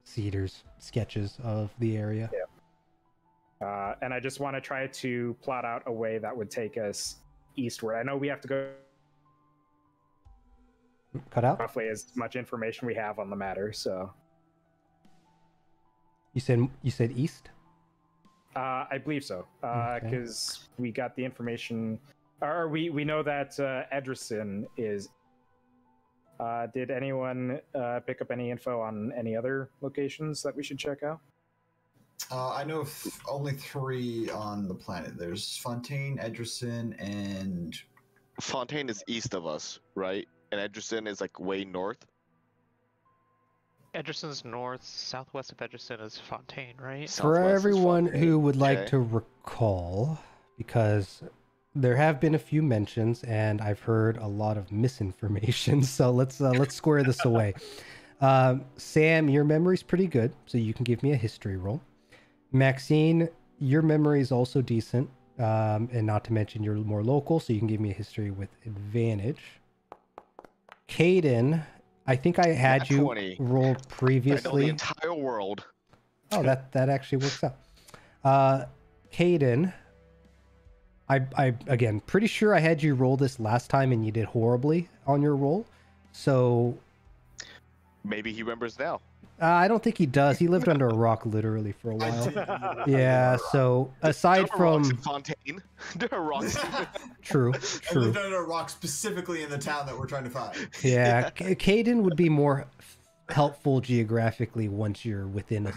Cedar's sketches of the area. Yeah. And I just want to try to plot out a way that would take us eastward. I know we have to go Cut out? roughly as much information we have on the matter, so You said east? I believe so, Okay. because we got the information, or we know that Edrison is. Did anyone pick up any info on any other locations that we should check out? I know only 3 on the planet. There's Fontaine, Edrison, and Fontaine is east of us, right? And Edgerton is like way north. Edgerson's north, southwest of Edgerson is Fontaine, right? For Southwest is everyone Fontaine. who would like Okay. to recall, because there have been a few mentions and I've heard a lot of misinformation, so let's square this away. Sam, your memory's pretty good, so you can give me a history roll. Maxine, your memory is also decent, and not to mention you're more local, so you can give me a history with advantage. Cadin, I think I had Nat you 20. roll I know the previously. entire world. Oh, that actually works out. Cadin, I again pretty sure I had you roll this last time and you did horribly on your roll. So Maybe he remembers now. I don't think he does. He lived under a rock literally for a while. Yeah. So aside There are rocks from in Fontaine. There are rocks. true, I true. lived under a rock specifically in the town that we're trying to find. Yeah, Cadin would be more helpful geographically once you're within a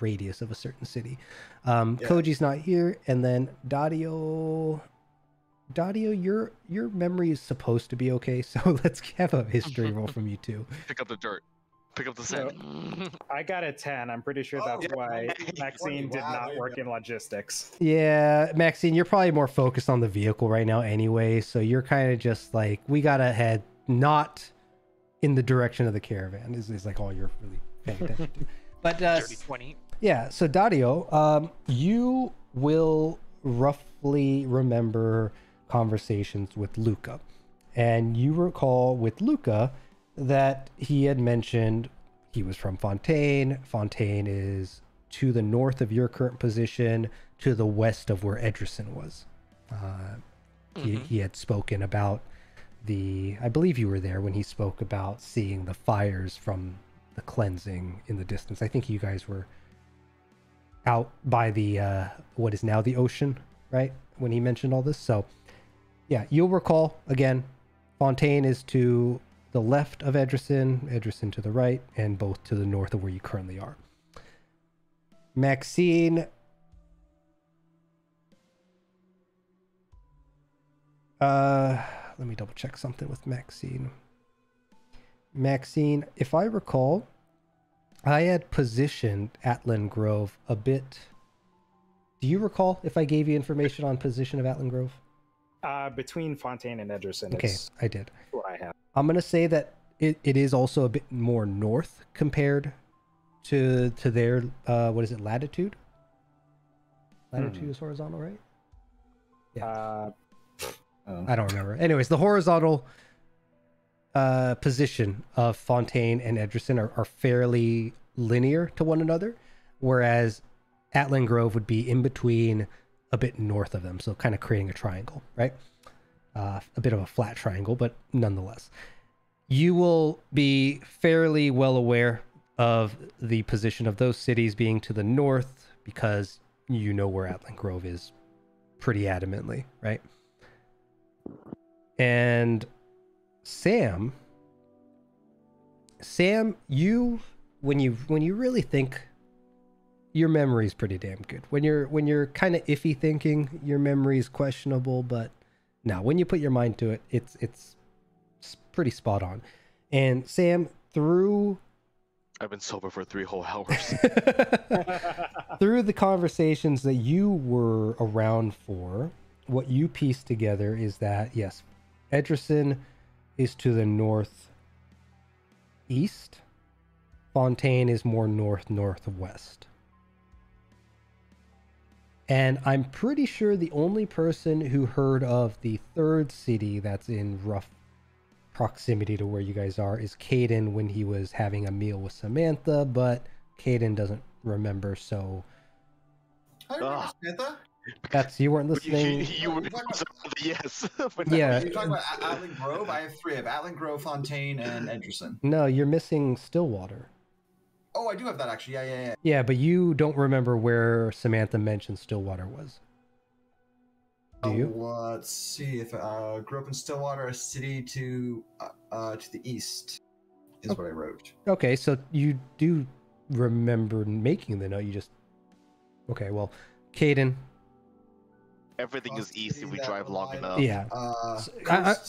radius of a certain city. Koji's not here, and then Daario, your memory is supposed to be okay, so let's have a history roll from you too. Pick up the dirt. Pick up the sand. I got a 10. I'm pretty sure that's why Maxine did Wow, there not you work go. in logistics. Yeah, Maxine, you're probably more focused on the vehicle right now anyway, so you're kind of just like, we gotta head not in the direction of the caravan is like all you're really paying attention to. But Dirty 20. yeah, so Daario, you will roughly remember conversations with Luca. And you recall with Luca that he had mentioned he was from Fontaine. Fontaine is to the north of your current position, to the west of where Edrison was. He had spoken about I believe you were there when he spoke about seeing the fires from the cleansing in the distance. I think you guys were out by the what is now the ocean, right? When he mentioned all this. So yeah, you'll recall again, Fontaine is to the left of Edgerson to the right, and both to the north of where you currently are. Maxine, let me double check something with Maxine. Maxine, if I recall, I had positioned Atlan Grove a bit. Do you recall if I gave you information on position of Atlan Grove? Between Fontaine and Edgerson. Okay, I did. What I have. I'm gonna say that it is also a bit more north compared to their what is it, latitude? Latitude is horizontal, right? Yeah. I don't remember. Anyways, the horizontal position of Fontaine and Edgerson are fairly linear to one another, whereas Atlan Grove would be in between, a bit north of them, so kind of creating a triangle, right? A bit of a flat triangle, but nonetheless. You will be fairly well aware of the position of those cities being to the north because you know where Atlan Grove is pretty adamantly, right? And Sam, you when you really think, your memory's pretty damn good. When you're kind of iffy thinking, your memory's questionable, but no, when you put your mind to it, it's pretty spot on. And Sam, through I've been sober for 3 whole hours. through the conversations that you were around for, what you pieced together is that yes, Edgerson is to the northeast. Fontaine is more northwest. And I'm pretty sure the only person who heard of the third city that's in rough proximity to where you guys are is Cadin when he was having a meal with Samantha, but Cadin doesn't remember, so... I remember Samantha. That's, you weren't listening. You were yes. Yeah. You're talking about Atlan Grove? I have 3. I have Atlan Grove, Fontaine, and Edgerson. No, you're missing Stillwater. Oh, I do have that actually. Yeah. Yeah, but you don't remember where Samantha mentioned Stillwater was. Do you? Let's see. If grew up in Stillwater, a city to the east, is what I wrote. Okay, so you do remember making the note. You just okay. Well, Cadin. Everything is east if we drive long enough. Yeah.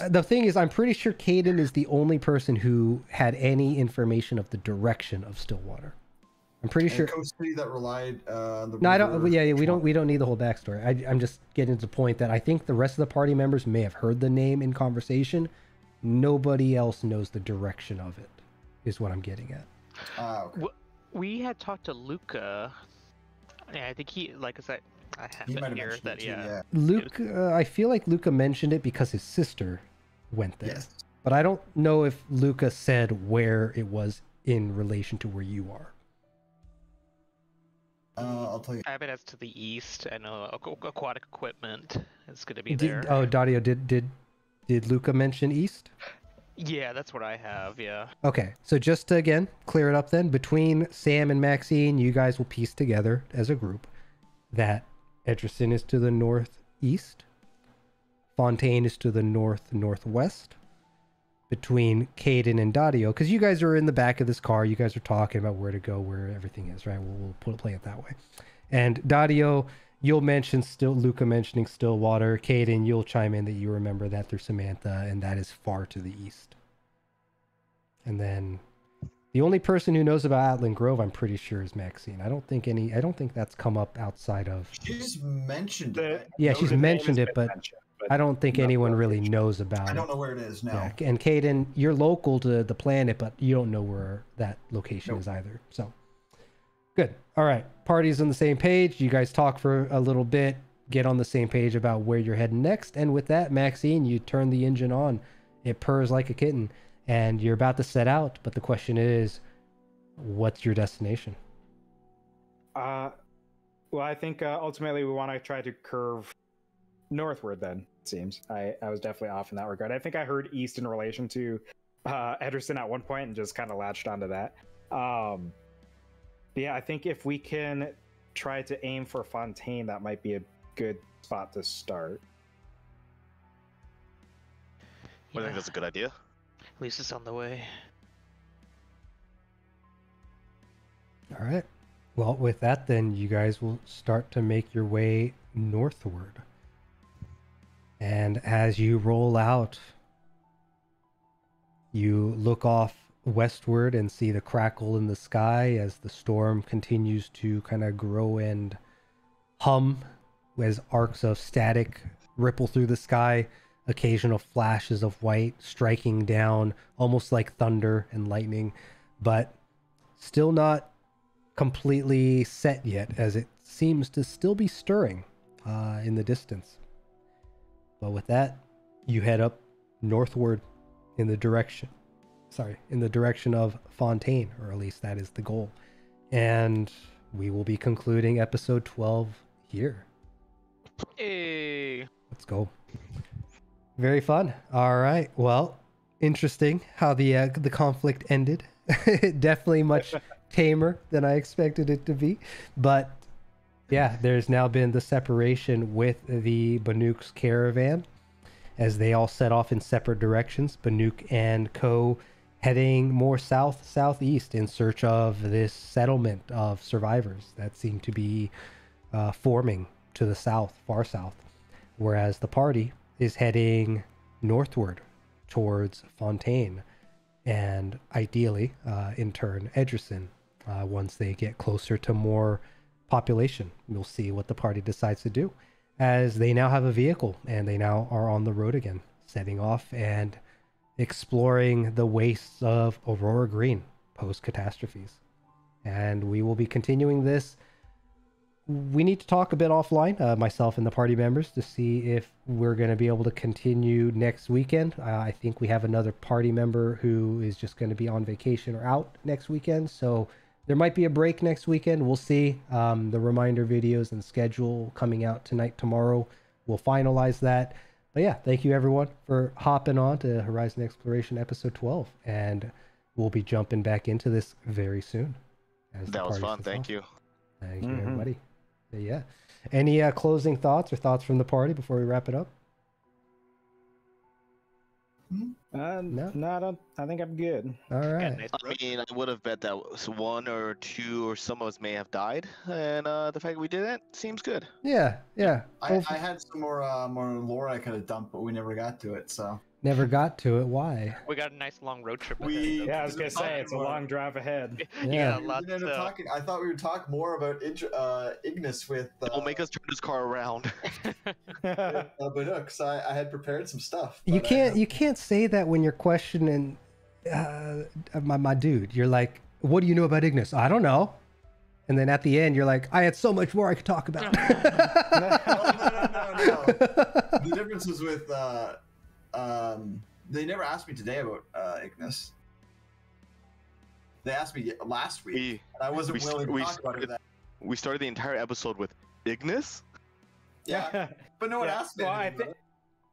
The thing is, I'm pretty sure Cadin is the only person who had any information of the direction of Stillwater. I'm pretty sure. Coast city that relied on the. No, I don't. Yeah, we don't need the whole backstory. I'm just getting to the point that I think the rest of the party members may have heard the name in conversation. Nobody else knows the direction of it. Is what I'm getting at. Okay. We had talked to Luca. Yeah, I think he, like I said, I have it here that yeah. Luca, I feel like Luca mentioned it because his sister went there. Yes. But I don't know if Luca said where it was in relation to where you are. I'll tell you. I have it as to the east. I know aquatic equipment is going to be there. Daario, did Luca mention east? Yeah, that's what I have, yeah. Okay, so just to, again, clear it up then, between Sam and Maxine, you guys will piece together as a group that Edgerson is to the northeast, Fontaine is to the northwest, between Cadin and Daario, because you guys are in the back of this car, you guys are talking about where to go, where everything is, right? We'll play it that way. And Daario, you'll mention Luca mentioning Stillwater. Cadin, you'll chime in that you remember that through Samantha, and that is far to the east. And then the only person who knows about Atlan Grove, I'm pretty sure, is Maxine. I don't think that's come up outside of. She's mentioned it. Yeah, she's mentioned it, but I don't think anyone really knows about it. I don't know where it is now. Yeah. And Cadin, you're local to the planet, but you don't know where that location is either. So, good. All right. Party's on the same page. You guys talk for a little bit, get on the same page about where you're heading next. And with that, Maxine, you turn the engine on. It purrs like a kitten. And you're about to set out. But the question is, what's your destination? Well, I think ultimately we want to try to curve northward then, it seems. I was definitely off in that regard. I think I heard east in relation to Edgerson at one point and just kind of latched onto that. Yeah, I think if we can try to aim for Fontaine, that might be a good spot to start. I think that's a good idea. At least it's on the way. All right. Well, with that, then you guys will start to make your way northward. And as you roll out, you look off westward and see the crackle in the sky as the storm continues to kind of grow and hum as arcs of static ripple through the sky, occasional flashes of white striking down almost like thunder and lightning, but still not completely set yet, as it seems to still be stirring in the distance. But with that, you head up northward in the direction of Fontaine, or at least that is the goal. And we will be concluding episode 12 here. Hey. Let's go. Very fun. All right. Well, interesting how the conflict ended. Definitely much tamer than I expected it to be. But yeah, there's now been the separation with the Banuk's caravan as they all set off in separate directions. Banuk and Co heading more southeast in search of this settlement of survivors that seem to be forming to the south, far south, whereas the party is heading northward towards Fontaine and ideally in turn Edgerson. Once they get closer to more population, we'll see what the party decides to do, as they now have a vehicle and they now are on the road again, setting off and exploring the wastes of Aurora Green post-catastrophes. And we will be continuing this. We need to talk a bit offline, myself and the party members, to see if we're going to be able to continue next weekend. I think we have another party member who is just going to be on vacation or out next weekend, so there might be a break next weekend. We'll see. The reminder videos and schedule coming out tonight, tomorrow. We'll finalize that. But yeah, thank you everyone for hopping on to Horizon Exploration episode 12. And we'll be jumping back into this very soon. That was fun. Thank you. Thank you, everybody. Yeah. Any closing thoughts or thoughts from the party before we wrap it up? No, I think I'm good. All right. I mean, I would have bet that one or two or some of us may have died, and the fact we didn't seems good. Yeah. I had some more lore I could have dumped, but we never got to it. So never got to it. Why? We got a nice long road trip. Yeah, I was gonna say it's a long drive ahead. Yeah. Lots ended up talking. I thought we would talk more about Ignis with. It'll make us turn this car around. Banuk, so I had prepared some stuff. You can't say that when you're questioning my dude. You're like, what do you know about Ignis? I don't know. And then at the end, you're like, I had so much more I could talk about. No. The difference is with they never asked me today about Ignis. They asked me last week, and I wasn't willing to talk about it. We started the entire episode with Ignis. Yeah, but no one asked me. Well,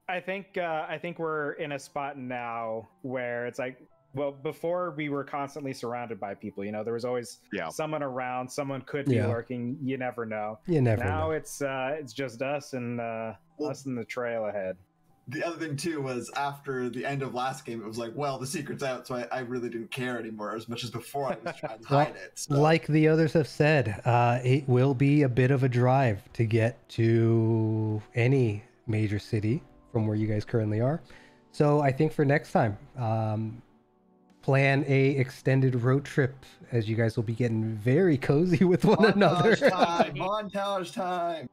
I think we're in a spot now where it's like, well, before we were constantly surrounded by people. You know, there was always someone around. Someone could be lurking. You never know. You never know. Now it's just us and us in the trail ahead. The other thing too was after the end of last game, it was like, well, the secret's out, so I really didn't care anymore as much as before. I was trying to hide it. So. Like the others have said, it will be a bit of a drive to get to any major city from where you guys currently are. So I think for next time, plan a extended road trip, as you guys will be getting very cozy with one another. Montage time.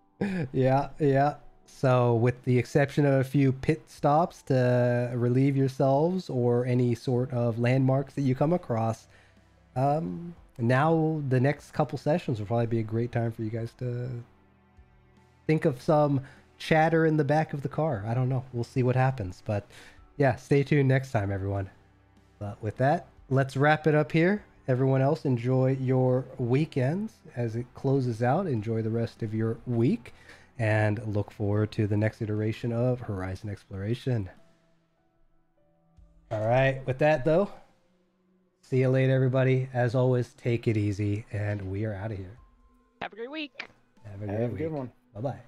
Yeah. So with the exception of a few pit stops to relieve yourselves or any sort of landmarks that you come across, now the next couple sessions will probably be a great time for you guys to think of some chatter in the back of the car. I don't know. We'll see what happens. But yeah, stay tuned next time, everyone. But with that, let's wrap it up here. Everyone else, enjoy your weekends as it closes out. Enjoy the rest of your week. And look forward to the next iteration of Horizon Exploration. All right. With that, though, see you later, everybody. As always, take it easy, and we are out of here. Have a great week. Have a great week. Good one. Bye-bye.